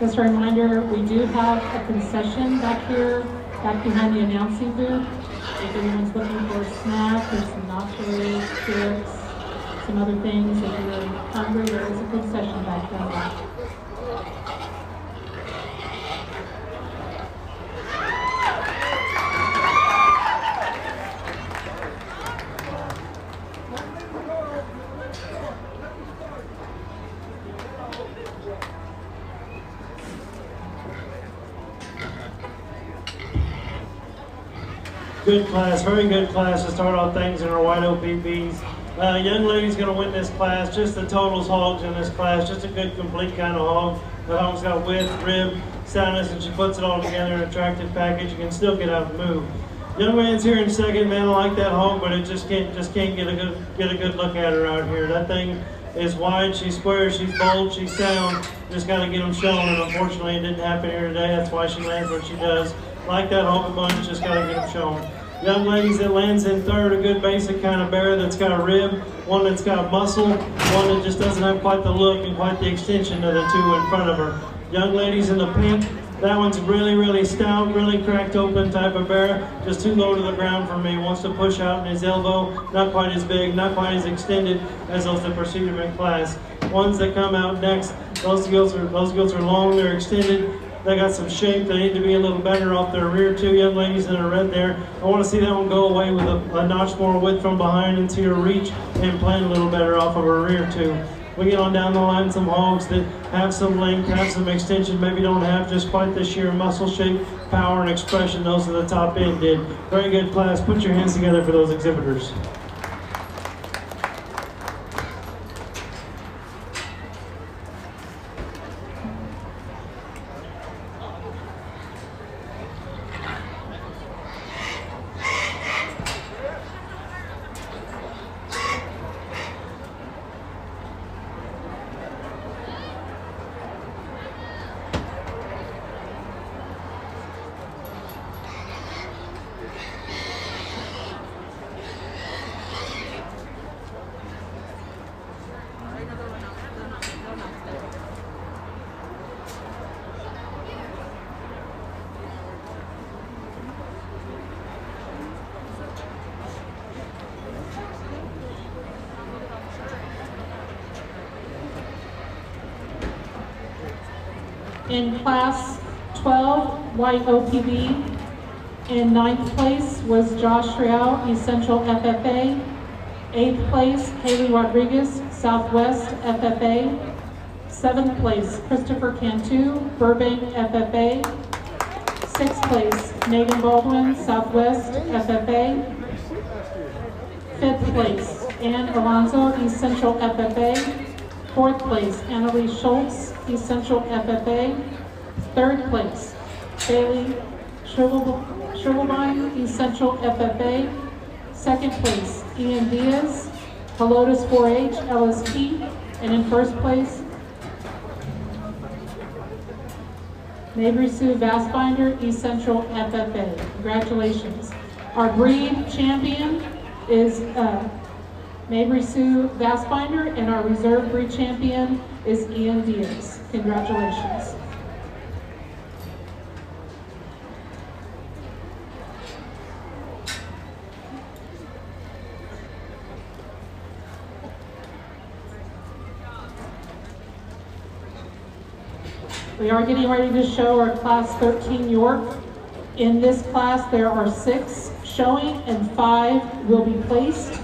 Just a reminder, we do have a concession back here, back behind the announcing booth. If anyone's looking for a snack, there's some nachos, chips, some other things. If you're hungry, there is a concession back there. Good class, very good class to start off things in our white OPPs. Young lady's going to win this class. Just the totals hogs in this class. Just a good, complete kind of hog. The hog's got width, rib, soundness, and she puts it all together in an attractive package. You can still get out and move. Young man's here in second. Man, I like that hog, but it just can't get a good look at her out here. That thing is wide. She's square. She's bold. She's sound. Just got to get them shown, and unfortunately, it didn't happen here today. That's why she lands what she does. Like that hog a bunch. Just got to get them shown. Young ladies that lands in third, a good basic kind of bear that's got a rib, one that's got muscle, one that just doesn't have quite the look and quite the extension of the two in front of her. Young ladies in the pink, that one's really, really stout, really cracked open type of bear, just too low to the ground for me. Wants to push out in his elbow, not quite as big, not quite as extended as those that preceded him in class. Ones that come out next, those gills are long, they're extended. They got some shape. They need to be a little better off their rear two. Young ladies in the red there. I want to see that one go away with a notch more width from behind into her reach and plant a little better off of her rear two. We get on down the line some hogs that have some length, have some extension, maybe don't have just quite the sheer muscle shape, power, and expression those at the top end did. Very good class. Put your hands together for those exhibitors. In Class 12, white OPB, in 9th place was Josh Real, Essential FFA. 8th place, Haley Rodriguez, Southwest FFA. 7th place, Christopher Cantu, Burbank FFA. 6th place, Megan Baldwin, Southwest FFA. 5th place, Ann Alonso, Essential FFA. 4th place, Annalise Schultz, Essential FFA. 3rd place, Bailey Shrivelbein, Essential FFA. 2nd place, Ian Diaz, Helotus 4-H, LSP. And in 1st place, Mabry Sue Vastbinder, Essential FFA. Congratulations. Our breed champion is Mabry Sue Vastbinder, and our reserve breed champion is Ian Diaz. Congratulations. We are getting ready to show our Class 13 York. In this class, there are 6 showing and 5 will be placed.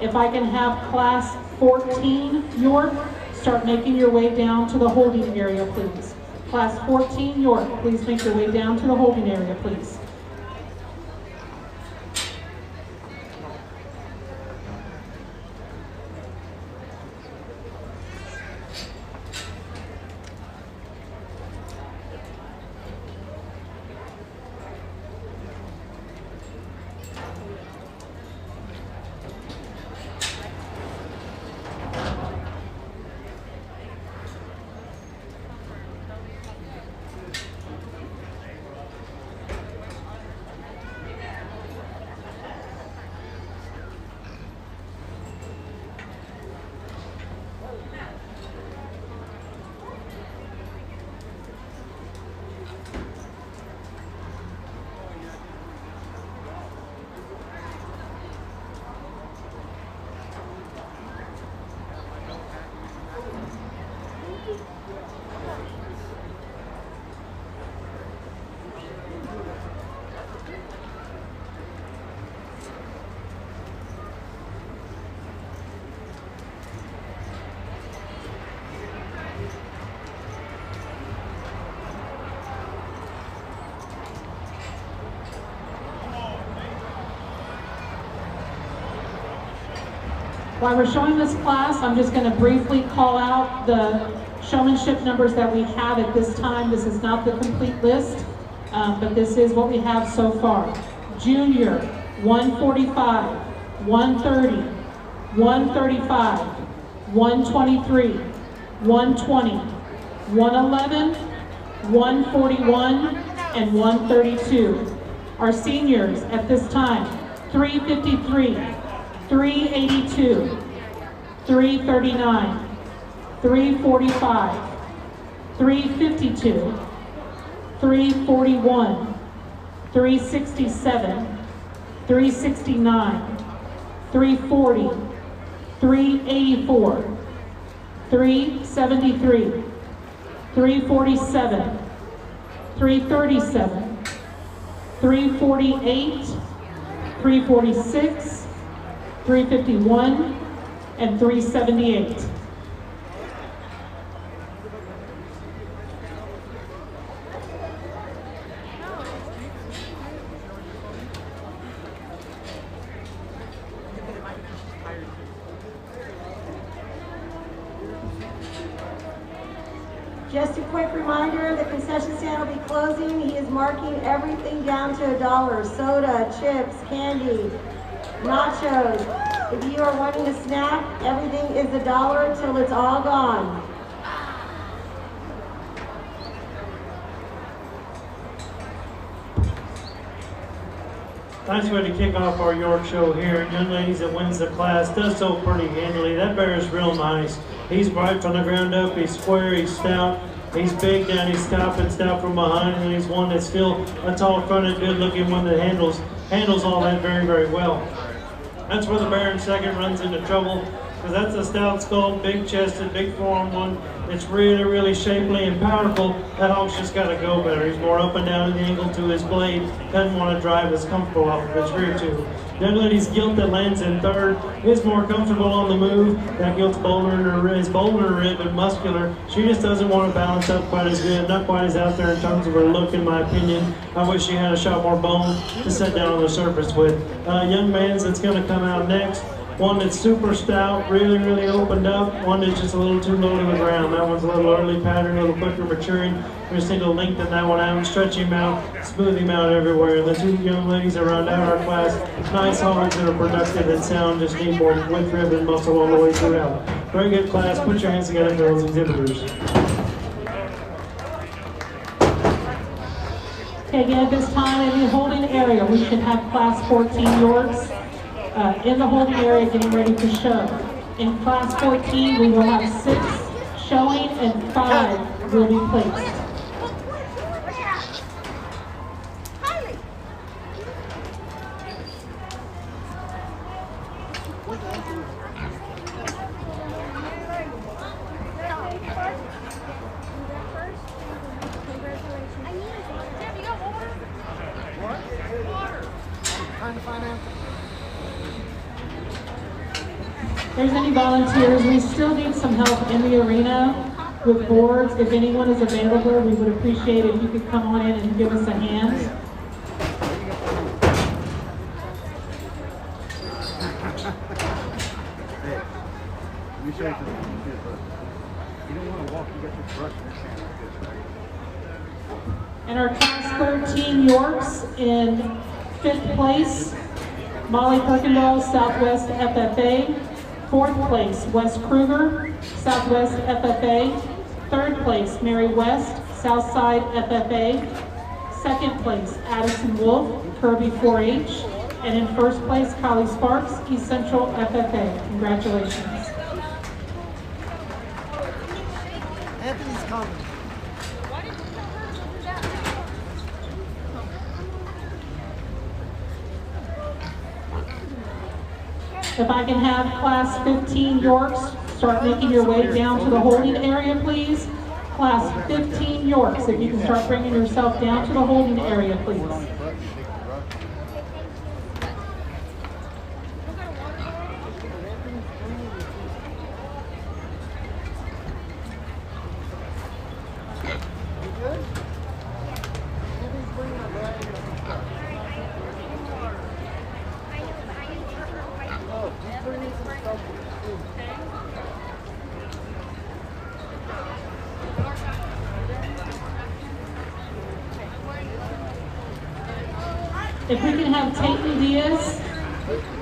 If I can have Class 14 York, start making your way down to the holding area, please. Class 14 York, please make your way down to the holding area, please. While we're showing this class, I'm just going to briefly call out the showmanship numbers that we have at this time. This is not the complete list, but this is what we have so far. Junior, 145, 130, 135, 123, 120, 111, 141, and 132. Our seniors at this time, 353, 382, 339, 345, 352, 341, 367, 369, 340, 384, 373, 347, 337, 348, 346, 351, and 378. Just a quick reminder, the concession stand will be closing. He is marking everything down to $1. Soda, chips, candy, nachos. If you are wanting a snack, everything is $1 till it's all gone. Nice way to kick off our York show here. Young ladies that wins the class does so pretty handily. That bear is real nice. He's right from the ground up. He's square. He's stout. He's big down. He's stout from behind, and he's one that's still a tall-fronted, good-looking one that handles all that very, very well. That's where the bear in second runs into trouble, because that's a stout skull, big-chested, big-formed one. It's really, really shapely and powerful. That hog's just got to go better. He's more up and down at the angle to his blade. Doesn't want to drive as comfortable off of his rear tube. Young lady's gilt that lands in third is more comfortable on the move. That gilt's bolder in her rib and muscular. She just doesn't want to balance up quite as good, not quite as out there in terms of her look, in my opinion. I wish she had a shot more bone to set down on the surface with. Young man's that's going to come out next. One that's super stout, really, really opened up. One that's just a little too low to the ground. That one's a little early pattern, a little quicker maturing. We just need to lengthen that one out, stretch him out, smooth him out everywhere. The two young ladies that round out our class, nice hogs that are productive and sound, just need more width, rib, and muscle all the way throughout. Very good class. Put your hands together for those exhibitors. Okay, again, at this time in the holding area, we should have class 14 Yorks in the holding area getting ready to show. In class 14, we will have 6 showing and 5 will be placed. If there's any volunteers, we still need some help in the arena with boards. If anyone is available, we would appreciate it if you could come on in and give us a hand. And our class 13 Yorks in 5th place, Molly Perkendall, Southwest FFA. 4th place, Wes Kruger, Southwest FFA. 3rd place, Mary West, Southside FFA. 2nd place, Addison Wolf, Kirby 4-H. And in 1st place, Kylie Sparks, East Central FFA. Congratulations. Anthony's coming. If I can have class 15 Yorks start making your way down to the holding area, please. Class 15 Yorks, if you can start bringing yourself down to the holding area, please. Oh, he's bringing some stuff. If we can have Tate and Diaz,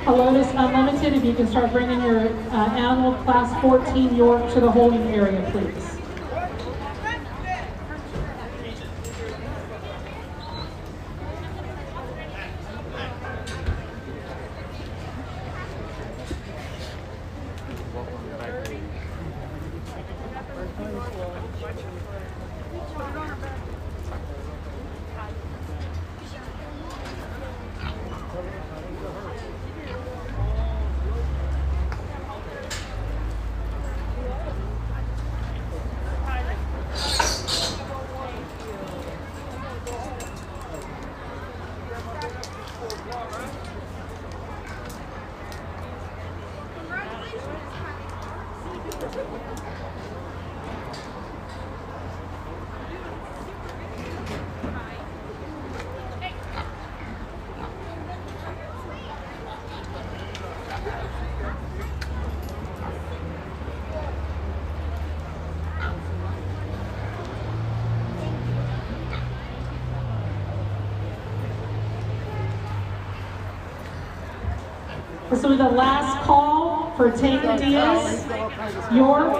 Helotus Unlimited, if you can start bringing your animal class 14 York to the holding area, please. This will be the last call for Tate and Diaz, York,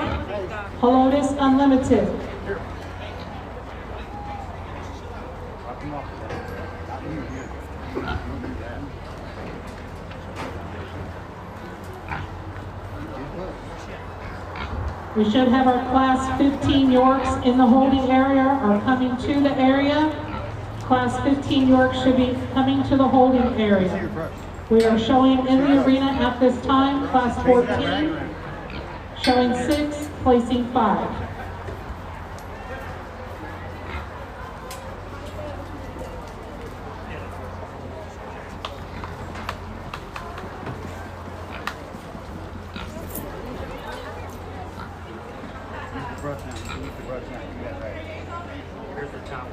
Helotus Unlimited. We should have our class 15 Yorks in the holding area or coming to the area. Class 15 Yorks should be coming to the holding area. We are showing in the arena at this time, class 14, showing 6, placing 5. Here's the top.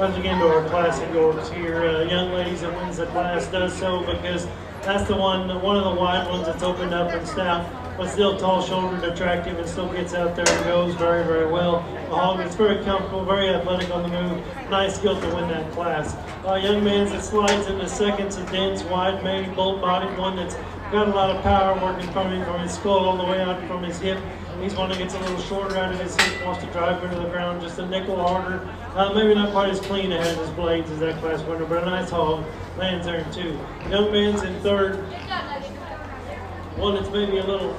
comes again to our classic Yorks here. Young ladies that wins the class does so because that's one of the wide ones that's opened up and stout, but still tall-shouldered, attractive, and still gets out there and goes very, very well. The hog is very comfortable, very athletic on the move. Nice skill to win that class. Young man that slides into seconds, a dense, wide-made, bolt-bodied one that's got a lot of power working from his skull all the way out from his hip. He's one that gets a little shorter out of his hip, wants to drive into the ground just a nickel harder. Maybe not quite as clean ahead of his blades as that class winner, but a nice hog. Lands there in 2. Young man's in 3rd. One that's maybe a little.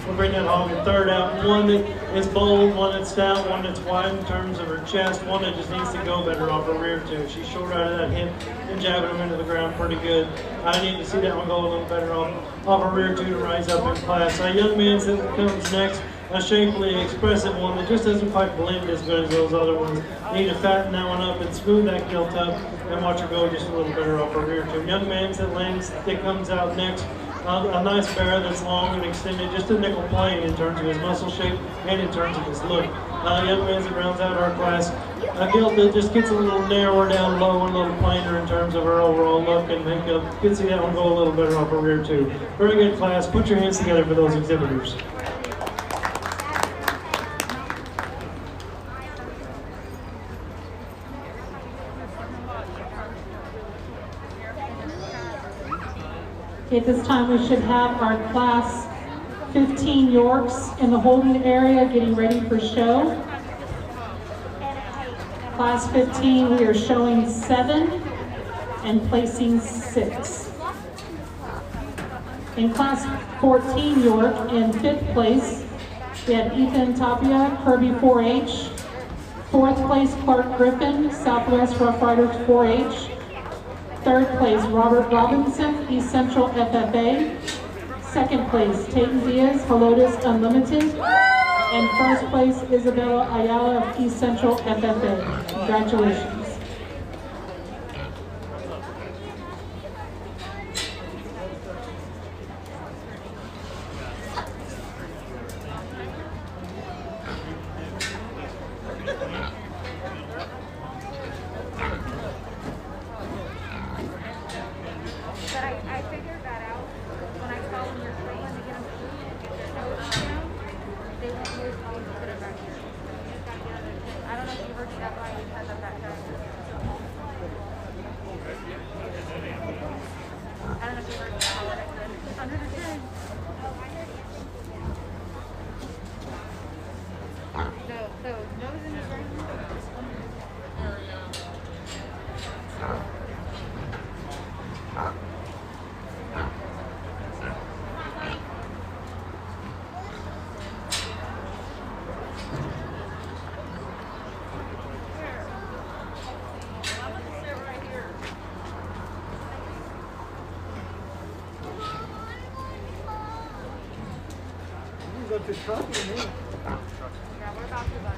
We'll bring that hog in 3rd out. One that is bold, one that's stout, one that's wide in terms of her chest, one that just needs to go better off her rear too. She's short out of that hip and jabbing them into the ground pretty good. I need to see that one go a little better off her rear too to rise up in class. Young man's that comes next. A shapely, expressive one that just doesn't quite blend as good as those other ones. You need to fatten that one up and smooth that gilt up and watch her go just a little better off her rear too. Young man's that comes out next. A nice bear that's long and extended, just a nickel plain in terms of his muscle shape and in terms of his look. Young man's that rounds out our class. A gilt that just gets a little narrower down low and a little plainer in terms of her overall look, and you can see that one go a little better off her rear too. Very good class. Put your hands together for those exhibitors. At this time, we should have our class 15 Yorks in the holding area getting ready for show. Class 15, we are showing 7 and placing 6. In class 14 York, in 5th place, we had Ethan Tapia, Kirby 4H. 4th place, Clark Griffin, Southwest Rough Riders 4H. 3rd place, Robert Robinson, East Central FFA. 2nd place, Tayton Diaz, Helotes Unlimited. And 1st place, Isabella Ayala of East Central FFA. Congratulations. The truck in there. Yeah, we're about to run.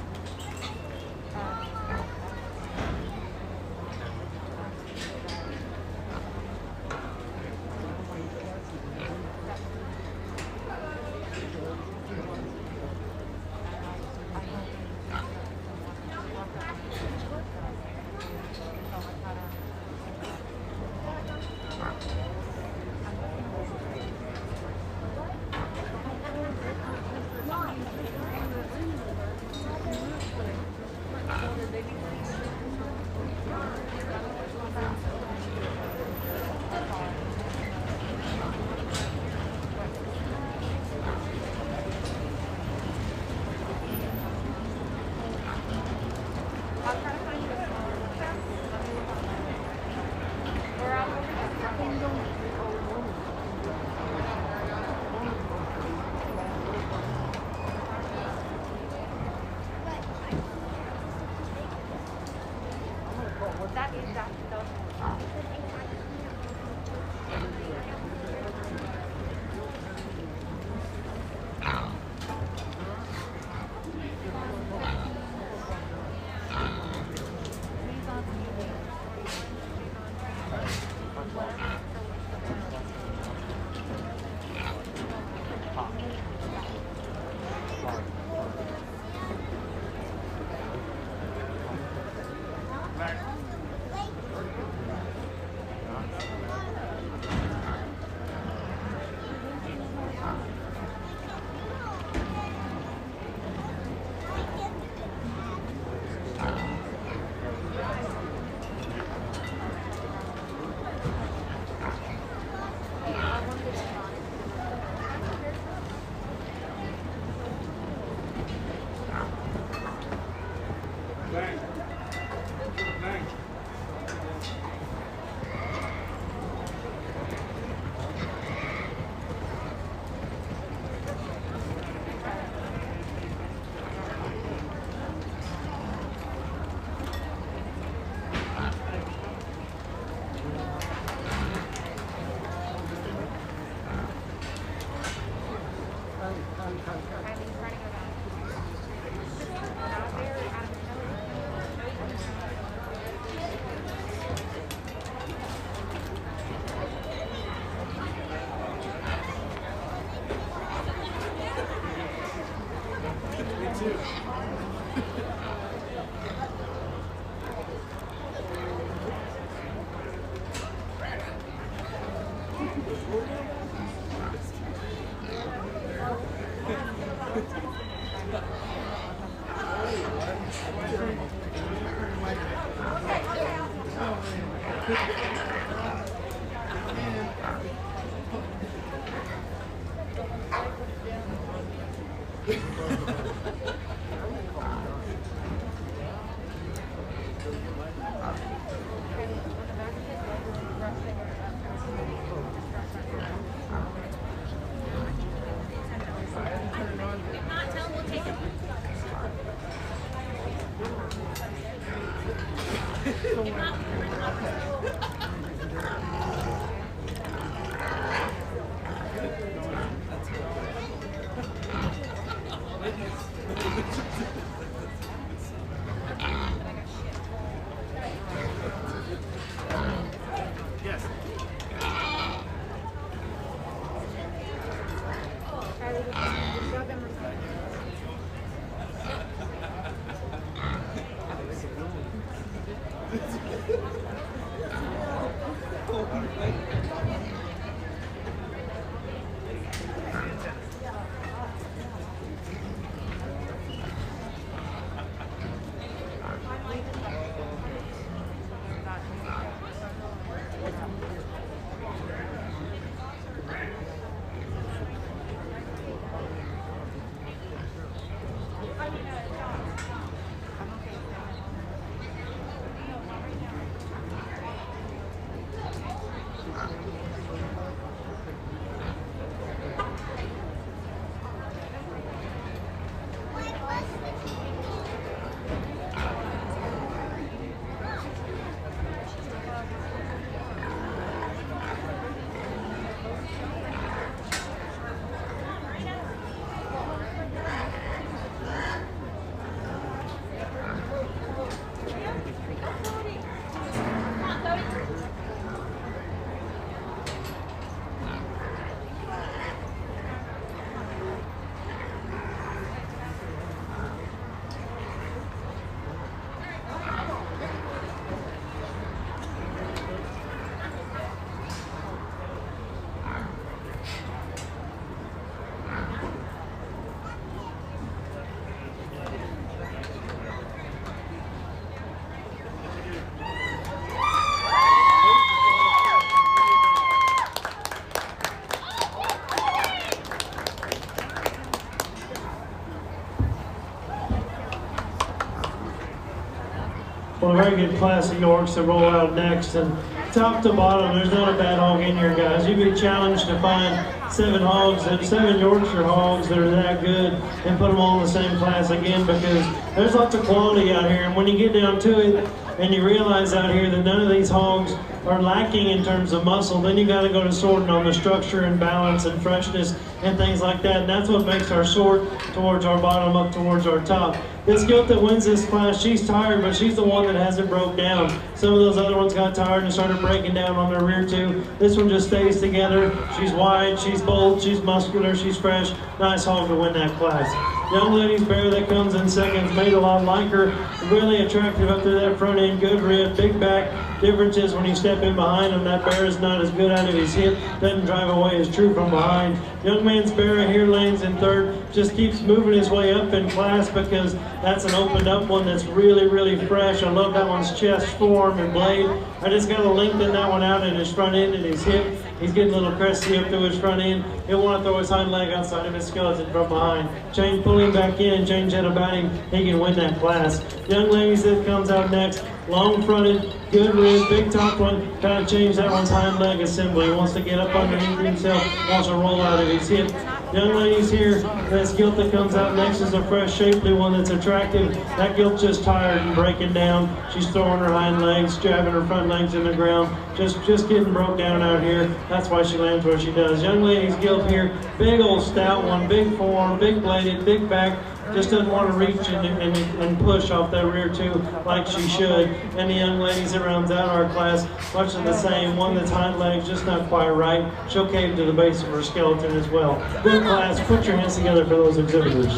Well, a very good class of Yorks to roll out next, and top to bottom, there's not a bad hog in here, guys. You'd be challenged to find 7 Yorkshire hogs that are that good and put them all in the same class again, because there's lots of quality out here, and when you get down to it and you realize out here that none of these hogs are lacking in terms of muscle, then you got to go to sorting on the structure and balance and freshness and things like that, and that's what makes our sort towards our bottom up towards our top. This gilt that wins this class, she's tired, but she's the one that hasn't broke down. Some of those other ones got tired and started breaking down on their rear too. This one just stays together. She's wide, she's bold, she's muscular, she's fresh. Nice hog to win that class. Young lady's bear that comes in second, made a lot like her. Really attractive up to that front end, good rib, big back. Difference is when you step in behind him, that bear is not as good out of his hip, doesn't drive away as true from behind. Young man's bear here lanes in third, just keeps moving his way up in class because that's an opened up one that's really, really fresh. I love that one's chest form and blade. I just got to lengthen that one out in his front end and his hip. He's getting a little cresty up to his front end. He'll want to throw his hind leg outside of his skeleton from behind. Change, pull him back in, change that about him. He can win that class. Young ladies that comes out next. Long fronted, good rib, big top one. Kind of change that one's hind leg assembly. He wants to get up underneath himself, wants to roll out of his hip. Young ladies here, this gilt that comes out next is a fresh, shapely one that's attractive. That gilt's just tired and breaking down. She's throwing her hind legs, jabbing her front legs in the ground. Just getting broke down out here. That's why she lands where she does. Young ladies gilt here, big old stout one, big form, big bladed, big back. Just doesn't want to reach and push off that rear too like she should. And the young ladies that rounds out our class, much of the same. One that's hind legs just not quite right. She'll cave to the base of her skeleton as well. Good class. Put your hands together for those exhibitors.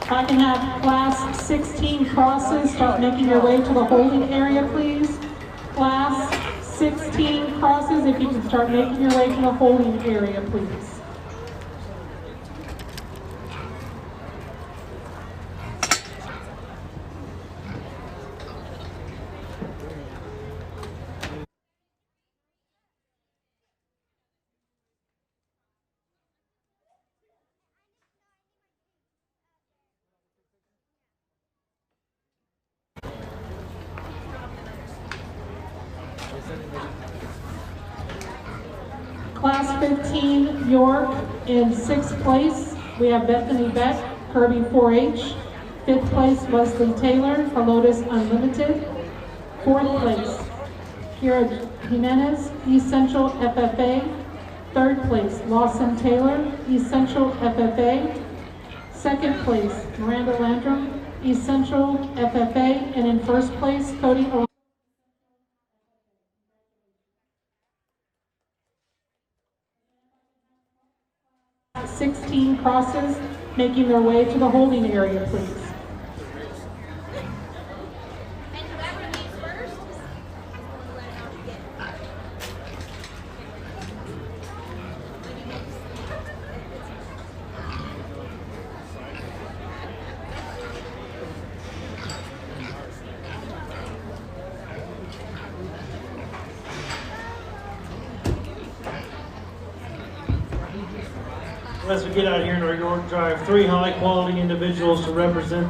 If I can have class 16 crosses start making your way to the holding area, please. Class 16 crosses. If you can start making your way to the holding area, please. Class 15, York, in 6th place. We have Bethany Beck, Kirby 4-H. 5th place, Wesley Taylor, Helotes Unlimited. 4th place, Kira Jimenez, East Central FFA. 3rd place, Lawson Taylor, East Central FFA. 2nd place, Miranda Landrum, East Central FFA. And in 1st place, Cody 16 crosses making their way to the holding area, please. As we get out here in our York Drive, 3 high-quality individuals to represent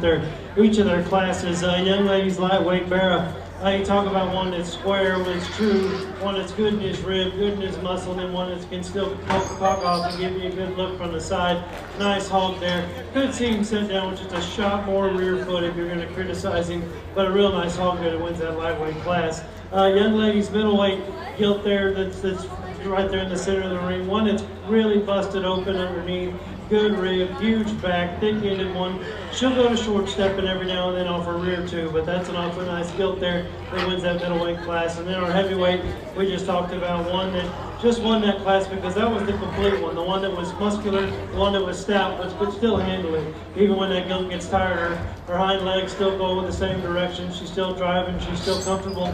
each of their classes. Young ladies, lightweight barra. You talk about one that's square, one that's true, one that's good in his rib, good in his muscle, and one that can still cock off and give you a good look from the side. Nice hog there. Could see him sit down with just a shot more rear foot if you're going to criticize him, but a real nice hog there that wins that lightweight class. Young ladies, middleweight gilt there that's right there in the center of the ring. One that's really busted open underneath, good rib, huge back, thick-ended one. She'll go to short stepping every now and then off her rear too, but that's an awfully nice gilt there that wins that middleweight class. And then our heavyweight, we just talked about one that just won that class because that was the complete one, the one that was muscular, the one that was stout, but could still handle it. Even when that gilt gets tired, her hind legs still go in the same direction. She's still driving, she's still comfortable.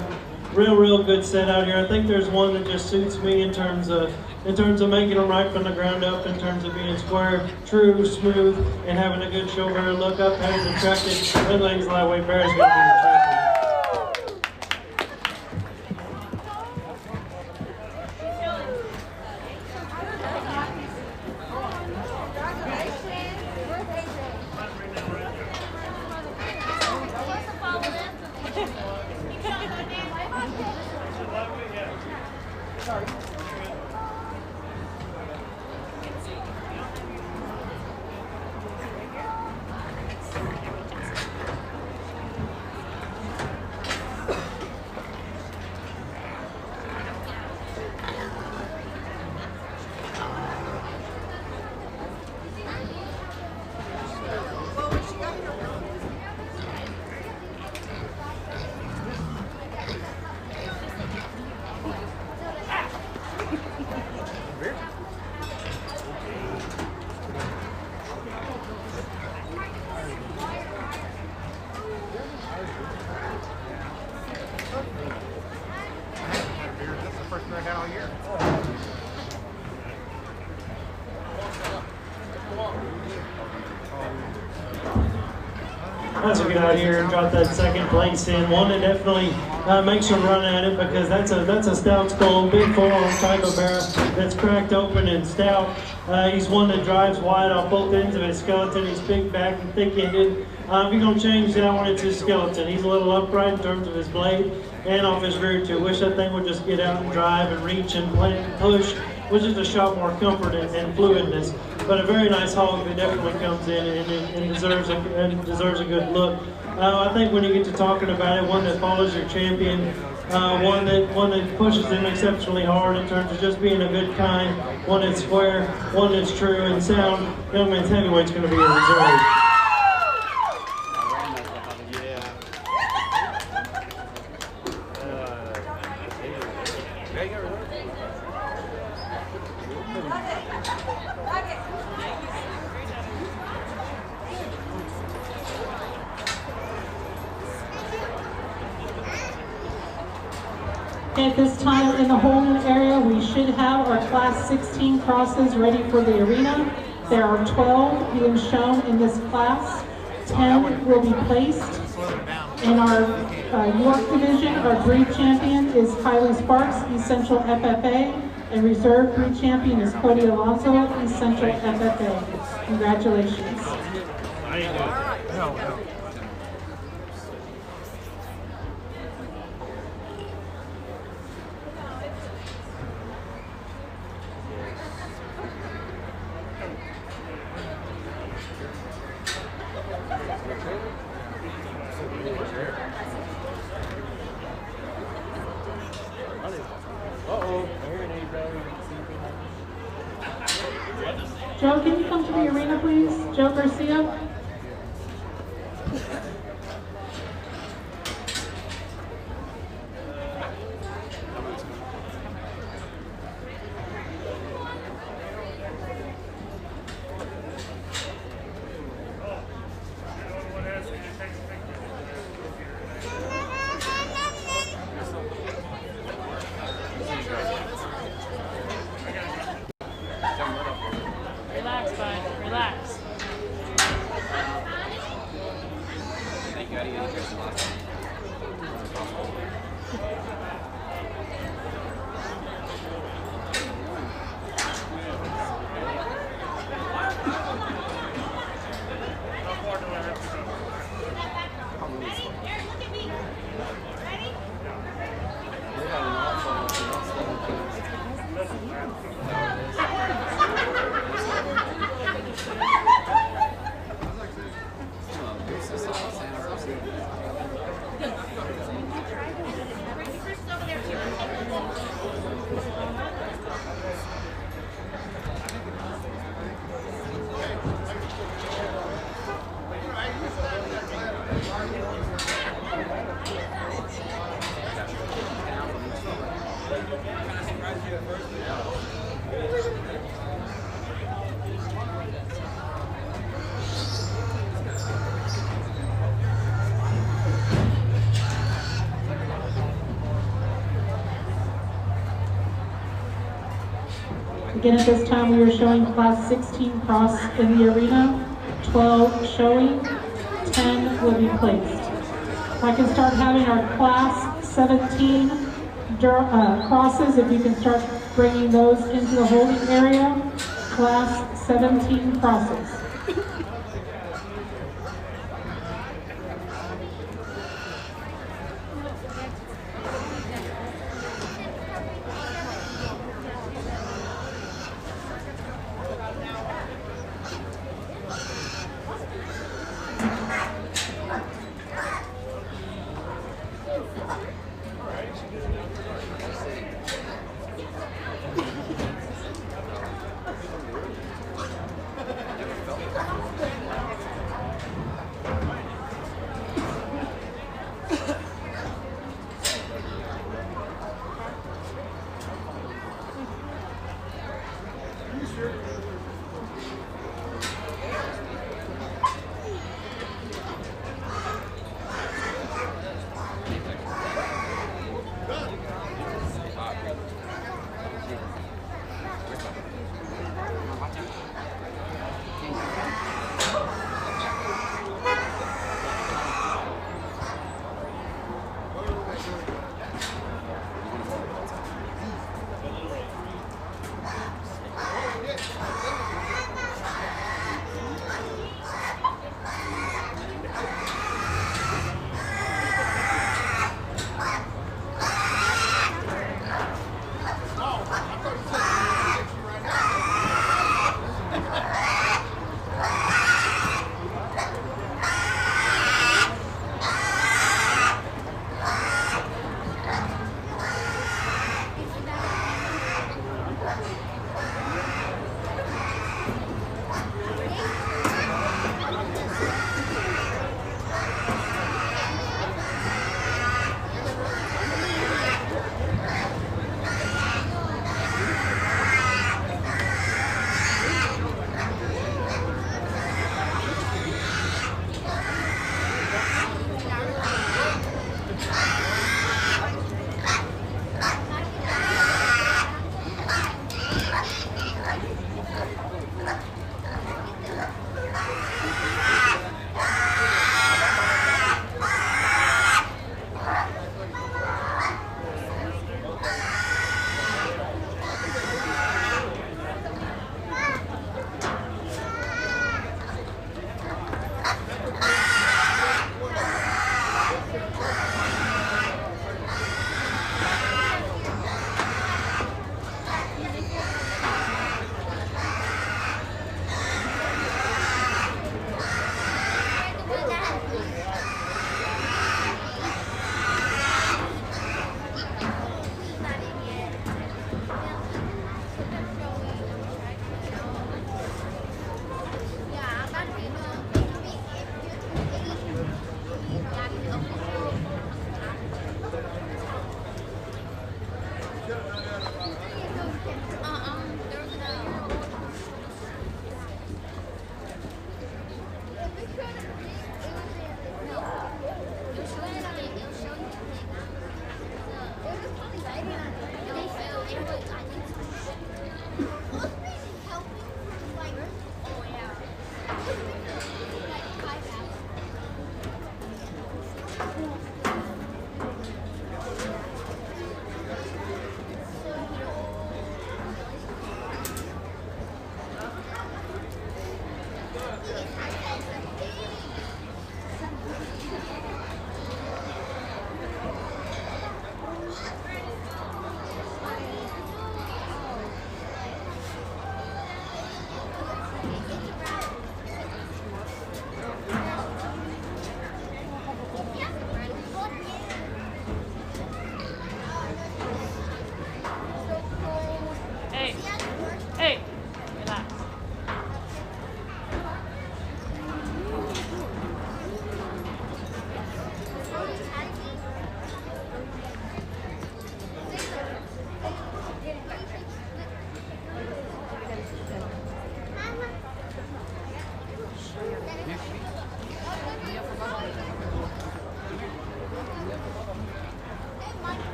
Real good set out here. I think there's one that just suits me in terms of making them right from the ground up, in terms of being square, true, smooth, and having a good show bearer look up, having attractive. That lady's lightweight bear is going to be attractive. As we get out here and drop that second place in, one that definitely makes a run at it because that's a stout skull, big forearm type of bear that's cracked open and stout. He's one that drives wide off both ends of his skeleton. He's big back and thick-ended. If you're going to change that one, it's his skeleton. He's a little upright in terms of his blade and off his rear too. Wish that thing would just get out and drive and reach and plant and push, which is a shot more comfort and fluidness. But a very nice hog that definitely comes in and deserves a good look. I think when you get to talking about it, one that follows your champion, one that pushes him exceptionally hard in terms of just being a good kind, one that's square, one that's true and sound. Young man's heavyweight's going to be a reserve. Okay, at this time in the holding area, we should have our Class 16 crosses ready for the arena. There are 12 being shown in this class. 10 will be placed. In our York division, our breed champion is Kylie Sparks, Essential FFA, and reserve breed champion is Cody Alonso, Essential FFA. Congratulations. Joe, can you come to the arena, please? Joe Garcia. Relax, bud. Relax. Again, at this time, we are showing Class 16 cross in the arena, 12 showing, 10 will be placed. I can start having our Class 17 crosses, if you can start bringing those into the holding area. Class 17 crosses.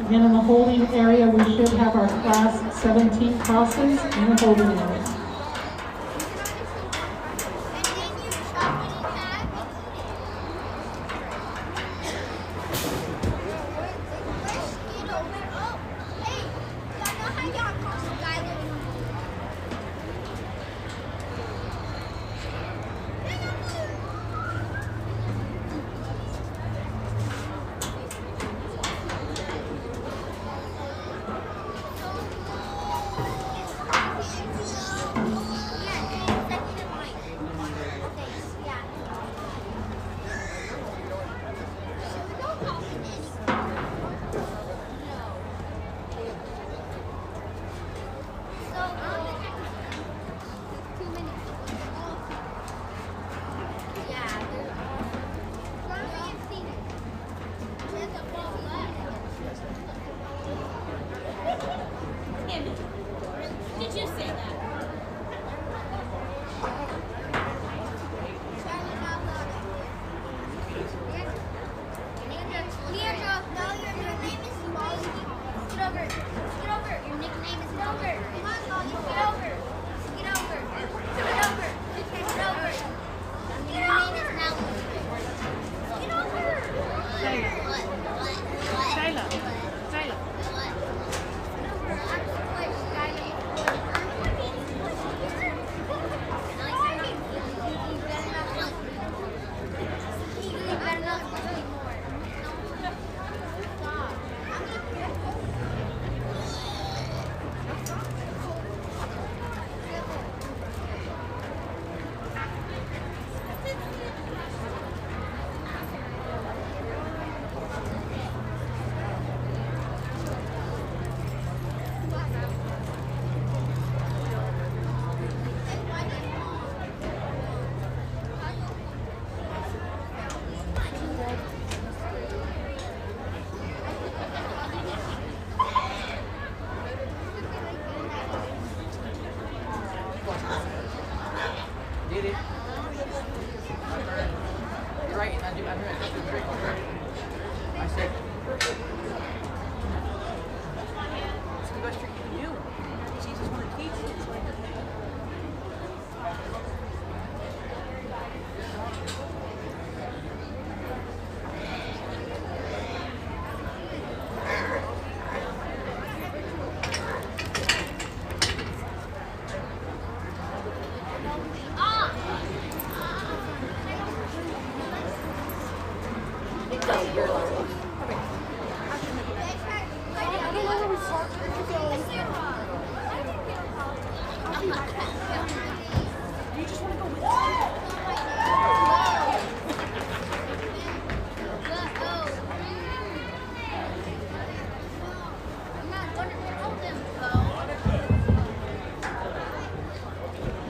Again, in the holding area, we should have our class 17 crosses in the holding area.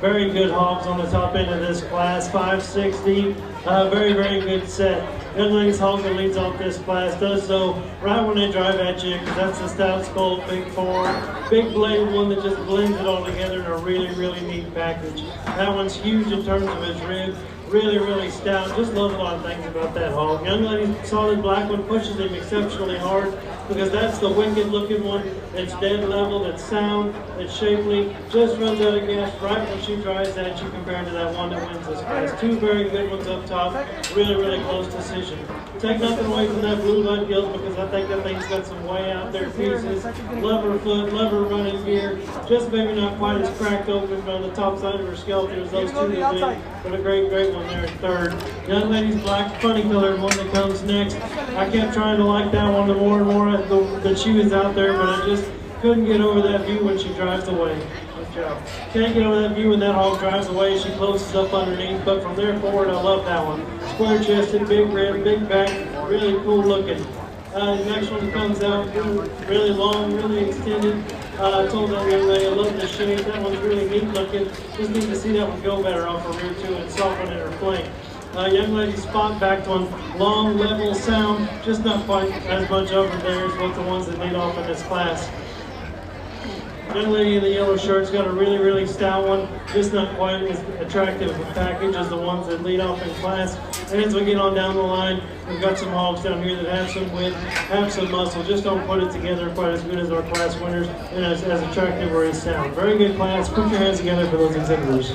Very good hogs on the top end of this class, 560. Very, very good set. Young lady's hog that leads off this class does so right when they drive at you, because that's the stout skull, big form, big blade one that just blends it all together in a really, really neat package. That one's huge in terms of his rib. Really, really stout. Just love a lot of things about that hog. Young lady's solid black one pushes him exceptionally hard, because that's the wicked looking one. It's dead level, it's sound, it's shapely, just runs out of gas right when she drives at you compared to that one that wins this class. Two very good ones up top, really, really close decision. Take nothing away from that blue line gilt, because I think that thing's got some way out there pieces. Love her foot, love her running gear, just maybe not quite as cracked open on the top side of her skeleton as those two that did, but a great, great one there at third. Young lady's black, funny colored one that comes next. I kept trying to like that one the more and more that she was out there, but I just couldn't get over that view when she drives away. Good job. Can't get over that view when that hog drives away. She closes up underneath, but from there forward, I love that one. Square chested, big rib, big back, really cool looking. The next one comes out really long, really extended. I told that young lady I love the shape. That one's really neat looking. Just need to see that one go better off her rear too and soften in her flank. Young lady's spot backed one, long, level sound, just not quite as much over there as what the ones that lead off in this class. Young lady in the yellow shirt's got a really, really stout one, just not quite as attractive a package as the ones that lead off in class. And as we get on down the line, we've got some hogs down here that have some width, have some muscle, just don't put it together quite as good as our class winners and as attractive or as sound. Very good class. Put your hands together for those exhibitors.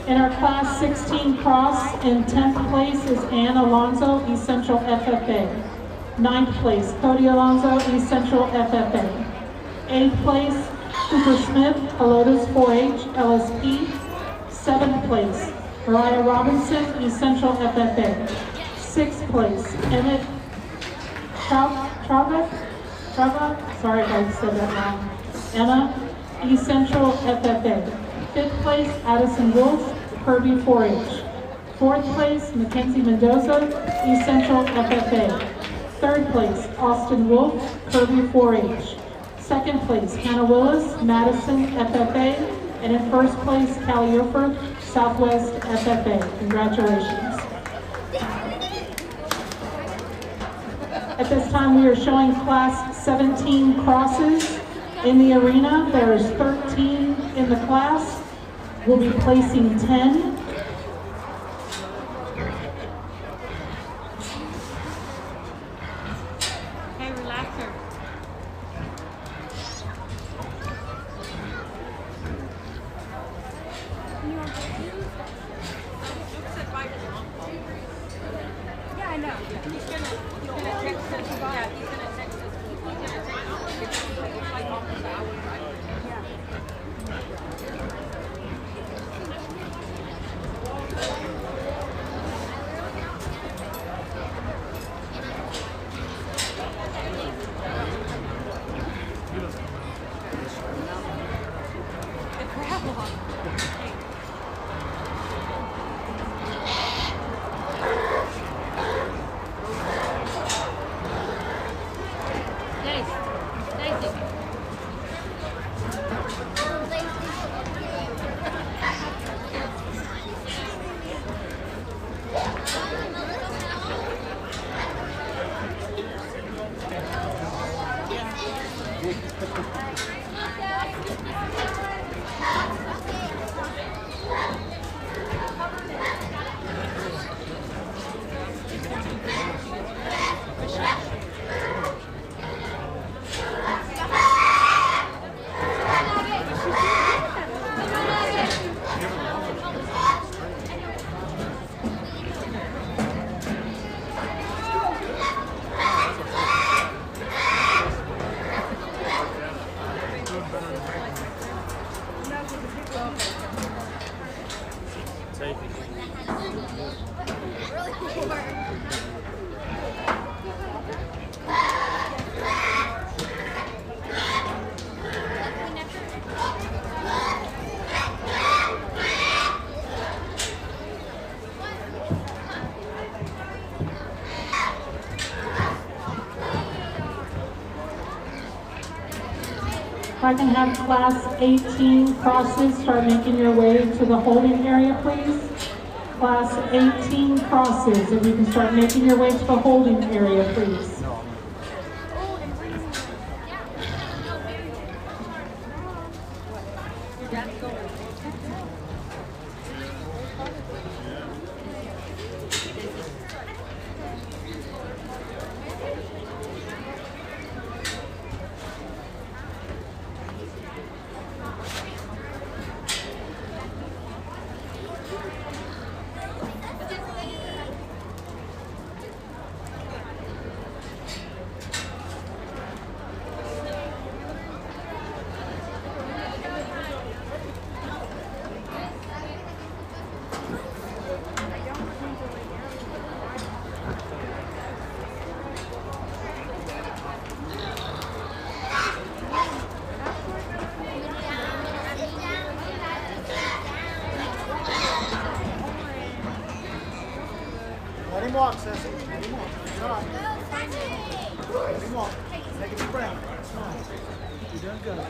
In our class 16 cross, in 10th place is Ann Alonso, Essential FFA. 9th place, Cody Alonso, Essential FFA. 8th place, Cooper Smith, Helotes 4-H, LSP. 7th place, Mariah Robinson, Essential FFA. 6th place, Emmett Trava, sorry if I said that wrong. Emma, Essential FFA. 5th place, Addison Wolf, Kirby 4-H. 4th place, Mackenzie Mendoza, Essential FFA. 3rd place, Austin Wolf, Kirby 4-H. 2nd place, Hannah Willis, Madison FFA. And in 1st place, Callie Urford, Southwest FFA. Congratulations. At this time, we are showing class 17 crosses in the arena. There's 13 in the class. We'll be placing 10. Hey, relaxer. Yeah, I know. He's gonna text us. Yeah, he's gonna text us. If I can have class 18 crosses start making your way to the holding area, please. Class 18 crosses, if you can start making your way to the holding area, please. Let him walk, Cecily. Let him walk. It's all right. Let him walk. Take a deep breath. Smile. You're doing good.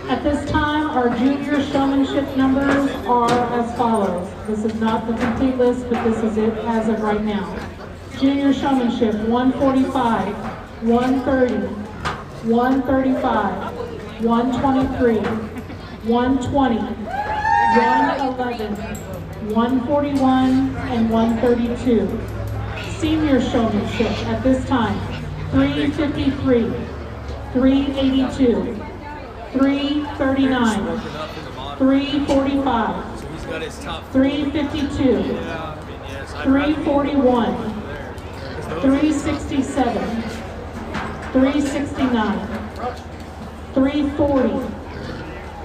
At this time, our junior showmanship numbers are as follows. This is not the complete list, but this is it as of right now. Junior showmanship, 145, 130, 135, 123, 120, 111, 141, and 132. Senior showmanship at this time, 353, 382, 339, 345, 352, 341, 367, 369, 340,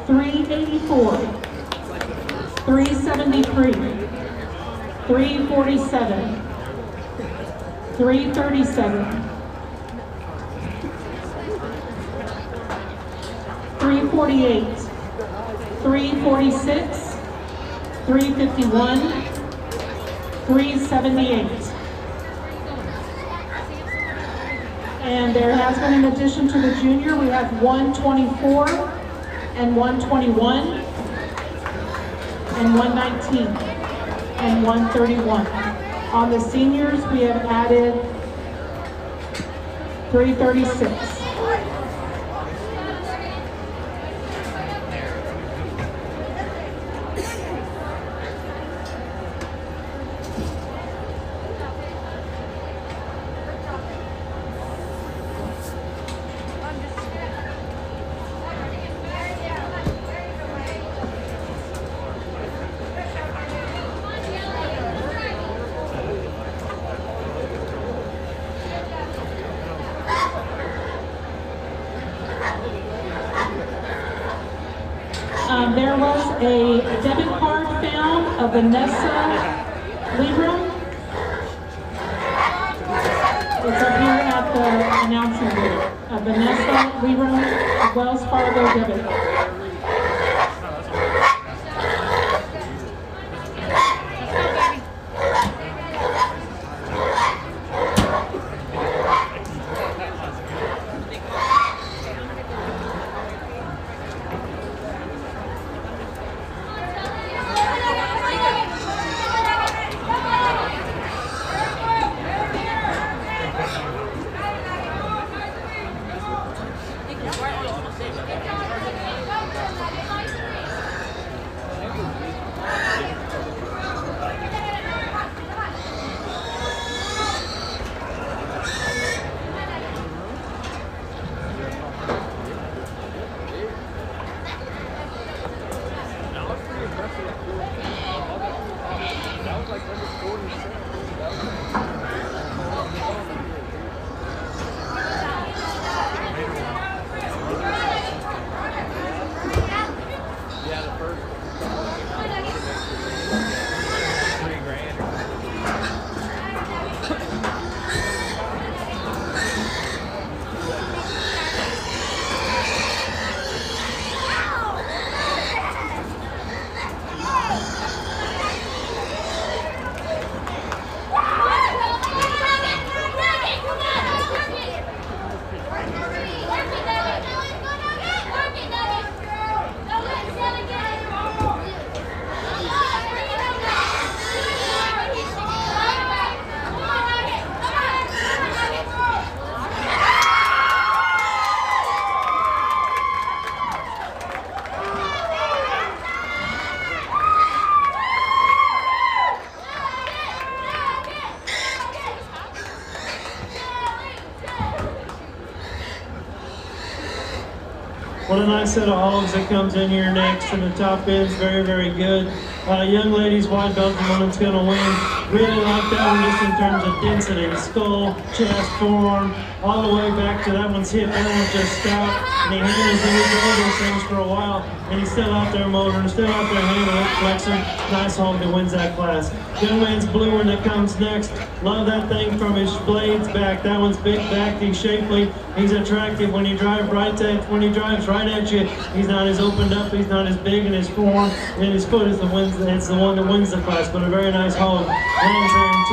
384, 373, 347, 337, 348, 346, 351, 378. And there has been an addition to the junior. We have 124 and 121 and 119 and 131. On the seniors, we have added 336. There was a debit card found of Vanessa Libram. It's up here at the announcement booth. Vanessa Libram, Wells Fargo debit card. What a nice set of hogs that comes in here next, and the top end's very, very good. Young ladies, white Belgian woman's gonna win. Really like that one just in terms of density. Skull, chest, forearm, all the way back to that one's hip. That one's just stout. And he handles these things for a while, and he's still out there motoring, still out there handling, flexing. Nice hog that wins that class. Young man's blue one that comes next. Love that thing from his blades back. That one's big backed, he's shapely, he's attractive. When he drives when he drives right at you, he's not as opened up, he's not as big in his form, and his foot is the wins it's the one that wins the class, but a very nice hog lands there in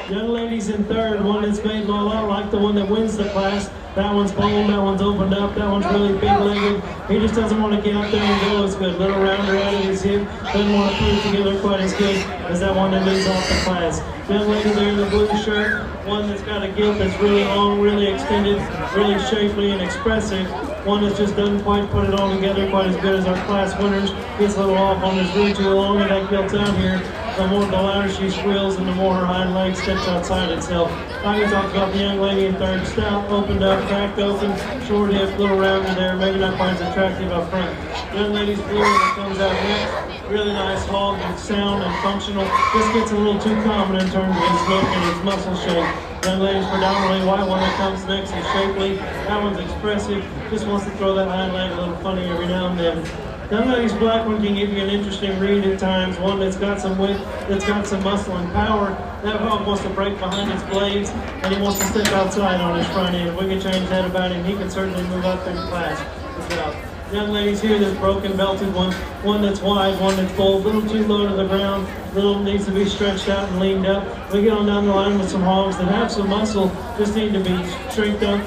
2. Young ladies in 3rd, one that's made a lot like the one that wins the class. That one's bold, that one's opened up, that one's really big-legged. He just doesn't want to get out there and go as good. Little rounder out of his hip, doesn't want to put it together quite as good as that one that leads off the class. Young lady there in the blue shirt, one that's got a gilt that's really long, really extended, really shapely and expressive. One that just doesn't quite put it all together quite as good as our class winners. Gets a little off on his really too long in that gilt out here. The louder she squeals and the more her hind leg steps outside itself. I can talk about the young lady in 3rd, stout, opened up, cracked open, short hip, little rounder there, maybe not quite as attractive up front. Young lady's blue that comes out next, really nice hog and sound and functional. Just gets a little too common in terms of its look and its muscle shape. Young lady's predominantly white, one that comes next is shapely. That one's expressive, just wants to throw that hind leg a little funny every now and then. Young lady's black one can give you an interesting read at times, one that's got some width, that's got some muscle and power. That hog wants to break behind his blades, and he wants to step outside on his front end. If we can change that about him, he can certainly move up in class as well. Young ladies here, this broken belted one that's wide, one that's bold, a little too low to the ground, little needs to be stretched out and leaned up. We get on down the line with some hogs that have some muscle, just need to be shrinked up,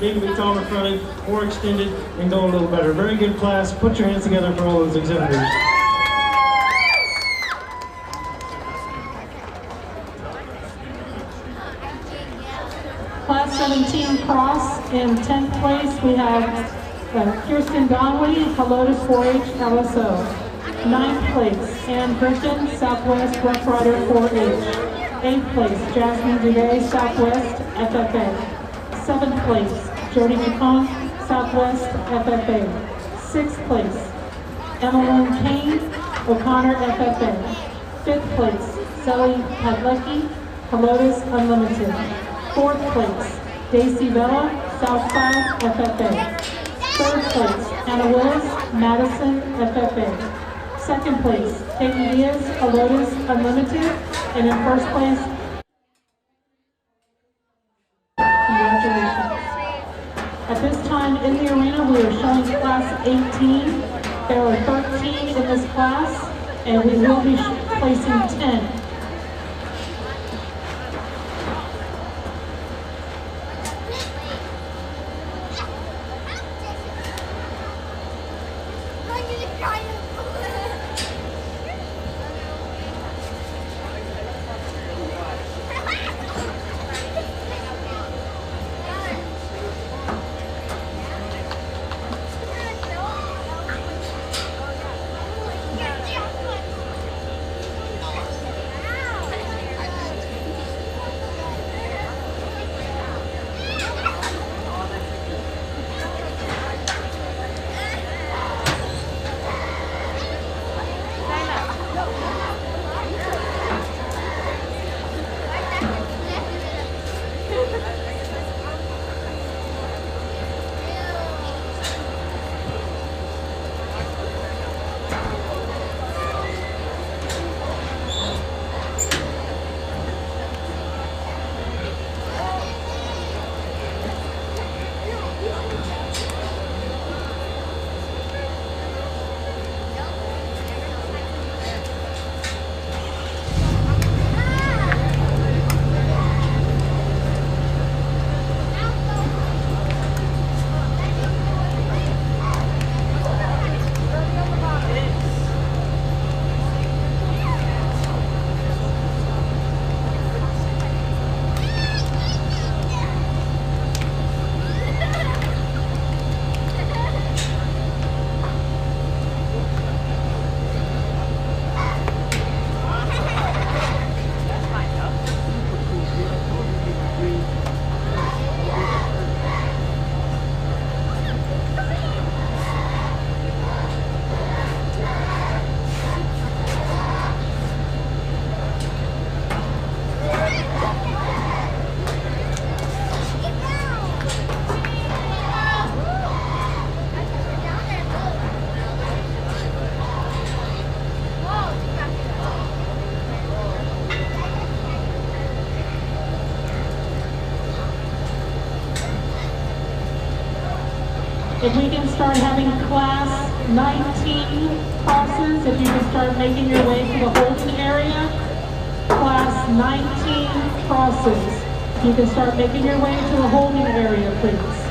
need to be taller fronted, more extended, and go a little better. Very good class. Put your hands together for all those exhibitors. Class 17 cross in 10th place, we have Kirsten Donley, Helotes 4-H LSO. 9th place, Ann Griffin, Southwest Rough Rider 4-H. 8th place, Jasmine Duvay, Southwest FFA. 7th place, Jody McConk, Southwest FFA. 6th place, Emaleen Cain, O'Connor FFA. 5th place, Sally Padlecki, Helotes Unlimited. 4th place, Daisy Vela, Southside FFA. 3rd place, Anna Willis, Madison FFA. 2nd place, Katie Diaz, Helotes Unlimited. And in 1st place, congratulations. At this time in the arena, we are showing class 18. There are 13 in this class, and we will be placing 10. If we can start having class 19 crosses, if you can start making your way to the holding area. Class 19 crosses. If you can start making your way to the holding area, please.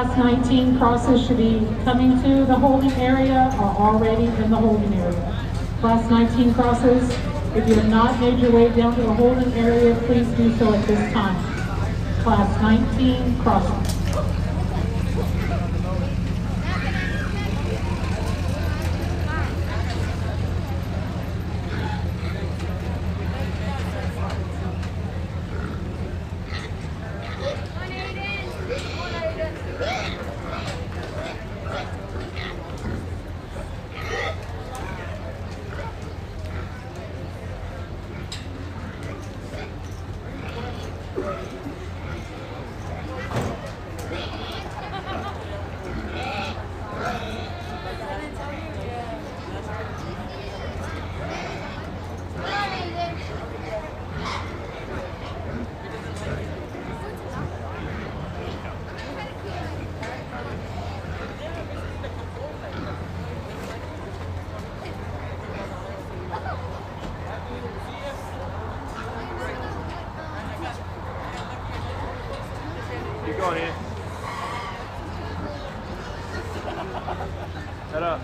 Class 19 crosses should be coming to the holding area or already in the holding area. Class 19 crosses, if you have not made your way down to the holding area, please do so at this time. Class 19 crosses. Keep going here. Set up.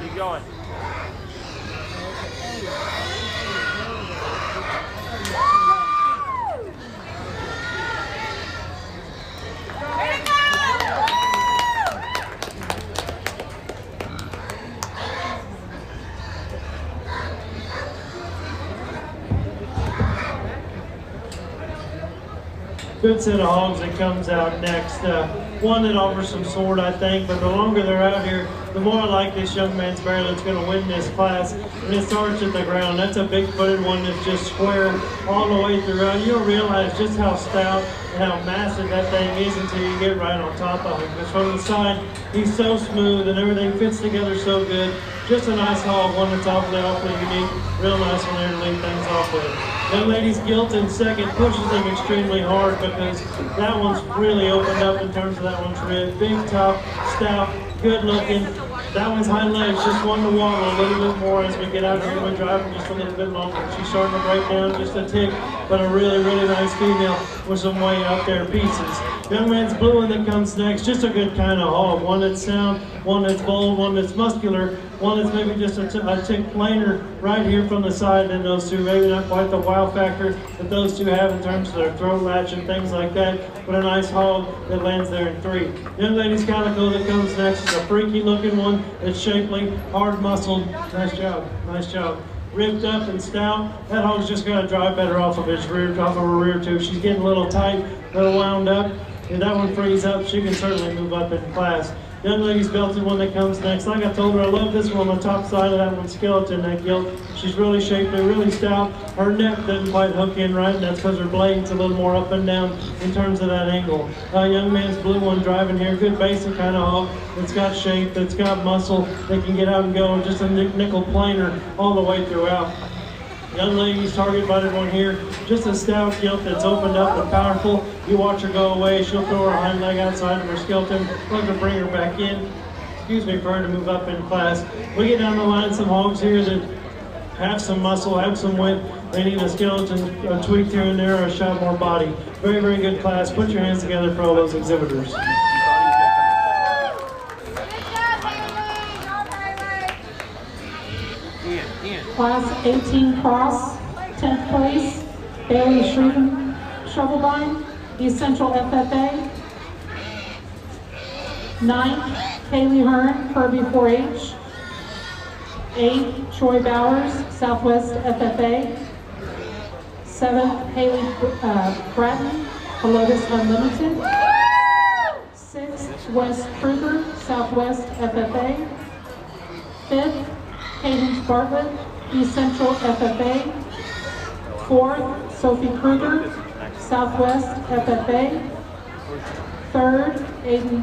Keep going. Good set of hogs that comes out next. One that offers some sort, I think, but the longer they're out here, the more I like this young man's barrel that's going to win this class. And it starts at the ground. That's a big-footed one that's just square all the way throughout. You don't realize just how stout and how massive that thing is until you get right on top of him. Because from the side, he's so smooth and everything fits together so good. Just a nice hog, one that's awfully unique. Real nice one there to lead things off with. Young lady's gilt in second pushes him extremely hard because that one's really opened up in terms of that one's rib. Big, tough, stout, good looking. That one's hind legs just one to wobble a little bit more as we get out here and we drive her just a little bit longer. She's starting to break down just a tick, but a really, really nice female with some way out there pieces. Young man's blue one that comes next, just a good kind of hog. One that's sound, one that's bold, one that's muscular, one that's maybe just a tick plainer right here from the side than those two. Maybe not quite the wow factor that those two have in terms of their throat latch and things like that, but a nice hog that lands there in three. Young lady's calico that comes next is a freaky looking one. It's shapely, hard muscled. Nice job, nice job. Ripped up and stout. That hog's just got to drive better off of his rear, off of her rear too. She's getting a little tight, a little wound up. If that one frees up, she can certainly move up in class. Young lady's belted one that comes next. Like I told her, I love this one on the top side of that one, skeleton, that gilt. She's really shapely, really stout. Her neck doesn't quite hook in right, and that's because her blade's a little more up and down in terms of that angle. Young man's blue one driving here, good basic kind of hog that's got shape, that's got muscle, that can get out and go, just a nickel planer all the way throughout. Young lady's targeted by everyone here. Just a stout gilt that's opened up and powerful. You watch her go away, she'll throw her hind leg outside of her skeleton. We'll have to bring her back in. Excuse me, for her to move up in class. We get down the line some hogs here that have some muscle, have some width. They need a skeleton tweaked here and there, or a shot more body. Very, very good class. Put your hands together for all those exhibitors. Class 18 Cross, 10th place, Bailey Shreven Shovelbein, Essential FFA. 9th, Kaylee Hearn, Kirby 4-H. 8th, Troy Bowers, Southwest FFA. 7th, Haley Bratton, Helotus Unlimited. 6th, Wes Kruger, Southwest FFA. 5th, Cadence Bartlett, Essential FFA. 4th, Sophie Kruger, Southwest FFA. 3rd, Aiden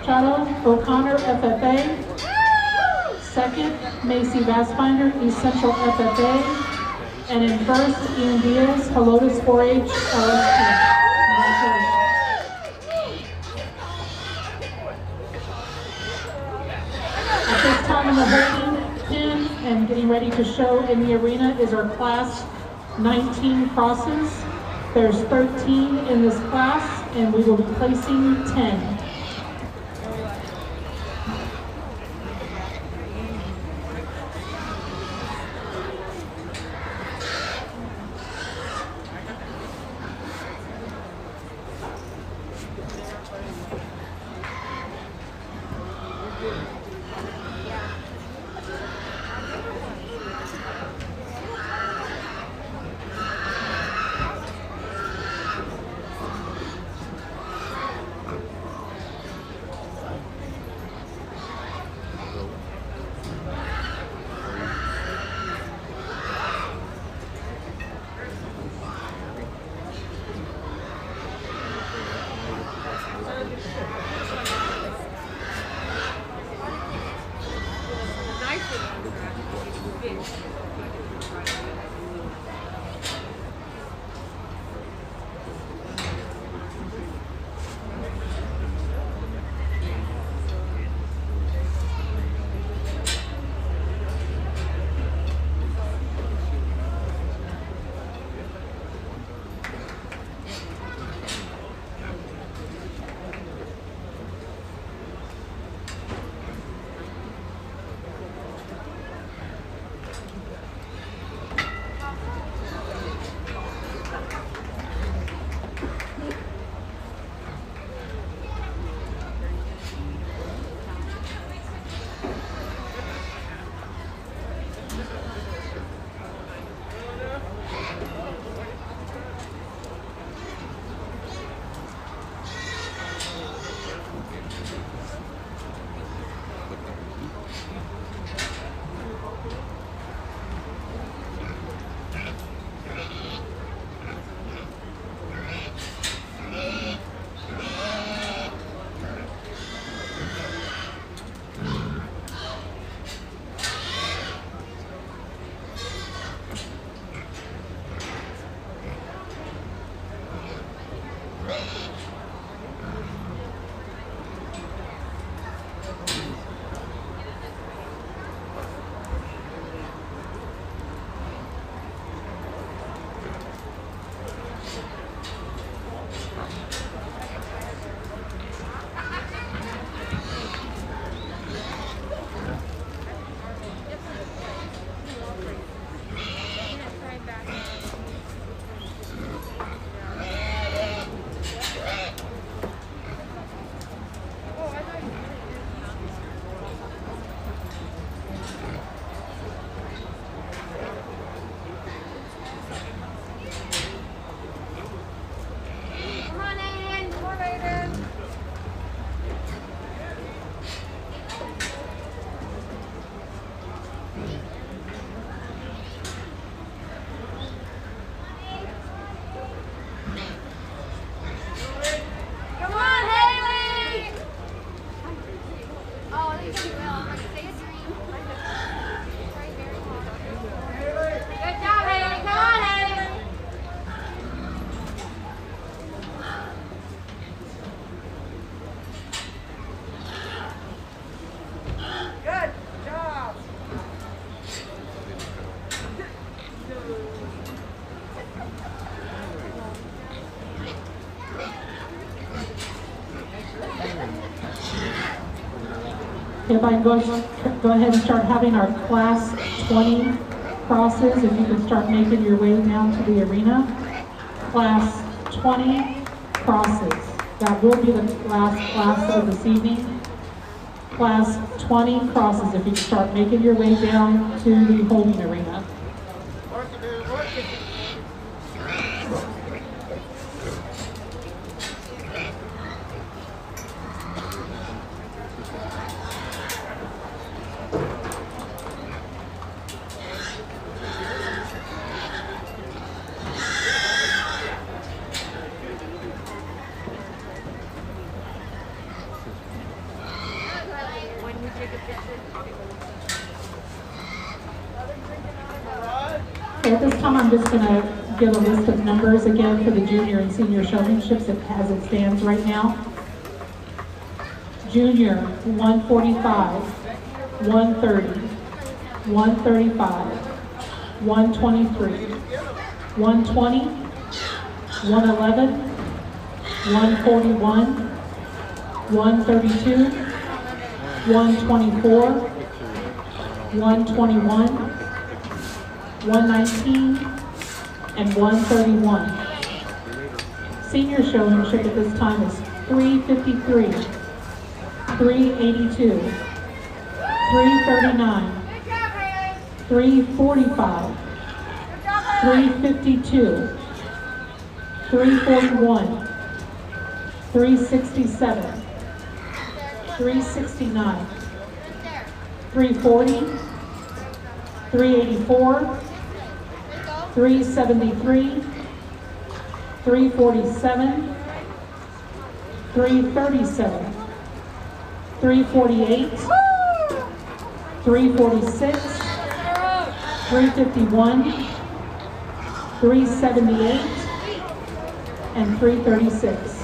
Chato, O'Connor FFA. 2nd, Macy Vassbinder, Essential FFA. And in 1st, Ian Diaz, Helotus 4-H LSP. Congratulations. At this time in the holding pen and getting ready to show in the arena is our class 19 crosses. There's 13 in this class, and we will be placing 10. If I can go ahead and start having our class 20 crosses, if you can start making your way down to the arena. Class 20 crosses. That will be the last class of this evening. Class 20 crosses, if you can start making your way down to the holding arena. At this time, I'm just going to give a list of numbers again for the junior and senior showmanships as it stands right now. Junior, 145, 130, 135, 123, 120, 111, 141, 132, 124, 121, 119, and 131. Senior showmanship at this time is 353, 382, 339, 345, 352, 341, 367, 369, 340, 384, 373, 347, 337, 348, 346, 351, 378, and 336.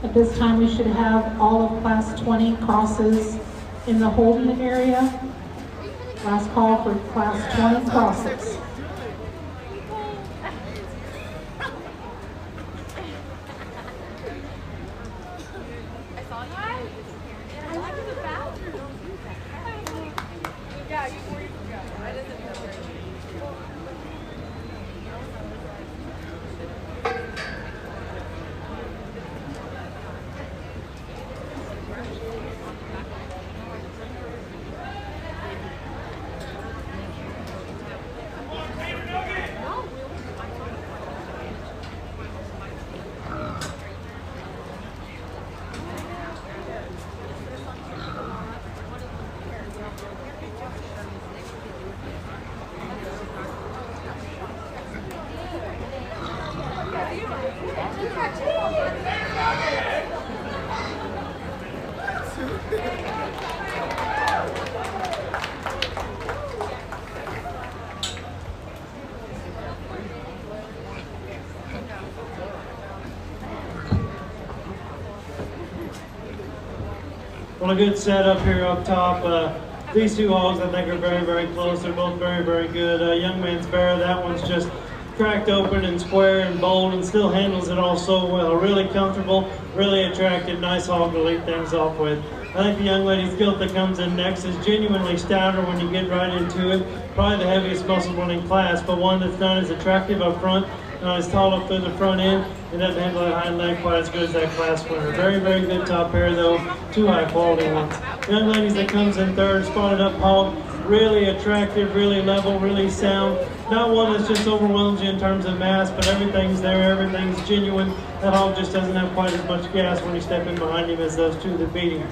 At this time, we should have all of Class 20 crosses in the holding area. Last call for Class 20 crosses. Well, a good setup here up top. These two hogs I think are very, very close. They're both very, very good. Young man's bear, that one's just cracked open and square and bold and still handles it all so well. Really comfortable, really attractive, nice hog to lead things off with. I think the young lady's gilt that comes in next is genuinely stouter when you get right into it. Probably the heaviest muscle one in class, but one that's not as attractive up front, not as tall up through the front end, and doesn't handle that hind leg quite as good as that class winner. Very, very good top pair though, two high quality ones. Young ladies that comes in third, spotted up hog, really attractive, really level, really sound. Not one that's just overwhelms you in terms of mass, but everything's there, everything's genuine. That hog just doesn't have quite as much gas when you step in behind him as those two that beat him.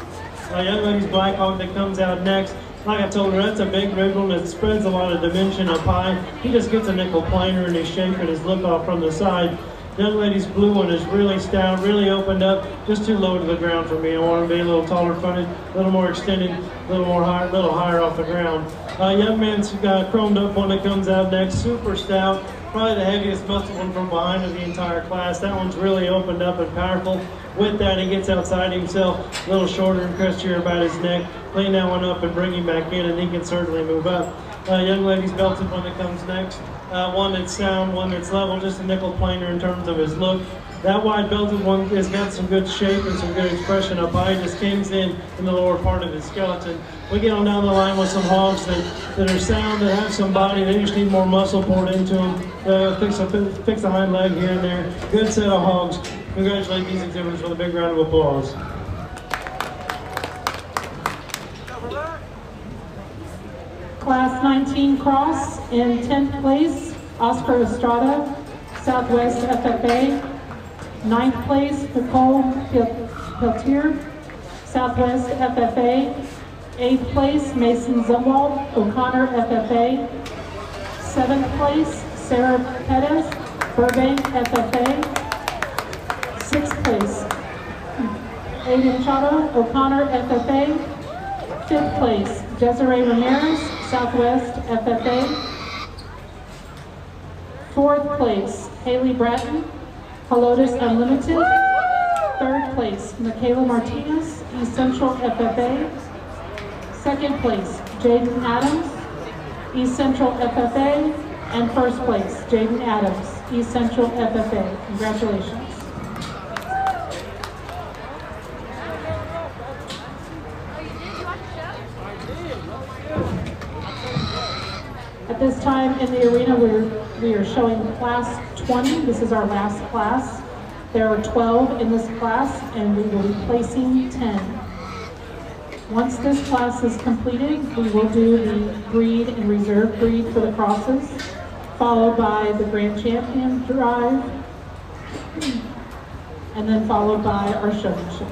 Young lady's black hog that comes out next, like I told her, that's a big ribbed one that spreads a lot of dimension up high. He just gets a nickel planer in his shape and his look off from the side. Young lady's blue one is really stout, really opened up, just too low to the ground for me. I want to be a little taller fronted, a little more extended, a little higher off the ground. Young man's got chromed up one that comes out next, super stout, probably the heaviest muscle one from behind of the entire class. That one's really opened up and powerful. With that, he gets outside himself, a little shorter and crustier about his neck. Clean that one up and bring him back in, and he can certainly move up. Young lady's belted one that comes next. One that's sound, one that's level, just a nickel planer in terms of his look. That wide belted one has got some good shape and some good expression up high. Just comes in the lower part of his skeleton. We get on down the line with some hogs that are sound, that have some body. They just need more muscle poured into them. Fix a hind leg here and there. Good set of hogs. Congratulate these exhibitors with a big round of applause. Class 19 cross in 10th place, Oscar Estrada, Southwest FFA. 9th place, Nicole Peltier, Southwest FFA. 8th place, Mason Zumwalt, O'Connor FFA. 7th place, Sarah Pettis, Burbank FFA. 6th place, Aiden Chado, O'Connor FFA. 5th place, Desiree Ramirez, Southwest FFA. 4th place, Haley Bratton, Helotus Unlimited. 3rd place, Michaela Martinez, East Central FFA. 2nd place, Jaden Adams, East Central FFA. And 1st place, Jaden Adams, East Central FFA. Congratulations. At this time in the arena, we are showing class 20. This is our last class. There are 12 in this class, and we will be placing 10. Once this class is completed, we will do the breed and reserve breed for the crosses, followed by the grand champion drive, and then followed by our showmanship.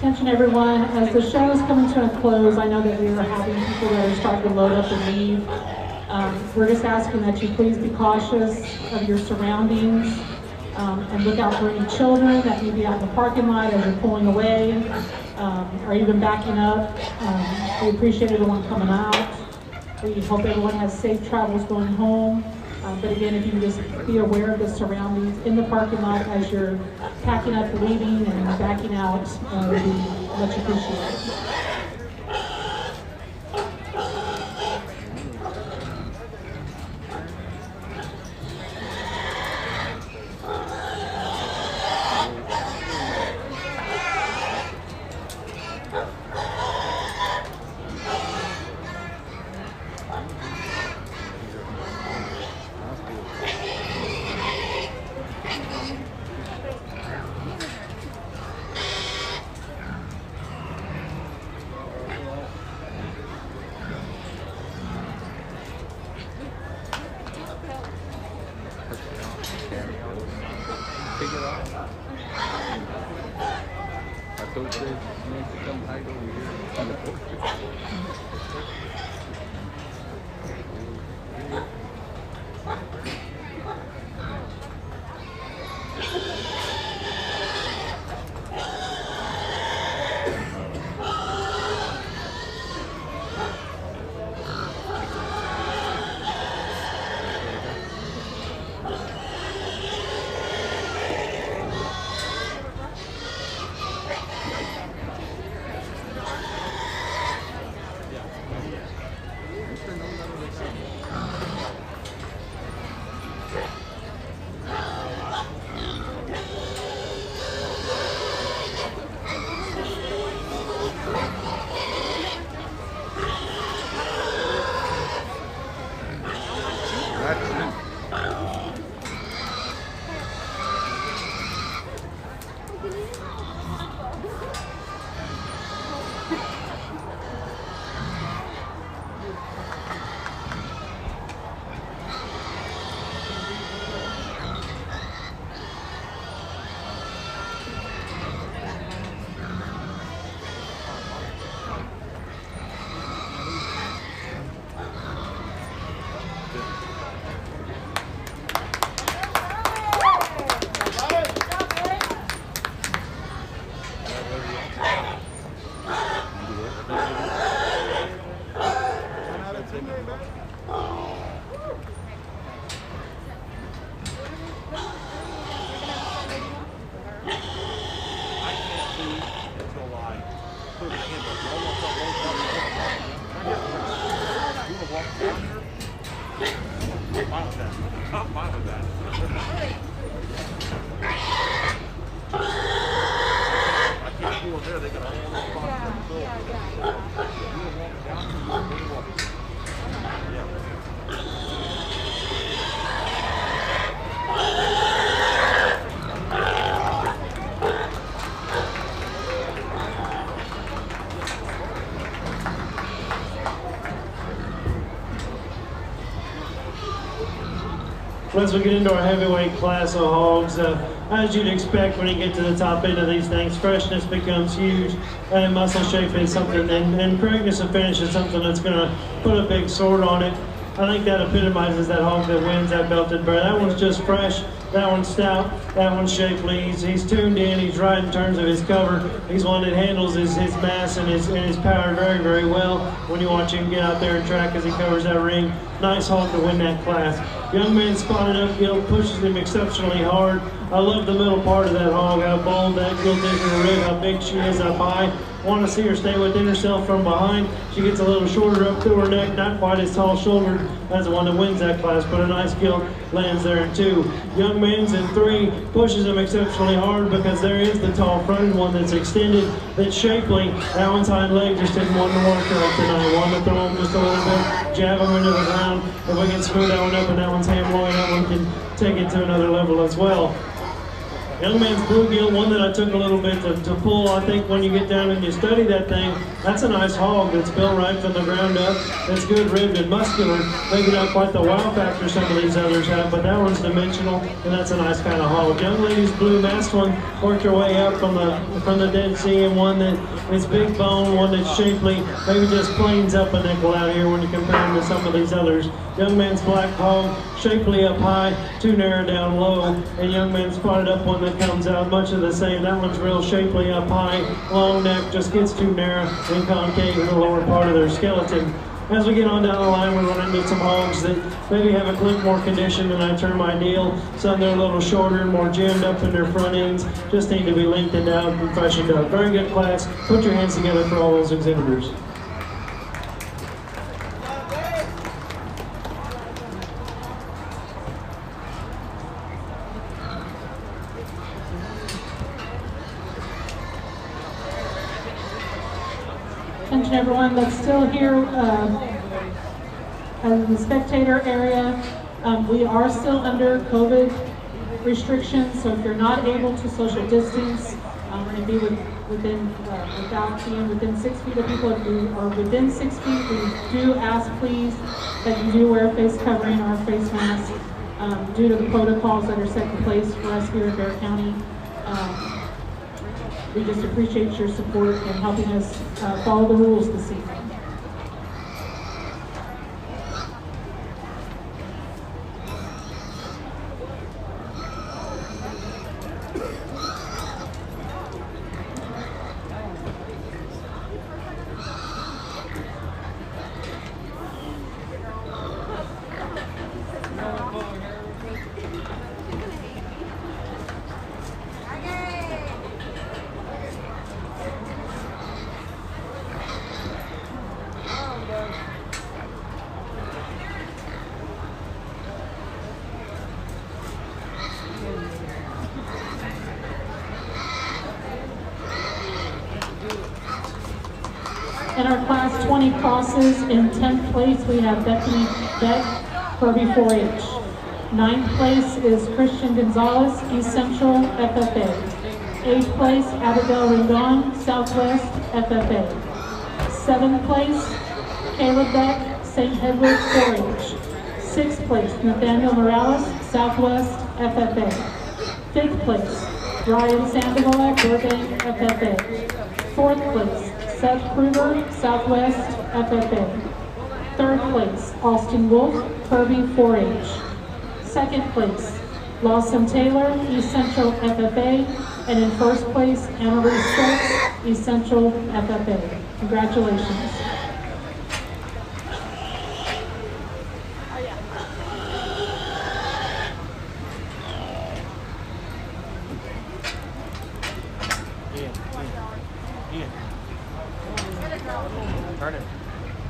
Attention everyone, as the show is coming to a close, I know that we are having people that are starting to load up and leave. We're just asking that you please be cautious of your surroundings and look out for any children that may be out in the parking lot as you're pulling away or even backing up. We appreciate everyone coming out. We hope everyone has safe travels going home. But again, if you can just be aware of the surroundings in the parking lot as you're packing up, leaving, and backing out, would be much appreciated. Once we get into our heavyweight class of hogs, as you'd expect when you get to the top end of these things, freshness becomes huge, and muscle shape is something, and correctness of finish is something that's going to put a big sword on it. I think that epitomizes that hog that wins that belted bear. That one's just fresh, that one's stout, that one's shapely. He's tuned in, he's right in terms of his cover. He's one that handles his mass and his power very, very well when you watch him get out there and track as he covers that ring. Nice hog to win that class. Young man spotted up gilt, pushes him exceptionally hard. I love the middle part of that hog, how bold that gilt is in the rib, how big she is up high. Want to see her stay within herself from behind. She gets a little shorter up through her neck, not quite as tall shouldered as the one that wins that class, but a nice gilt lands there in 2. Young man's in 3, pushes him exceptionally hard because there is the tall fronted one that's extended, that's shapely. That one's hind leg just didn't want to work right tonight. Want to throw him just a little bit, jab him into the ground. If we can smooth that one up and that one's ham loin, that one can take it to another level as well. Young man's bluegill, one that I took a little bit to pull. I think when you get down and you study that thing, that's a nice hog that's built right from the ground up. That's good ribbed and muscular. Maybe not quite the wow factor some of these others have, but that one's dimensional, and that's a nice kind of hog. Young lady's blue masked one worked her way up from the Dead Sea, and one that is big bone, one that's shapely, maybe just planes up a nickel out here when you compare them to some of these others. Young man's black hog, shapely up high, too narrow down low, and young man spotted up one that comes out much of the same. That one's real shapely up high, long neck, just gets too narrow and concave in the lower part of their skeleton. As we get on down the line, we run into some hogs that maybe have a clip more condition than I term ideal. Some that are a little shorter, more jammed up in their front ends, just need to be lengthened out and freshened up. Very good class. Put your hands together for all those exhibitors. Attention everyone that's still here in the spectator area. We are still under COVID restrictions, so if you're not able to social distance, we're going to be without being within 6 feet of people. If you are within 6 feet, we do ask please that you do wear a face covering or a face mask due to the protocols that are set in place for us here in Bexar County. We just appreciate your support and helping us follow the rules this evening. In our class 20 crosses, in 10th place we have Bethany Beck, Kirby 4-H. 9th place is Christian Gonzalez, East Central FFA. 8th place, Abigail Rendon, Southwest FFA. 7th place, Caleb Beck, St. Edward 4-H. 6th place, Nathaniel Morales, Southwest FFA. 5th place, Ryan Sandoval, Burbank FFA. 4th place, Seth Kruger, Southwest FFA. 3rd place, Austin Wolf, Kirby 4-H. 2nd place, Lawson Taylor, East Central FFA. And in 1st place, Anna-Lee Stokes, East Central FFA. Congratulations. Turn him.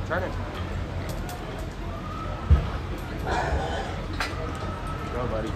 Turn him. Go, buddy.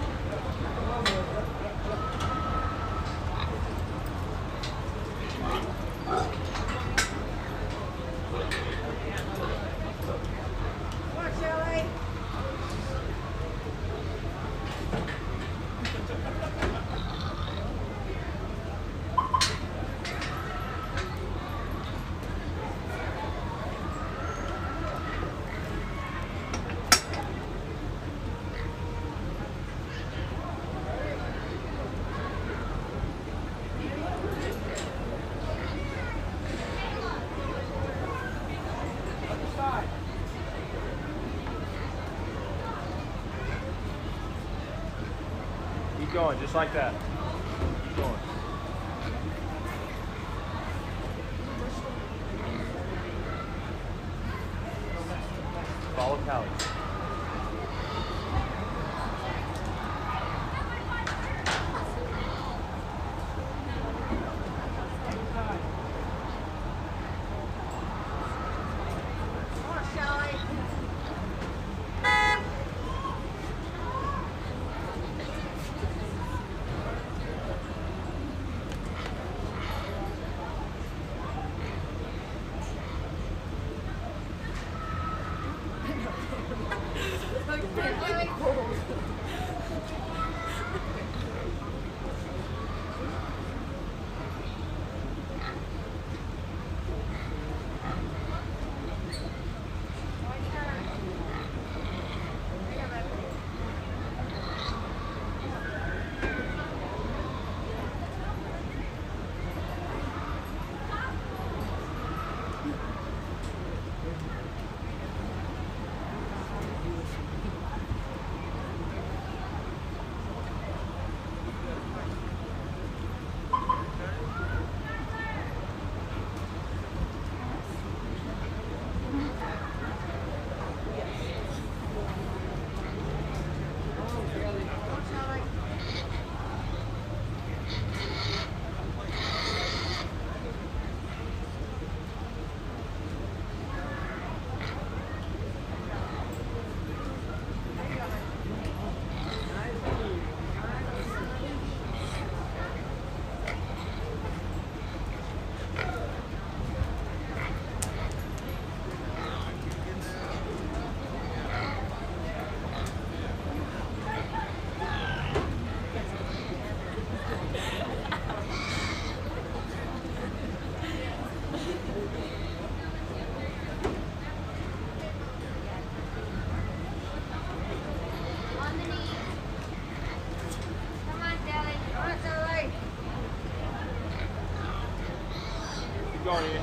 Keep going, just like that. Keep going. Follow Callie. Going in.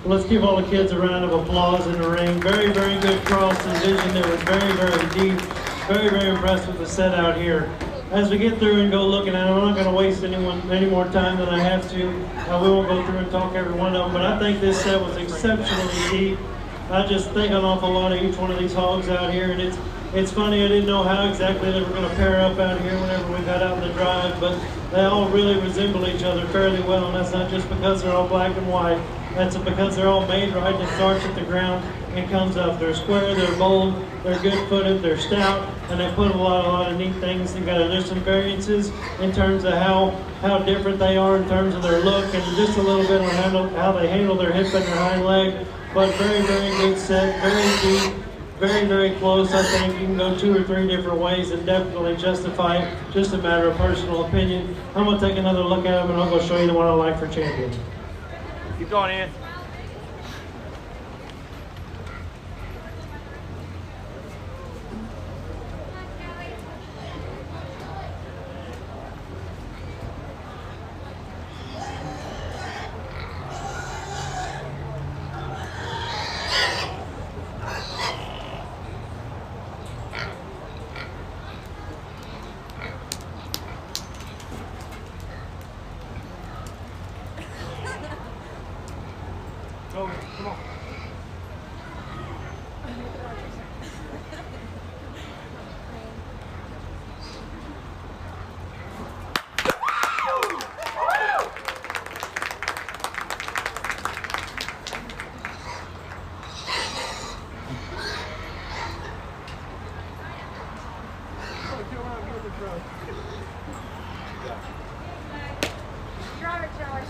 Let's give all the kids a round of applause in the ring. Very, very good cross and vision. It was very, very deep. Very, very impressed with the set out here. As we get through and go looking at them, I'm not going to waste any more time than I have to. We won't go through and talk every one of them, but I think this set was exceptionally deep. I just think an awful lot of each one of these hogs out here, and it's funny, I didn't know how exactly they were going to pair up out here whenever we got out in the drive, but they all really resemble each other fairly well, and that's not just because they're all black and white. That's because they're all made right. It starts at the ground and comes up. They're square, they're bold, they're good-footed, they're stout, and they put a lot of neat things together. There's some variances in terms of how different they are in terms of their look, and just a little bit on how they handle their hip and their hind leg. But very, very good set, very deep, very, very close. I think you can go 2 or 3 different ways and definitely justify it. Just a matter of personal opinion. I'm going to take another look at them, and I'll go show you the one I like for champion. Keep going, Ian. Go, come on. Drive it, Josh.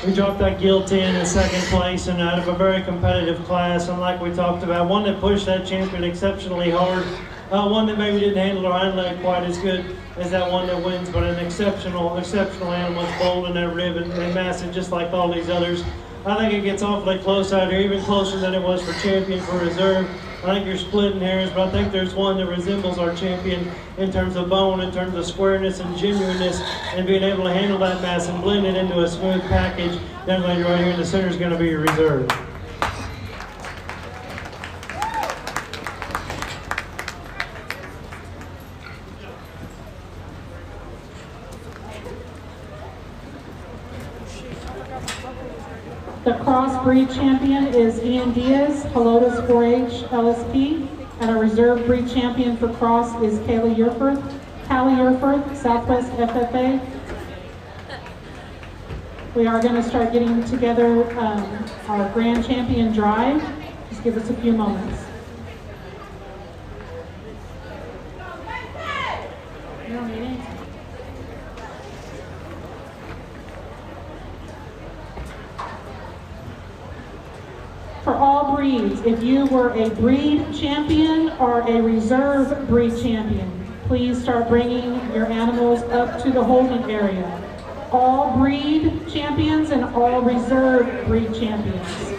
We dropped that gilt in second place and out of a very competitive class, and like we talked about, one that pushed that champion exceptionally hard, one that maybe didn't handle her hind leg quite as good as that one that wins, but an exceptional animal. It's bold in that rib and massive just like all these others. I think it gets awfully close out here, even closer than it was for champion for reserve. I think you're splitting hairs, but I think there's one that resembles our champion in terms of bone, in terms of squareness and genuineness, and being able to handle that mass and blend it into a smooth package. That lady right here in the center is going to be your reserve. The crossbreed champion is Ian Diaz, Helotes 4-H LSP, and a reserve breed champion for cross is Callie Yerford, Southwest FFA. We are going to start getting together our grand champion drive. Just give us a few moments. You don't need anything. For all breeds, if you were a breed champion or a reserve breed champion, please start bringing your animals up to the holding area. All breed champions and all reserve breed champions.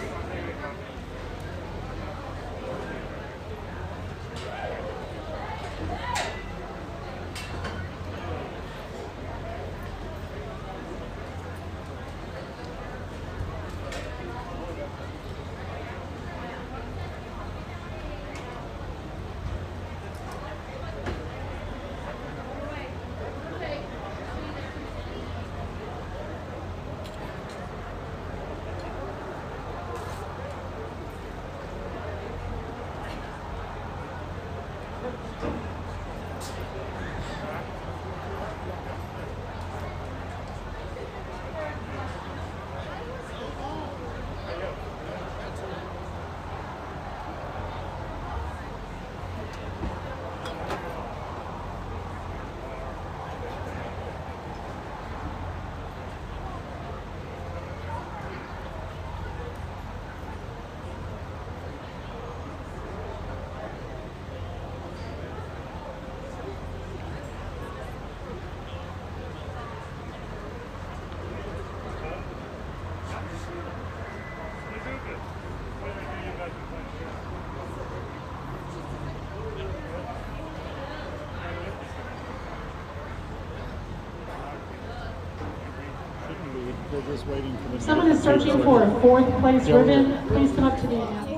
They're just waiting for the. Someone is searching for a 4th place ribbon. Please come up to the announcer.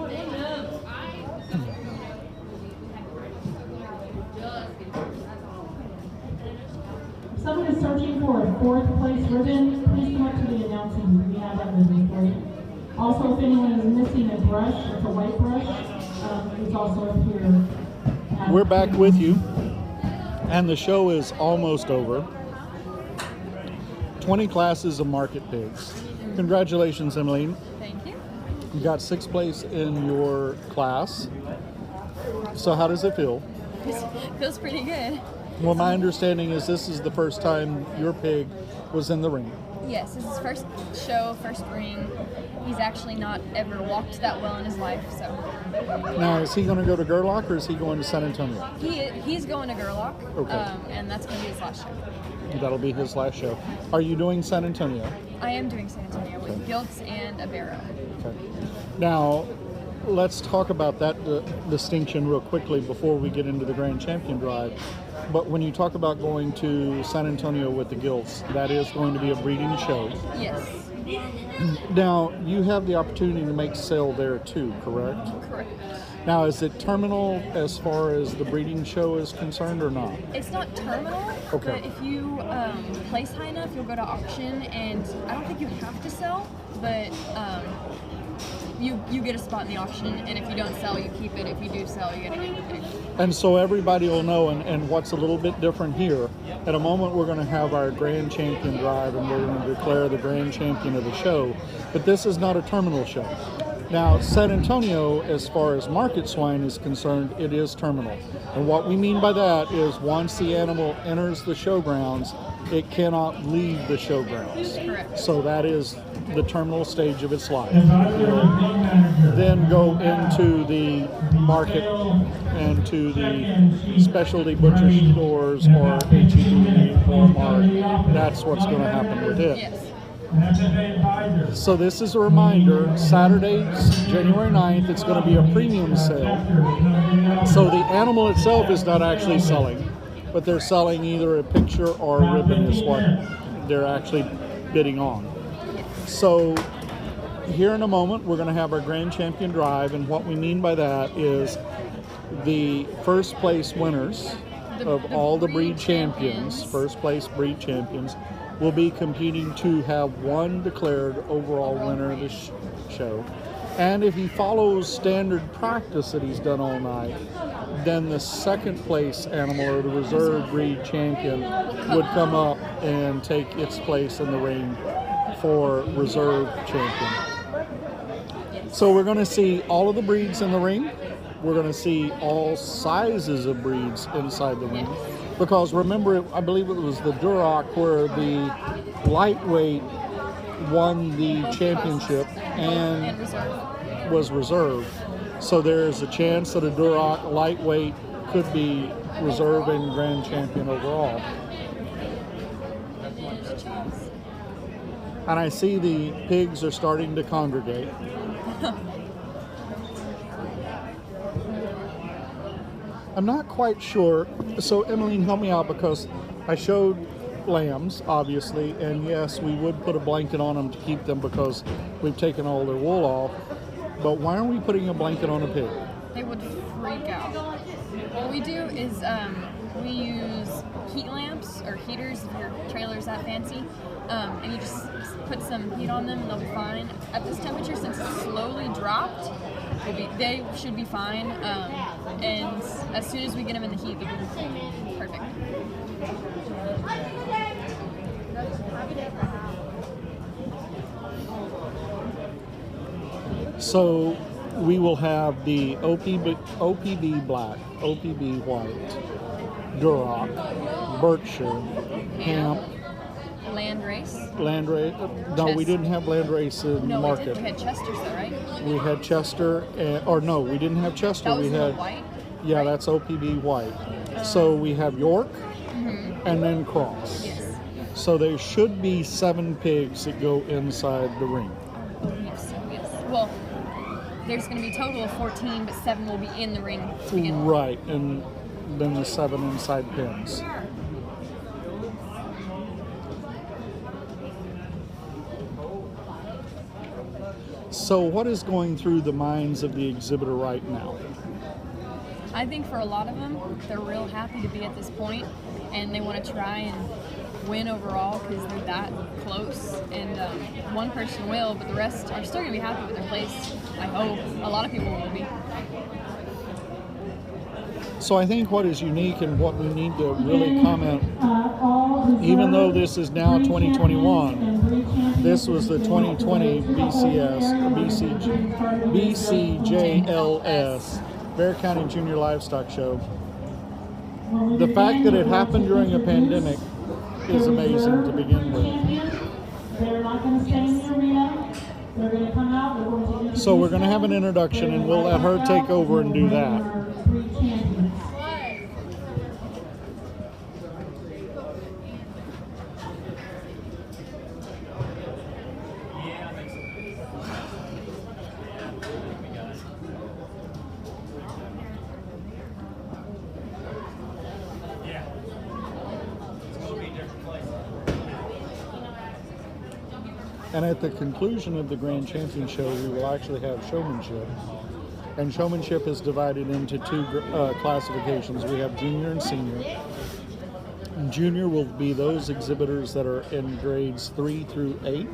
Someone is searching for a 4th place ribbon. Please come up to the announcing booth. We have that ribbon for you. Also, if anyone is missing a brush, it's a white brush. It's also up here. We're back with you, and the show is almost over. 20 classes of market pigs. Congratulations, Emaleen. Thank you. You got 6th place in your class. So how does it feel? Feels pretty good. Well, my understanding is this is the first time your pig was in the ring. Yes, this is his first show, first ring. He's actually not ever walked that well in his life, so. Now, is he going to go to Gerlach or is he going to San Antonio? He's going to Gerlach, Okay. And that's going to be his last show. That'll be his last show. Are you doing San Antonio? I am doing San Antonio with gilts and a barrow. Okay. Now, let's talk about that distinction real quickly before we get into the Grand Champion Drive. But when you talk about going to San Antonio with the gilts, that is going to be a breeding show. Yes. Now, you have the opportunity to make sale there too, correct? Correct. Now, is it terminal as far as the breeding show is concerned or not? It's not terminal, Okay. but if you place high enough, you'll go to auction, and I don't think you have to sell, but you get a spot in the auction, and if you don't sell, you keep it. If you do sell, you get a gift. And so everybody will know, and what's a little bit different here, at a moment we're going to have our Grand Champion Drive, and we're going to declare the Grand Champion of the show, but this is not a terminal show. Now, San Antonio, as far as market swine is concerned, it is terminal. And what we mean by that is once the animal enters the showgrounds, it cannot leave the showgrounds. Correct. So that is the terminal stage of its life. Then go into the market and to the specialty butcher stores or HEB or Mart. That's what's going to happen with it. Yes. So this is a reminder, Saturday, January 9th, it's going to be a premium sale. So the animal itself is not actually selling, but they're selling either a picture or a ribbon is what they're actually bidding on. So here in a moment, we're going to have our Grand Champion Drive, and what we mean by that is the first place winners of all the breed champions, first place breed champions, will be competing to have one declared overall winner of the show. And if he follows standard practice that he's done all night, then the second place animal or the reserve breed champion would come up and take its place in the ring for reserve champion. So we're going to see all of the breeds in the ring. We're going to see all sizes of breeds inside the ring. Because remember, I believe it was the Duroc where the lightweight won the championship and was reserved. So there's a chance that a Duroc lightweight could be reserve and grand champion overall. And I see the pigs are starting to congregate. I'm not quite sure. So Emaleen, help me out, because I showed lambs, obviously, and yes, we would put a blanket on them to keep them because we've taken all their wool off. But why aren't we putting a blanket on a pig? They would freak out. What we do is we use heat lamps or heaters if your trailer's that fancy, and you just put some heat on them and they'll be fine. At this temperature, since it's slowly dropped, they should be fine, and as soon as we get them in the heat, they'll be perfect. So we will have the OPB black, OPB white, Duroc, Berkshire, Hemp, Landrace. No, we didn't have Landrace in No, market. we had Chester's though, right? We had Chester, or no, we didn't have Chester. That was we had the white? Yeah, that's OPB white. So we have York and then Cross. Yes. So there should be 7 pigs that go inside the ring. Yes. Well, there's going to be a total of 14, but 7 will be in the ring to begin with. Right, and then the 7 inside pins. So what is going through the minds of the exhibitor right now? I think for a lot of them, they're real happy to be at this point, and they want to try and win overall because they're that close. And one person will, but the rest are still going to be happy with their place. I hope. A lot of people will be. So I think what is unique and what we need to really comment, even though this is now 2021, this was the 2020 BCJLS Bear County Junior Livestock Show. The fact that it happened during a pandemic is amazing to begin with. They're not going to stay in the arena. They're going to come out. They're going to take So we're going to have an introduction, and we'll let her take over and do that. And at the conclusion of the Grand Champion Show, we will actually have showmanship. And showmanship is divided into two classifications. We have junior and senior. And junior will be those exhibitors that are in grades 3 through 8.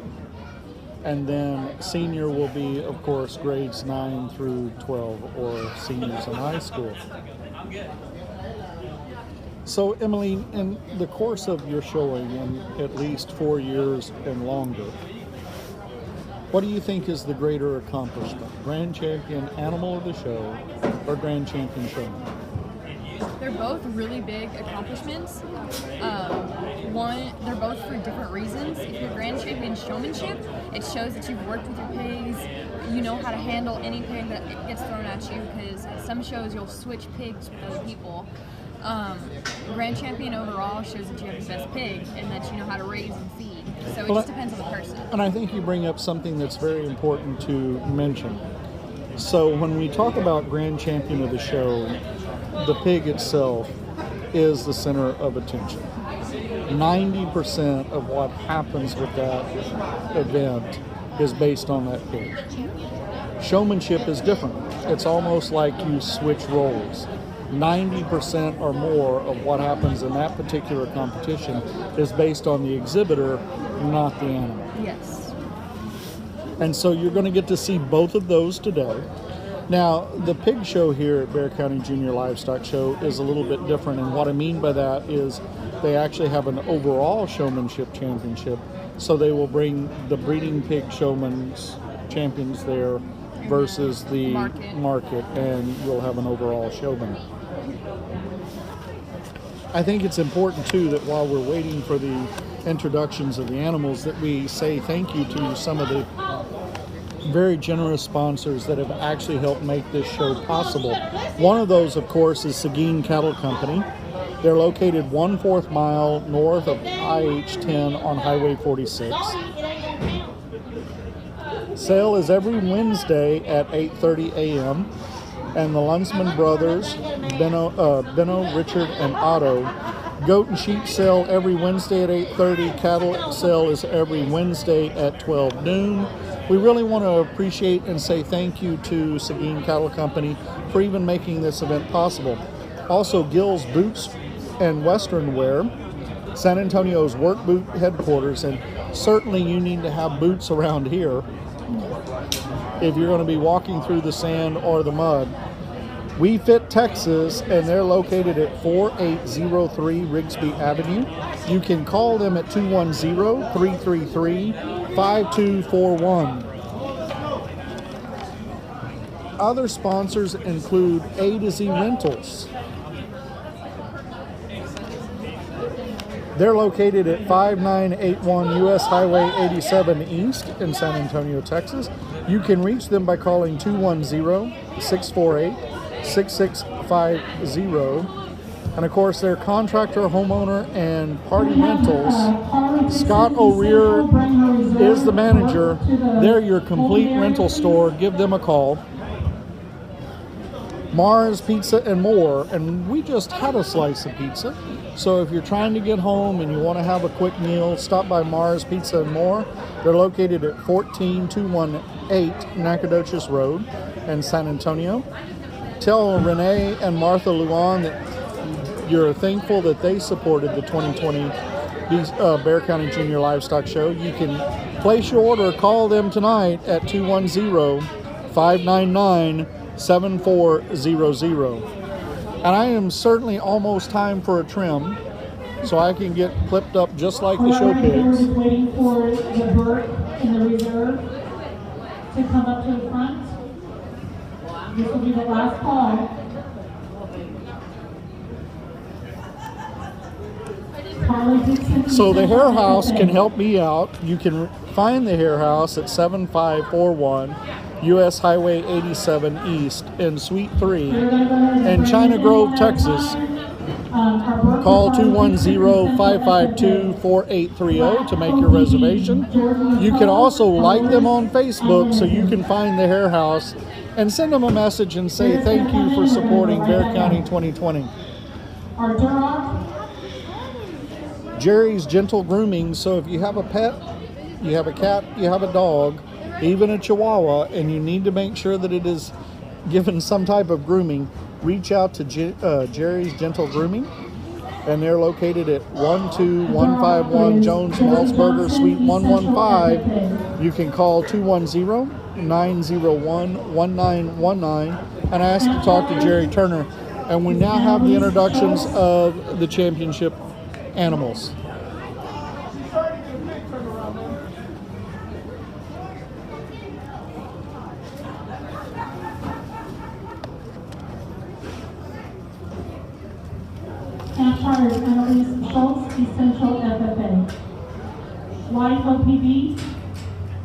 And then senior will be, of course, grades 9 through 12, or seniors in high school. So, Emaleen, in the course of your showing, in at least 4 years and longer, what do you think is the greater accomplishment? Grand Champion Animal of the Show or Grand Champion Showman? They're both really big accomplishments. They're both for different reasons. If you're Grand Champion Showmanship, it shows that you've worked with your pigs, you know how to handle any pig that gets thrown at you, because at some shows you'll switch pigs with other people. Grand Champion overall shows that you have the best pig and that you know how to raise and feed. So it just depends on the person. And I think you bring up something that's very important to mention. So when we talk about Grand Champion of the Show, the pig itself is the center of attention. 90% of what happens with that event is based on that pig. Showmanship is different. It's almost like you switch roles. 90% or more of what happens in that particular competition is based on the exhibitor, not the animal. Yes. And so you're going to get to see both of those today. Now, the pig show here at Bear County Junior Livestock Show is a little bit different, and what I mean by that is they actually have an overall showmanship championship, so they will bring the breeding pig showman's champions there versus the market, and you'll have an overall showman. I think it's important too that while we're waiting for the introductions of the animals, that we say thank you to some of the very generous sponsors that have actually helped make this show possible. One of those, of course, is Seguin Cattle Company. They're located 1/4 mile north of IH-10 on Highway 46. Sale is every Wednesday at 8:30 a.m. And the Lunsman brothers, Benno, Richard, and Otto, goat and sheep sale every Wednesday at 8:30. Cattle sale is every Wednesday at 12 noon. We really want to appreciate and say thank you to Seguin Cattle Company for even making this event possible. Also, Gill's Boots and Western Wear, San Antonio's work boot headquarters, and certainly you need to have boots around here if you're going to be walking through the sand or the mud. We Fit Texas, and they're located at 4803 Rigsby Avenue. You can call them at 210-333-5241. Other sponsors include A to Z Rentals. They're located at 5981 US Highway 87 East in San Antonio, Texas. You can reach them by calling 210-648-6650. And of course, their contractor, homeowner, and party rentals. Scott O'Rear is the manager. They're your complete rental store. Give them a call. Mars Pizza and More, and we just had a slice of pizza. So if you're trying to get home and you want to have a quick meal, stop by Mars Pizza and More. They're located at 14218 Nacogdoches Road in San Antonio. Tell Renee and Martha Luan that you're thankful that they supported the 2020 Bexar County Junior Livestock Show. You can place your order, call them tonight at 210-599-7400. And I am certainly almost time for a trim, so I can get clipped up just like the show pigs. We're waiting for the Burt and the reserve to come up to the front. This will be the last call. So the Hair House can help me out. You can find the Hair House at 7541 U.S. Highway 87 East in Suite 3 in China Grove, Texas. Call 210-552-4830 to make your reservation. You can also like them on Facebook so you can find the Hair House and send them a message and say thank you for supporting Bear County 2020. Jerry's Gentle Grooming. So if you have a pet, you have a cat, you have a dog, even a Chihuahua, and you need to make sure that it is given some type of grooming, reach out to Jerry's Gentle Grooming, and they're located at 12151 Jones Maltzberger Suite 115. You can call 210-901-1919 and ask to talk to Jerry Turner. And we now have the introductions of the championship animals. Hampshire is Emaleen Schultz, Essential FFA. White OPD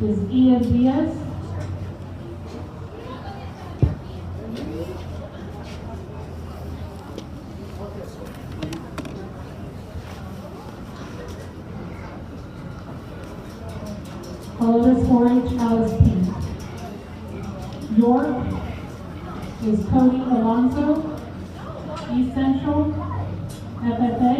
is Ian Diaz. Lotus 4-H Alice P. York is Cody Alonso, Essential FFA.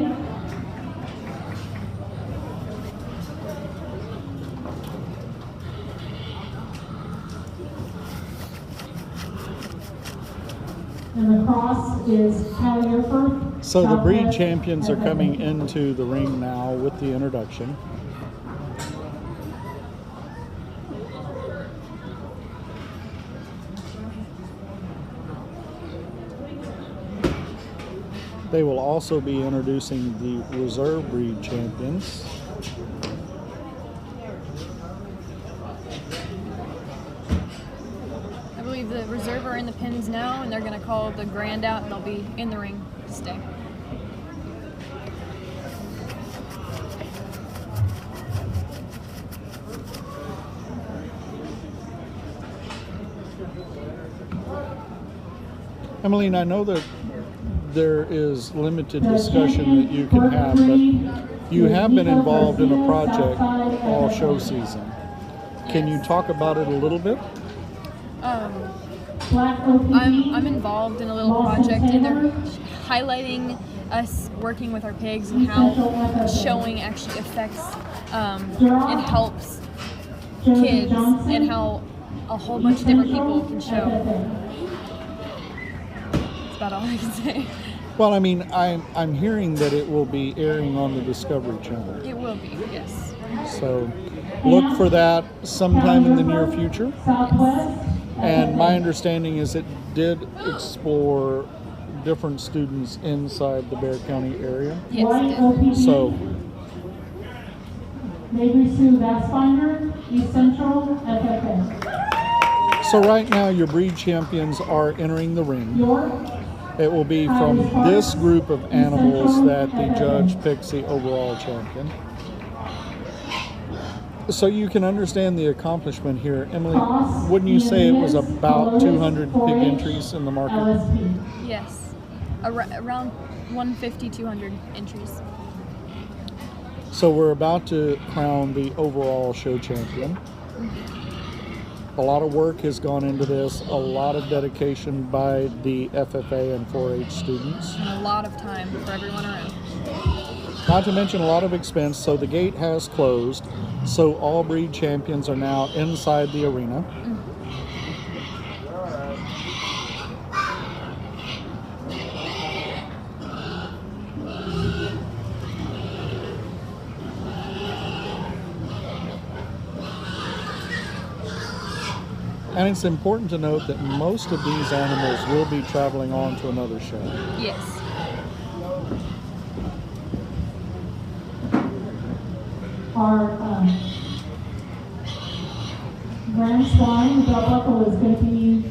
And the cross is Heifer. So the breed champions are coming into the ring now with the introduction. They will also be introducing the reserve breed champions. I believe the reserve are in the pins now, and they're going to call the grand out, and they'll be in the ring to stay. Emaleen, I know that there is limited discussion that you can have, but you have been involved in a project all show season. Can you talk about it a little bit? I'm involved in a little project, and they're highlighting us working with our pigs and how showing actually affects and helps kids, and how a whole bunch of different people can show. That's about all I can say. Well, I mean, I'm hearing that it will be airing on the Discovery Channel. It will be, yes. So look for that sometime in the near future. And my understanding is it did explore different students inside the Bear County area. Yes, it did. So Maybe Sue Bassfinder, Essential FFA. So right now your breed champions are entering the ring. It will be from this group of animals that the judge picks the overall champion. So you can understand the accomplishment here. Emily, wouldn't you say it was about 200 pig entries in the market? Yes, around 150, 200 entries. So we're about to crown the overall show champion. A lot of work has gone into this, a lot of dedication by the FFA and 4-H students. And a lot of time for everyone around. Not to mention a lot of expense, so the gate has closed, so all breed champions are now inside the arena. And it's important to note that most of these animals will be traveling on to another show. Yes. Our Grand Swine, the belt buckle, is going to be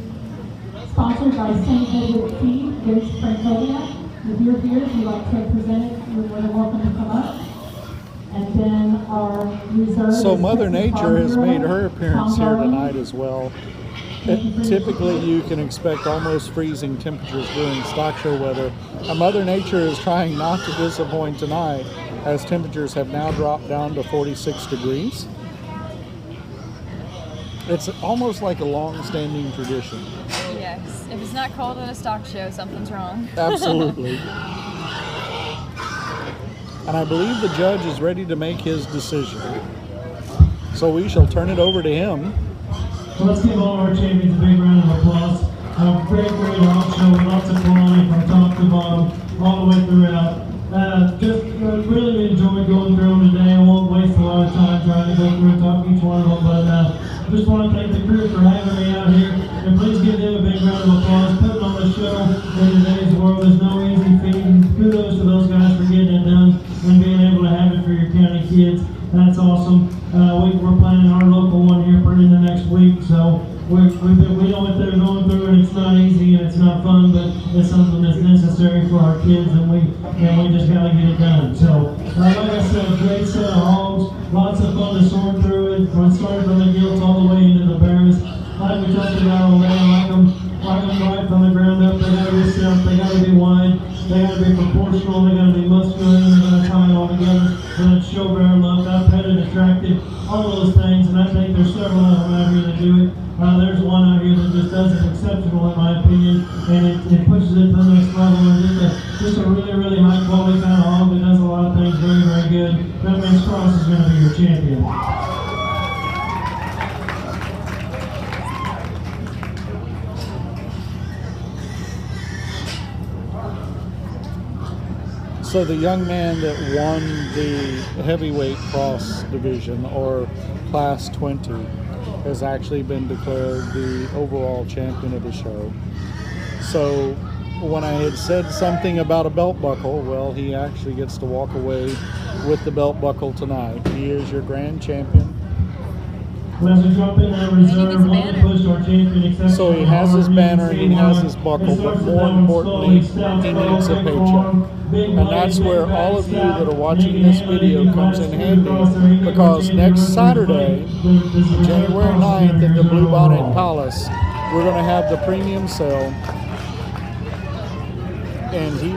sponsored by St. Edward Feed against Franconia. If you're here, if you'd like to present it, you're more than welcome to come up. And then our reserve. So Mother Nature has made her appearance here tonight as well. Typically you can expect almost freezing temperatures during stock show weather. And Mother Nature is trying not to disappoint tonight, as temperatures have now dropped down to 46 degrees. It's almost like a long-standing tradition. Yes. If it's not cold at a stock show, something's wrong. Absolutely. And I believe the judge is ready to make his decision. So we shall turn it over to him. Well, let's give all our champions a big round of applause. A great hog show with lots of quality from top to bottom, all the way throughout. Really enjoyed going through them today. I won't waste a lot of time trying to go through and talk each one of them, but just want to thank the crew for having me out here. And please give them a big round of applause. Putting on the show in today's world is no easy feat. And kudos to those guys for getting it done and being able to have it for your county kids. That's awesome. We're planning our local one here for in the next week, so we know what they're going through, and it's not easy and it's not fun, but it's something that's necessary for our kids, and we just got to get it done. So, like I said, great set of hogs, lots of fun to sort through it, starting from the gilts all the way into the bears. Like we talked about already, like them right from the ground up. They got to be stiff, they got to be wide, they got to be proportional, they got to be muscular, and they got to tie it all together. And it's show bear look, outfitted, attractive, all those things, and I think there's several of them out here that do it. There's one out here that just does it exceptional in my opinion, and it pushes it to the next level, and just a really, really high quality kind of hog that does a lot of things very, very good. That means Cross is going to be your champion. So the young man that won the heavyweight cross division, or class 20, has actually been declared the overall champion of the show. So when I had said something about a belt buckle, well, he actually gets to walk away with the belt buckle tonight. He is your grand champion. So he has his banner and he has his buckle, but more importantly, he needs a paycheck. And that's where all of you that are watching this video comes in handy, because next Saturday, January 9th at the Blue Bonnet Palace, we're going to have the premium sale, and he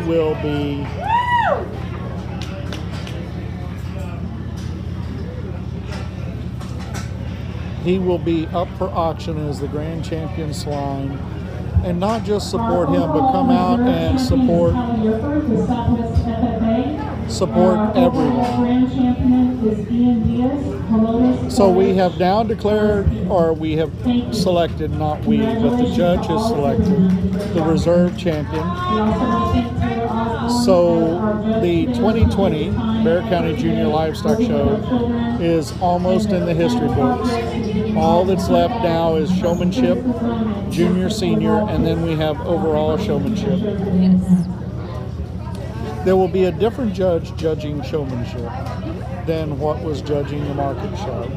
will be up for auction as the grand champion swine. And not just support him, but come out and support everyone. So we have now declared, or we have selected, not we, but the judge has selected the reserve champion. So the 2020 Bexar County Junior Livestock Show is almost in the history books. All that's left now is showmanship, junior, senior, and then we have overall showmanship. Yes. There will be a different judge judging showmanship than what was judging the market show.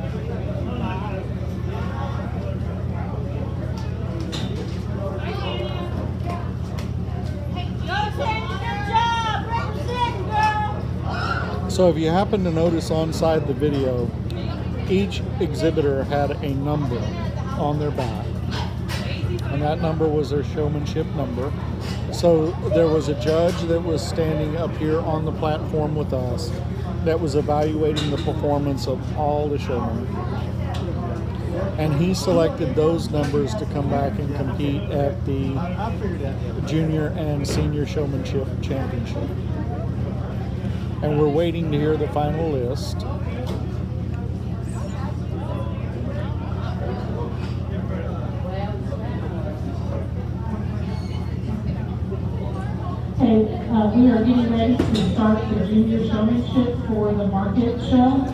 So if you happen to notice on side the video, each exhibitor had a number on their back, and that number was their showmanship number. So there was a judge that was standing up here on the platform with us that was evaluating the performance of all the showmen. and he selected those numbers to come back and compete at the Junior and Senior Showmanship Championship. And we're waiting to hear the final list. Okay, we are getting ready to start the Junior Showmanship for the Market Show.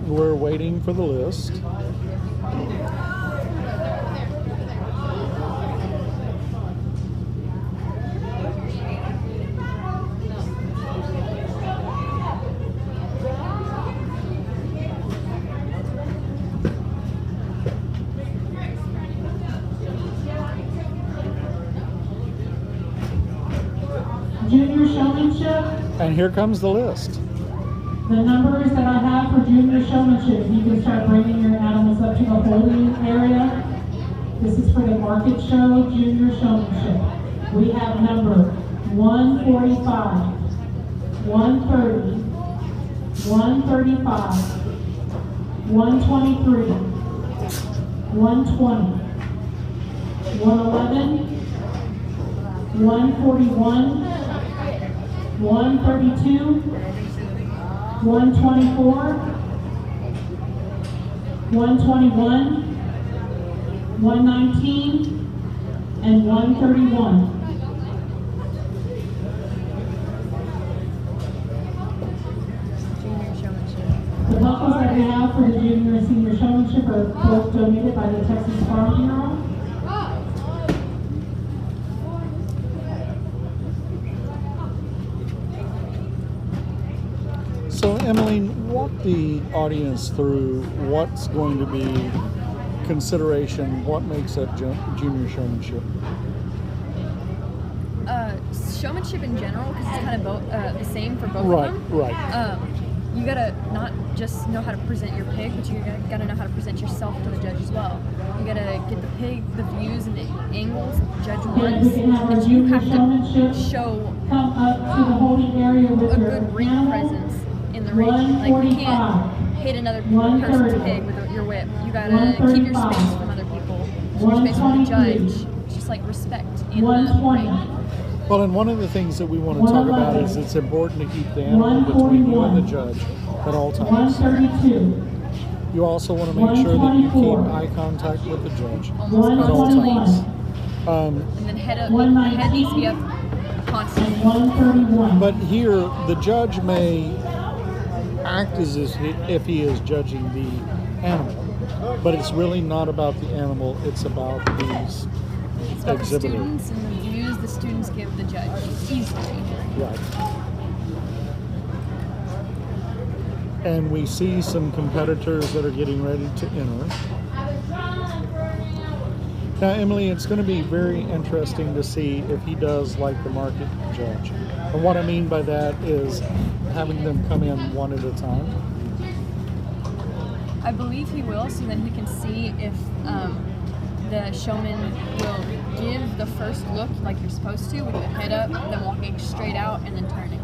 We're waiting for the list. Junior Showmanship. And here comes the list. The numbers that I have for Junior Showmanship, you can start bringing your animals up to the holding area. This is for the Market Show Junior Showmanship. We have number 145, 130, 135, 123, 120, 111, 141, 132, 124, 121, 119, and 131. The buckles that we have for the Junior and Senior Showmanship are both donated by the Texas Farm Bureau. So, Emaleen, walk the audience through what's going to be consideration, what makes up Junior Showmanship? Showmanship in general, because it's kind of both the same for both of them. Right. You gotta not just know how to present your pig, but you gotta know how to present yourself to the judge as well. You gotta get the pig, the views and the angles that the judge wants, and you have to show come up to the holding area with a good ring presence in the ring. Like you can't hit another person's pig with your whip. You gotta keep your space from other people. Keep your space from the judge. It's just like respect in the ring. Well, and one of the things that we want to talk about is it's important to keep the animal between you and the judge at all times. 132. You also want to make sure that you keep eye contact with the judge at all times. And then head needs to be up constantly. 131. But here, the judge may act as if he is judging the animal, but it's really not about the animal, it's about these It's about the exhibitors. students and the views the students give the judge easily. Right. And we see some competitors that are getting ready to enter. Now, Emily, it's going to be very interesting to see if he does like the market judge. And what I mean by that is having them come in one at a time. I believe he will, so then he can see if the showman will give the first look like you're supposed to with the head up, then walking straight out, and then turning.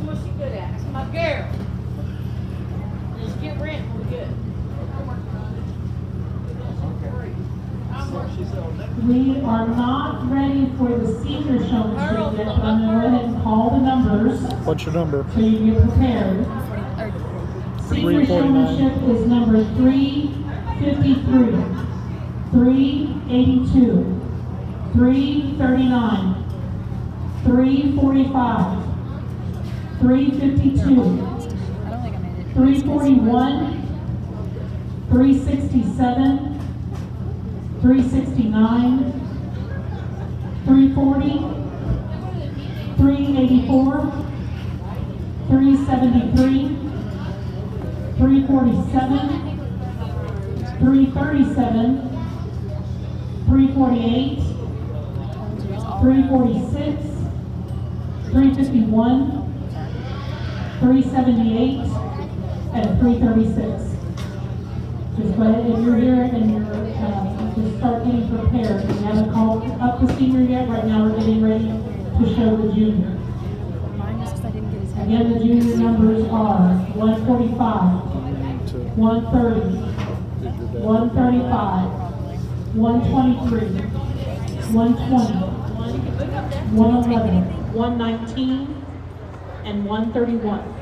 What's she good at? My girl. Just get rent. We're good. We are not ready for the senior showmanship yet, but I'm going to go ahead and call the numbers. What's your number? So you get prepared. Senior showmanship is number 353, 382, 339, 345, 352, 341, 367, 369, 340, 384, 373, 347, 337, 348, 346, 351, 378, and 336. Just go ahead and you're here and you're just start getting prepared. We haven't called up the senior yet. Right now we're getting ready to show the junior. Again, the junior numbers are 145, 130, 135, 123, 120, 111, 119, and 131.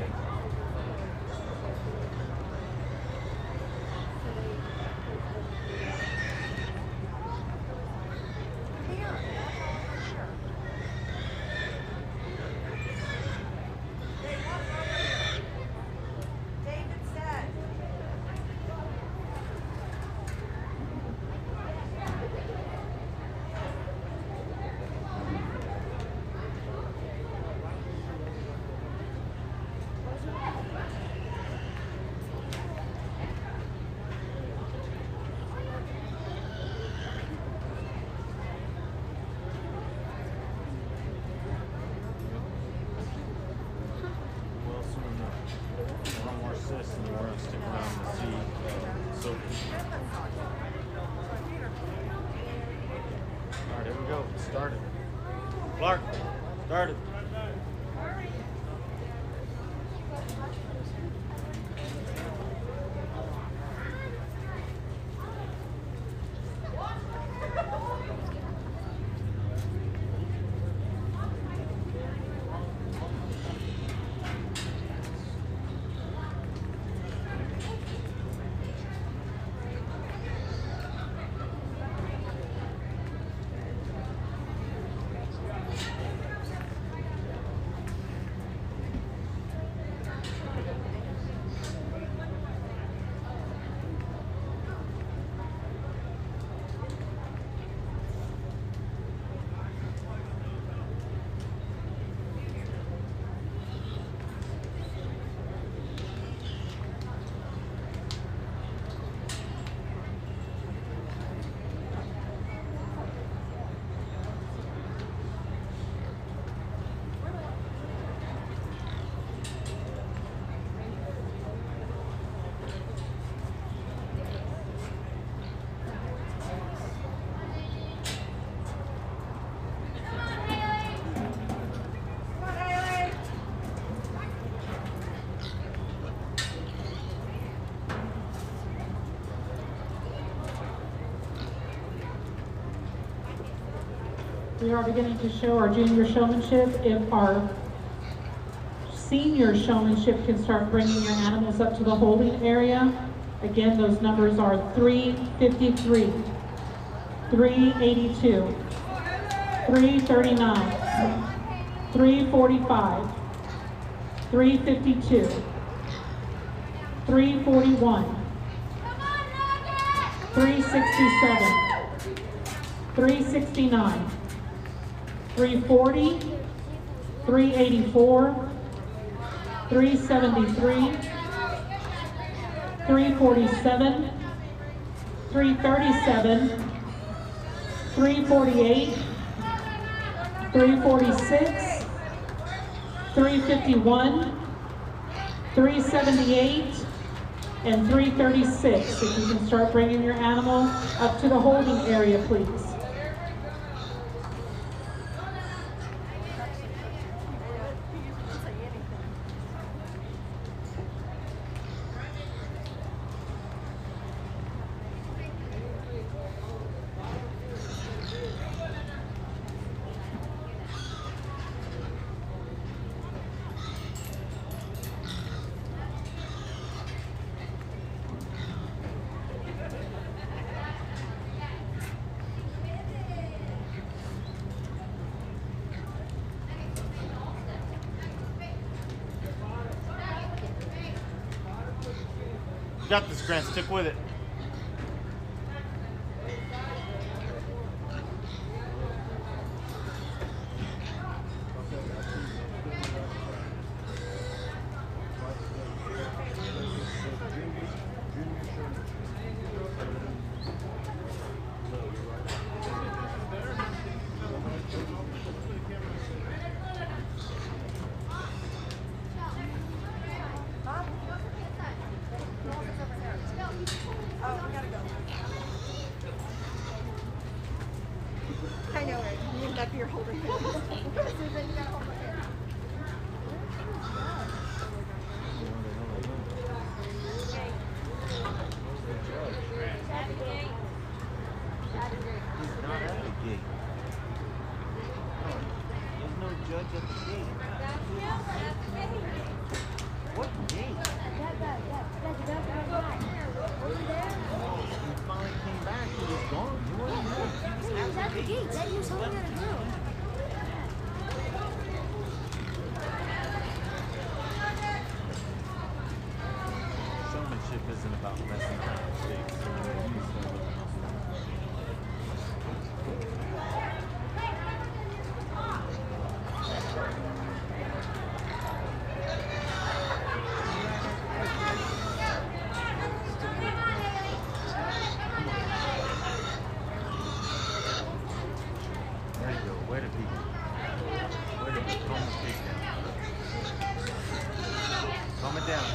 Started. Clark, started. We are beginning to show our junior showmanship. If our senior showmanship can start bringing your animals up to the holding area. Again, those numbers are 353, 382, 339, 345, 352, 341, 367, 369, 340, 384, 373, 347, 337, 348, 346, 351, 378, and 336. If you can start bringing your animal up to the holding area, please. You got this, Grant. Stick with it. Showmanship isn't about messing around with sticks. There you go. Way to be. Way to be. Calm the pig down. Calm it down.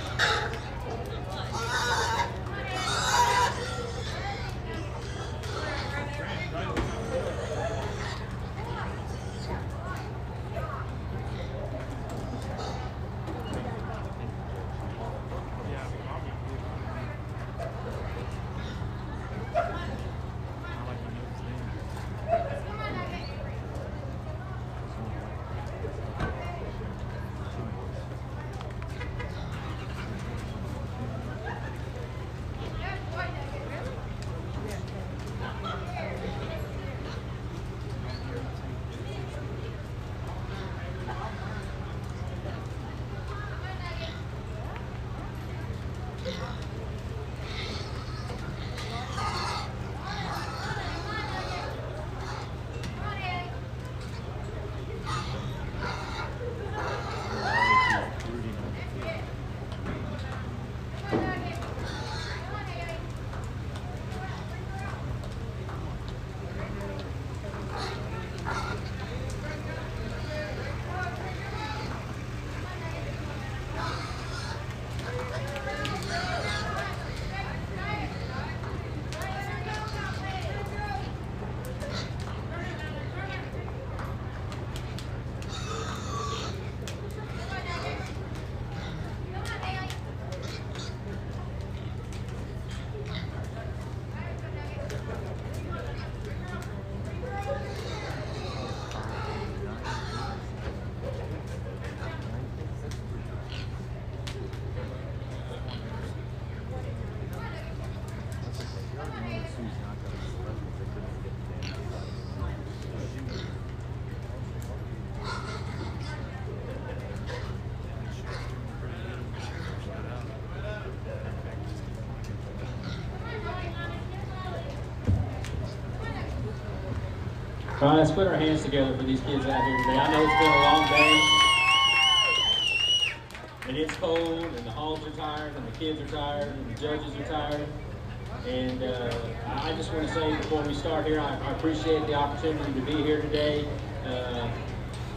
All right, let's put our hands together for these kids out here today. I know it's been a long day, and it's cold, and the hogs are tired, and the kids are tired, and the judges are tired. And I just want to say before we start here, I appreciate the opportunity to be here today.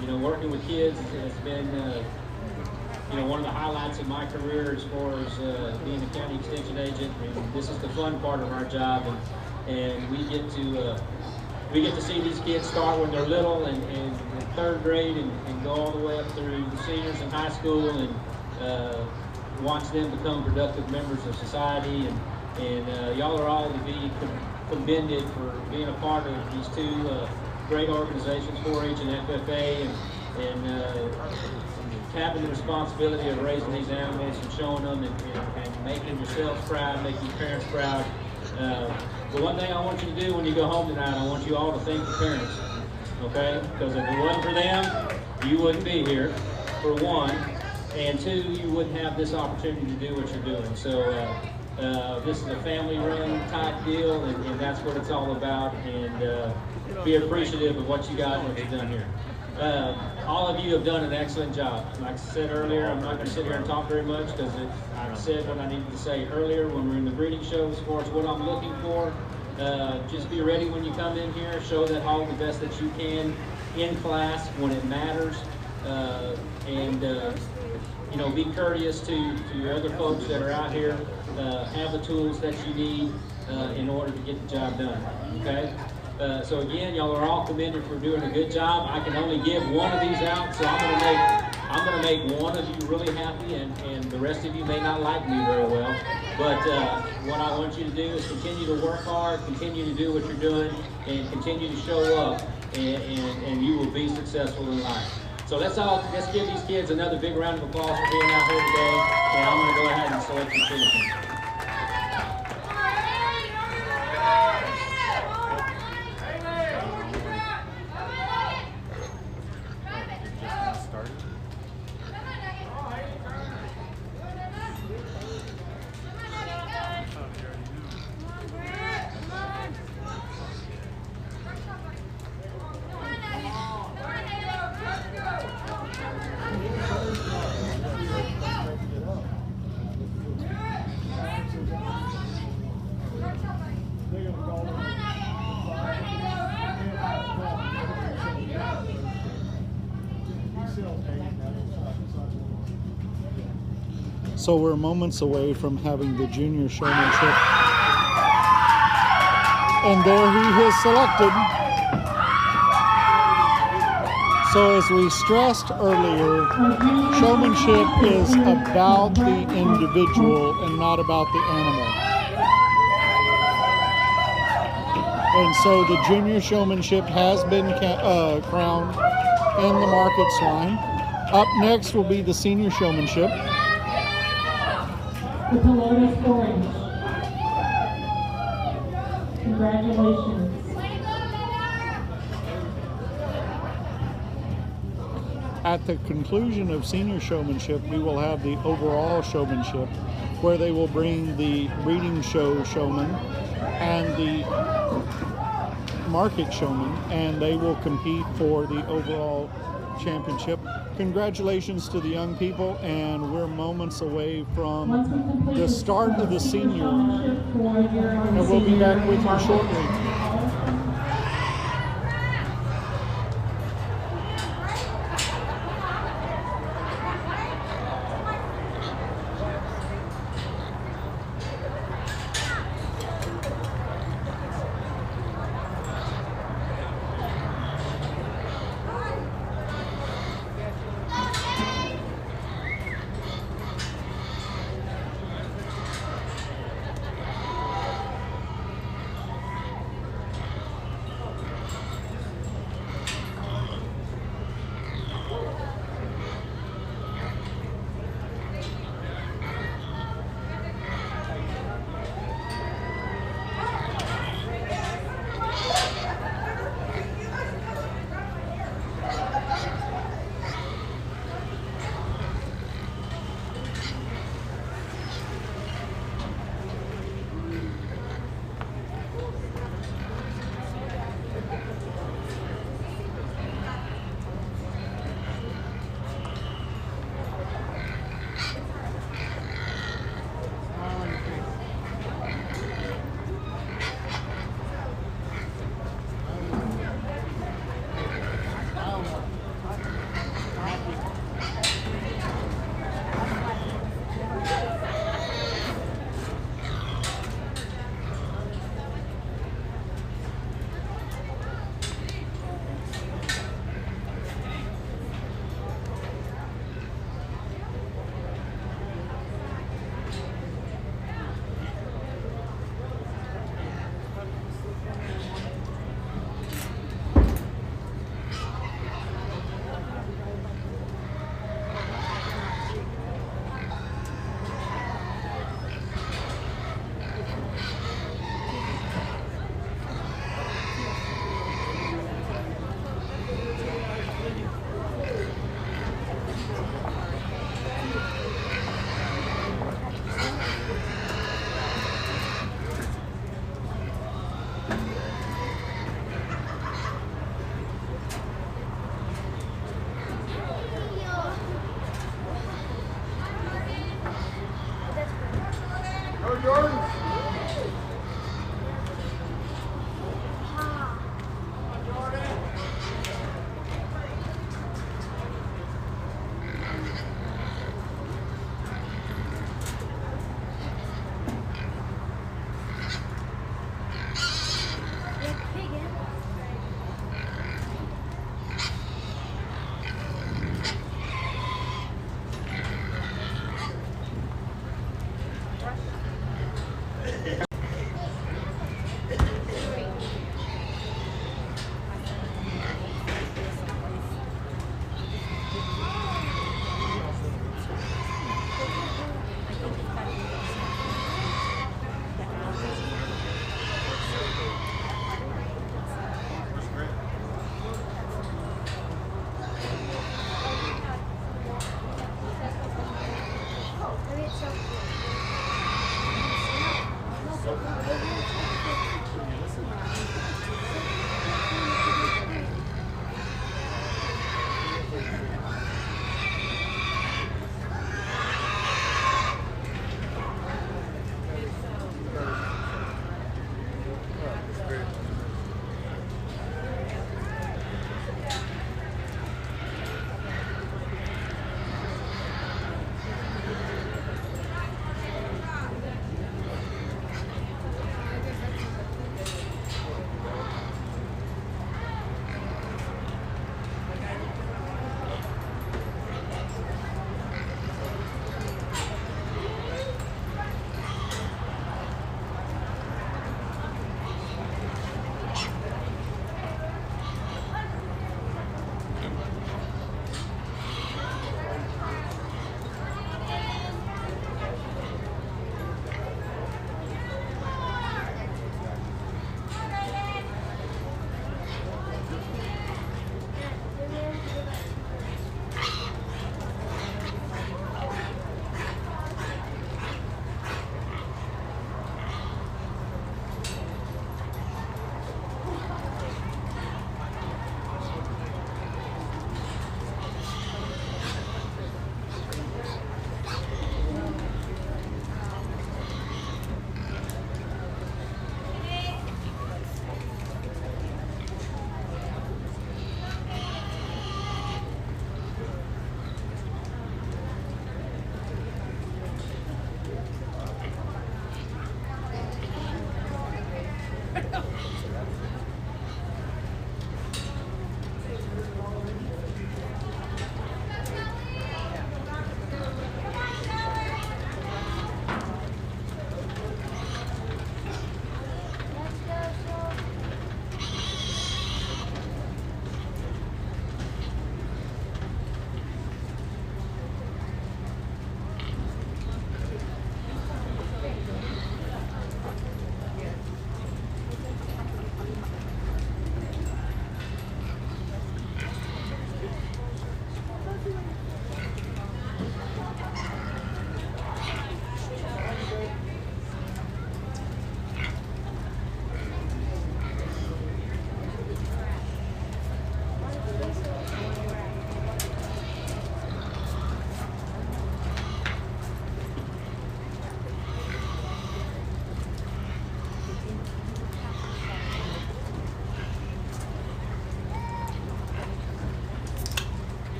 You know, working with kids has been you know, one of the highlights of my career as far as being a county extension agent. And this is the fun part of our job, and we get to see these kids start when they're little and in third grade and go all the way up through the seniors in high school, and watch them become productive members of society. And y'all are all to be commended for being a part of these two great organizations, 4-H and FFA, and having the responsibility of raising these animals and showing them and making yourselves proud, making your parents proud. The one thing I want you to do when you go home tonight, I want you all to thank your parents, okay? Because if it wasn't for them, you wouldn't be here, for one. And two, you wouldn't have this opportunity to do what you're doing. So this is a family-run type deal, and that's what it's all about. And be appreciative of what you got and what you've done here. All of you have done an excellent job. Like I said earlier, I'm not going to sit here and talk very much because I've said what I needed to say earlier when we were in the breeding show as far as what I'm looking for. Just be ready when you come in here. Show that hog the best that you can in class when it matters. You know, be courteous to other folks that are out here. Have the tools that you need in order to get the job done, okay? So again, y'all are all commended for doing a good job. I can only give one of these out, so I'm gonna make one of you really happy, and the rest of you may not like me very well. But what I want you to do is continue to work hard, continue to do what you're doing, and continue to show up, and you will be successful in life. So let's give these kids another big round of applause for being out here today. And I'm gonna go ahead and select your citizens. So we're moments away from having the junior showmanship. And there he is selected. So as we stressed earlier, showmanship is about the individual and not about the animal. And so the junior showmanship has been crowned in the market swine. Up next will be the senior showmanship. The Pelotas 4-H. Congratulations. At the conclusion of senior showmanship, we will have the overall showmanship, where they will bring the breeding show showman and the market showman, and they will compete for the overall championship. Congratulations to the young people, and we're moments away from the start of the senior, and we'll be back with you shortly.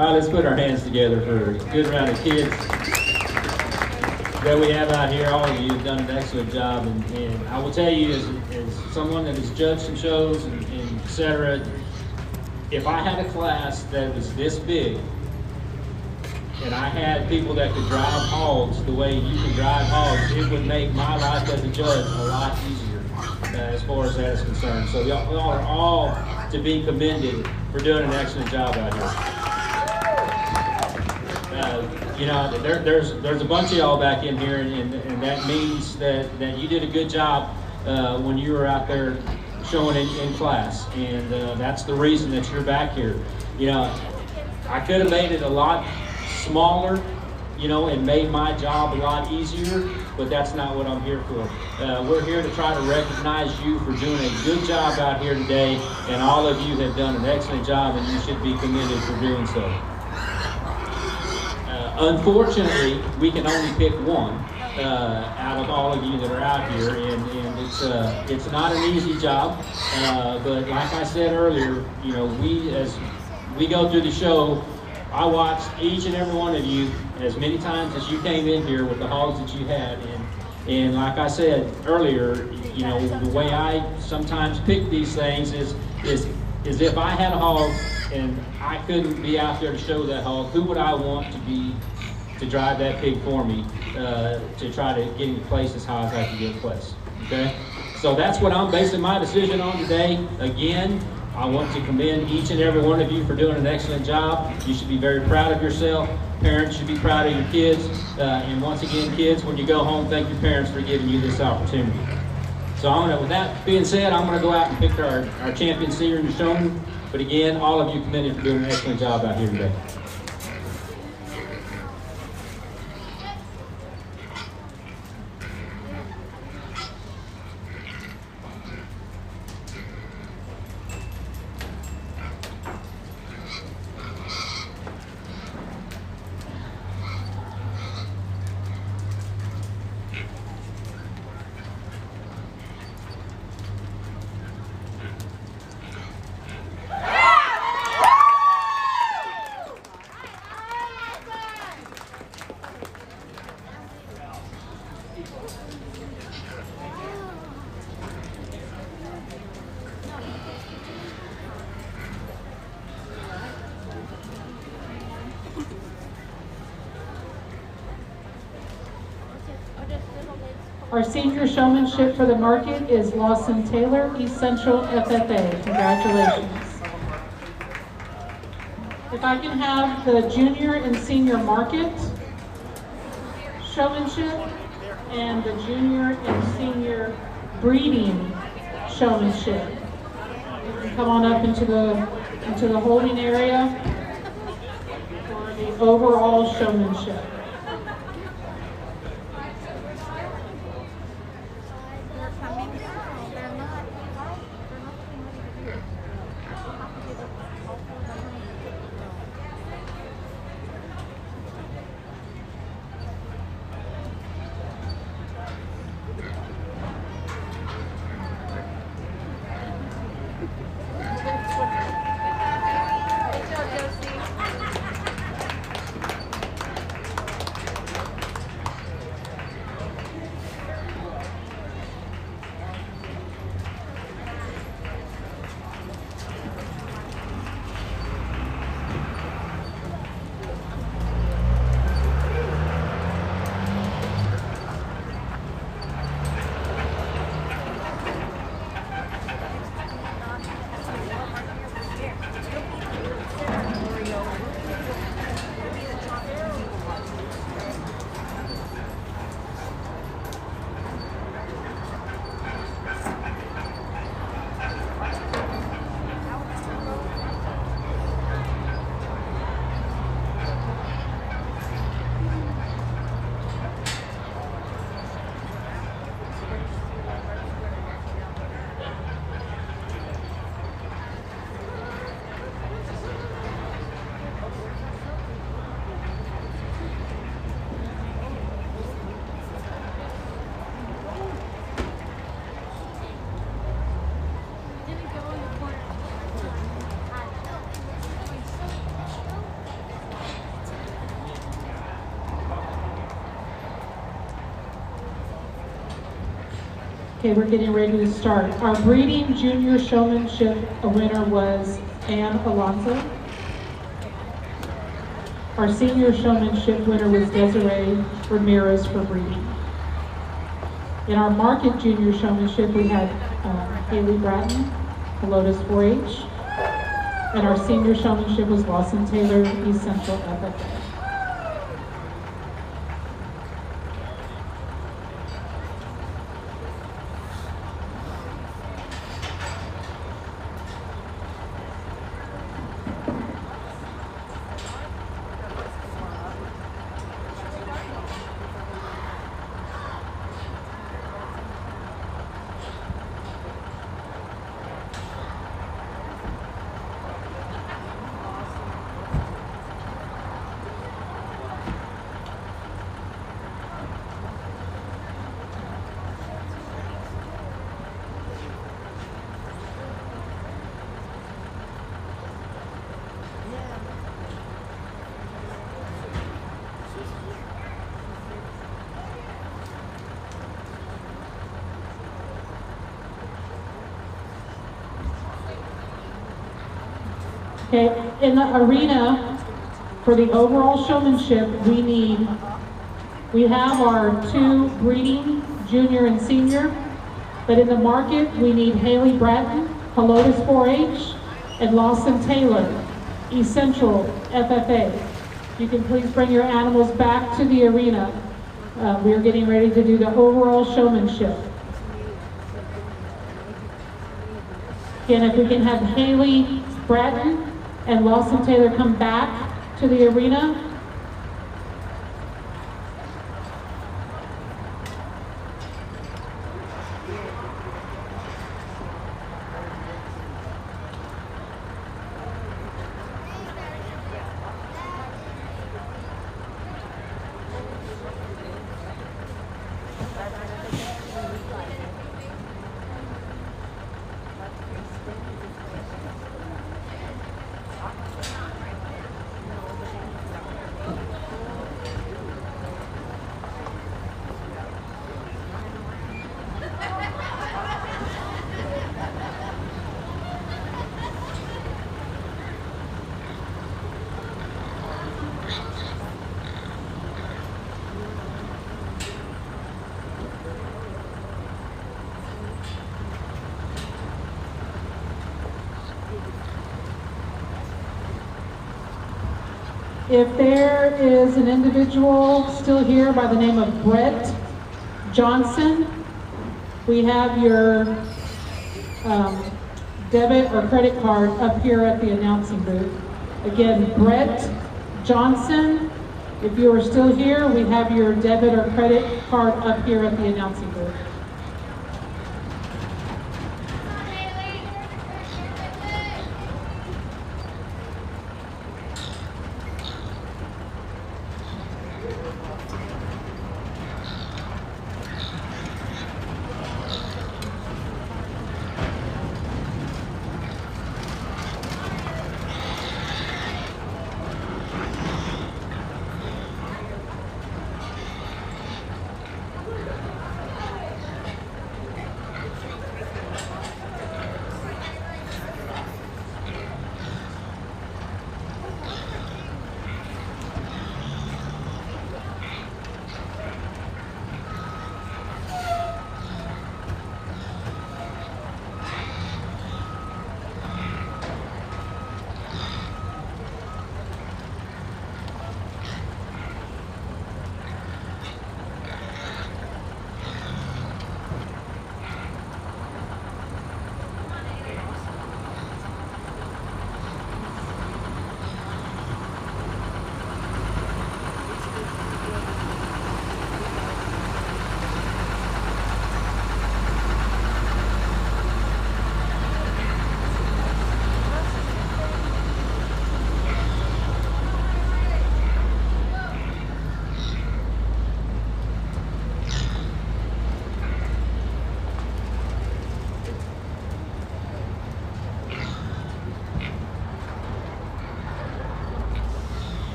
All right, let's put our hands together for a good round of kids that we have out here. All of you have done an excellent job, and I will tell you, as someone that has judged some shows and et cetera, if I had a class that was this big, and I had people that could drive hogs the way you can drive hogs, it would make my life as a judge a lot easier as far as that is concerned. So y'all are all to be commended for doing an excellent job out here. You know, there's a bunch of y'all back in here, and that means that you did a good job when you were out there showing in class, and that's the reason that you're back here. You know, I could have made it a lot smaller, you know, and made my job a lot easier, but that's not what I'm here for. We're here to try to recognize you for doing a good job out here today, and all of you have done an excellent job, and you should be commended for doing so. Unfortunately, we can only pick one out of all of you that are out here, and it's not an easy job, but like I said earlier, you know, as we go through the show, I watched each and every one of you as many times as you came in here with the hogs that you had, and like I said earlier, you know, the way I sometimes pick these things is if I had a hog and I couldn't be out there to show that hog, who would I want to drive that pig for me to try to get him placed as high as I can get placed? Okay, so that's what I'm basing my decision on today. Again, I want to commend each and every one of you for doing an excellent job. You should be very proud of yourself. Parents should be proud of your kids. And once again, kids, when you go home, thank your parents for giving you this opportunity. So with that being said, I'm going to go out and pick our champion senior and showman. But again, all of you commended for doing an excellent job out here today. Our senior showmanship for the market is Lawson Taylor, East Central FFA. Congratulations. If I can have the junior and senior market showmanship and the junior and senior breeding showmanship. You can come on up into the holding area for the overall showmanship. Okay, we're getting ready to start. Our breeding junior showmanship winner was Ann Alonso. Our senior showmanship winner was Desiree Ramirez for breeding. In our market junior showmanship, we had Haley Bratton, Lotus 4-H. And our senior showmanship was Lawson Taylor, East Central FFA. Okay, in the arena for the overall showmanship, we have our 2 breeding, junior and senior, but in the market, we need Haley Bratton, Helotus 4-H, and Lawson Taylor, East Central FFA. You can please bring your animals back to the arena. We are getting ready to do the overall showmanship. Again, if we can have Haley Bratton and Lawson Taylor come back to the arena. If there is an individual still here by the name of Brett Johnson, we have your debit or credit card up here at the announcing booth. Again, Brett Johnson, if you are still here, we have your debit or credit card up here at the announcing booth.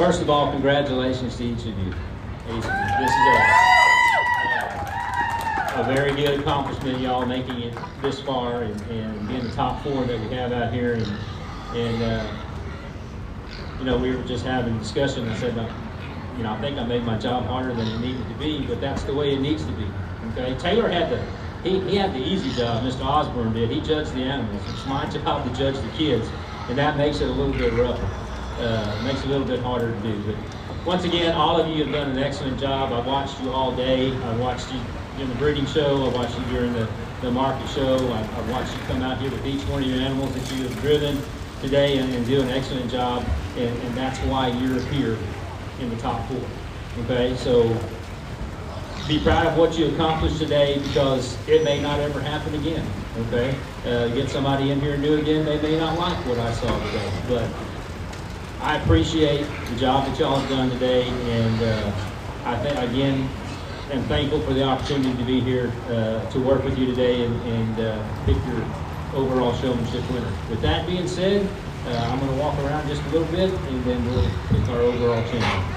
first of all, congratulations to each of you. This is a very good accomplishment, y'all making it this far and being the top 4 that we have out here. And you know, we were just having a discussion. I said, you know, I think I made my job harder than it needed to be, but that's the way it needs to be. Okay, Taylor had he had the easy job. Mr. Osborne did. He judged the animals. It's my job to judge the kids, and that makes it a little bit rougher. Makes it a little bit harder to do. But once again, all of you have done an excellent job. I watched you all day. I watched you in the breeding show. I watched you during the market show. I watched you come out here with each one of your animals that you have driven today and do an excellent job. And that's why you're here in the top 4. Okay, so be proud of what you accomplished today, because it may not ever happen again. Okay, get somebody in here new again, they may not like what I saw today, but I appreciate the job that y'all have done today, and I think again am thankful for the opportunity to be here to work with you today and pick your overall showmanship winner. With that being said, I'm going to walk around just a little bit, and then we'll pick our overall champion.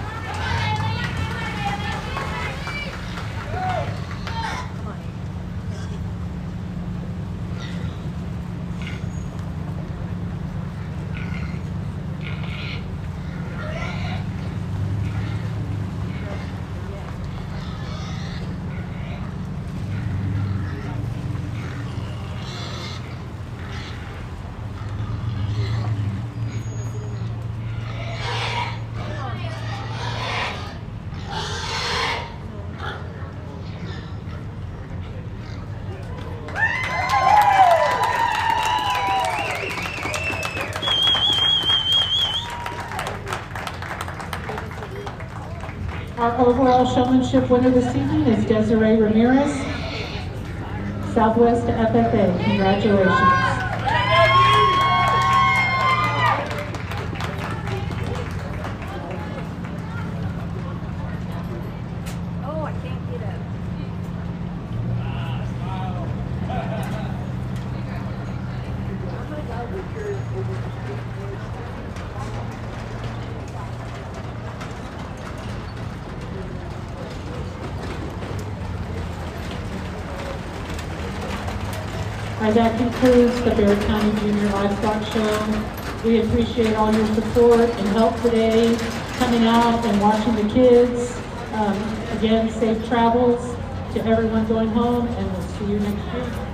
Our overall showmanship winner this evening is Desiree Ramirez, Southwest FFA. Congratulations. That concludes the Barrett County Junior Livestock Show. We appreciate all your support and help today, coming out and watching the kids. Again, safe travels to everyone going home, and we'll see you next year.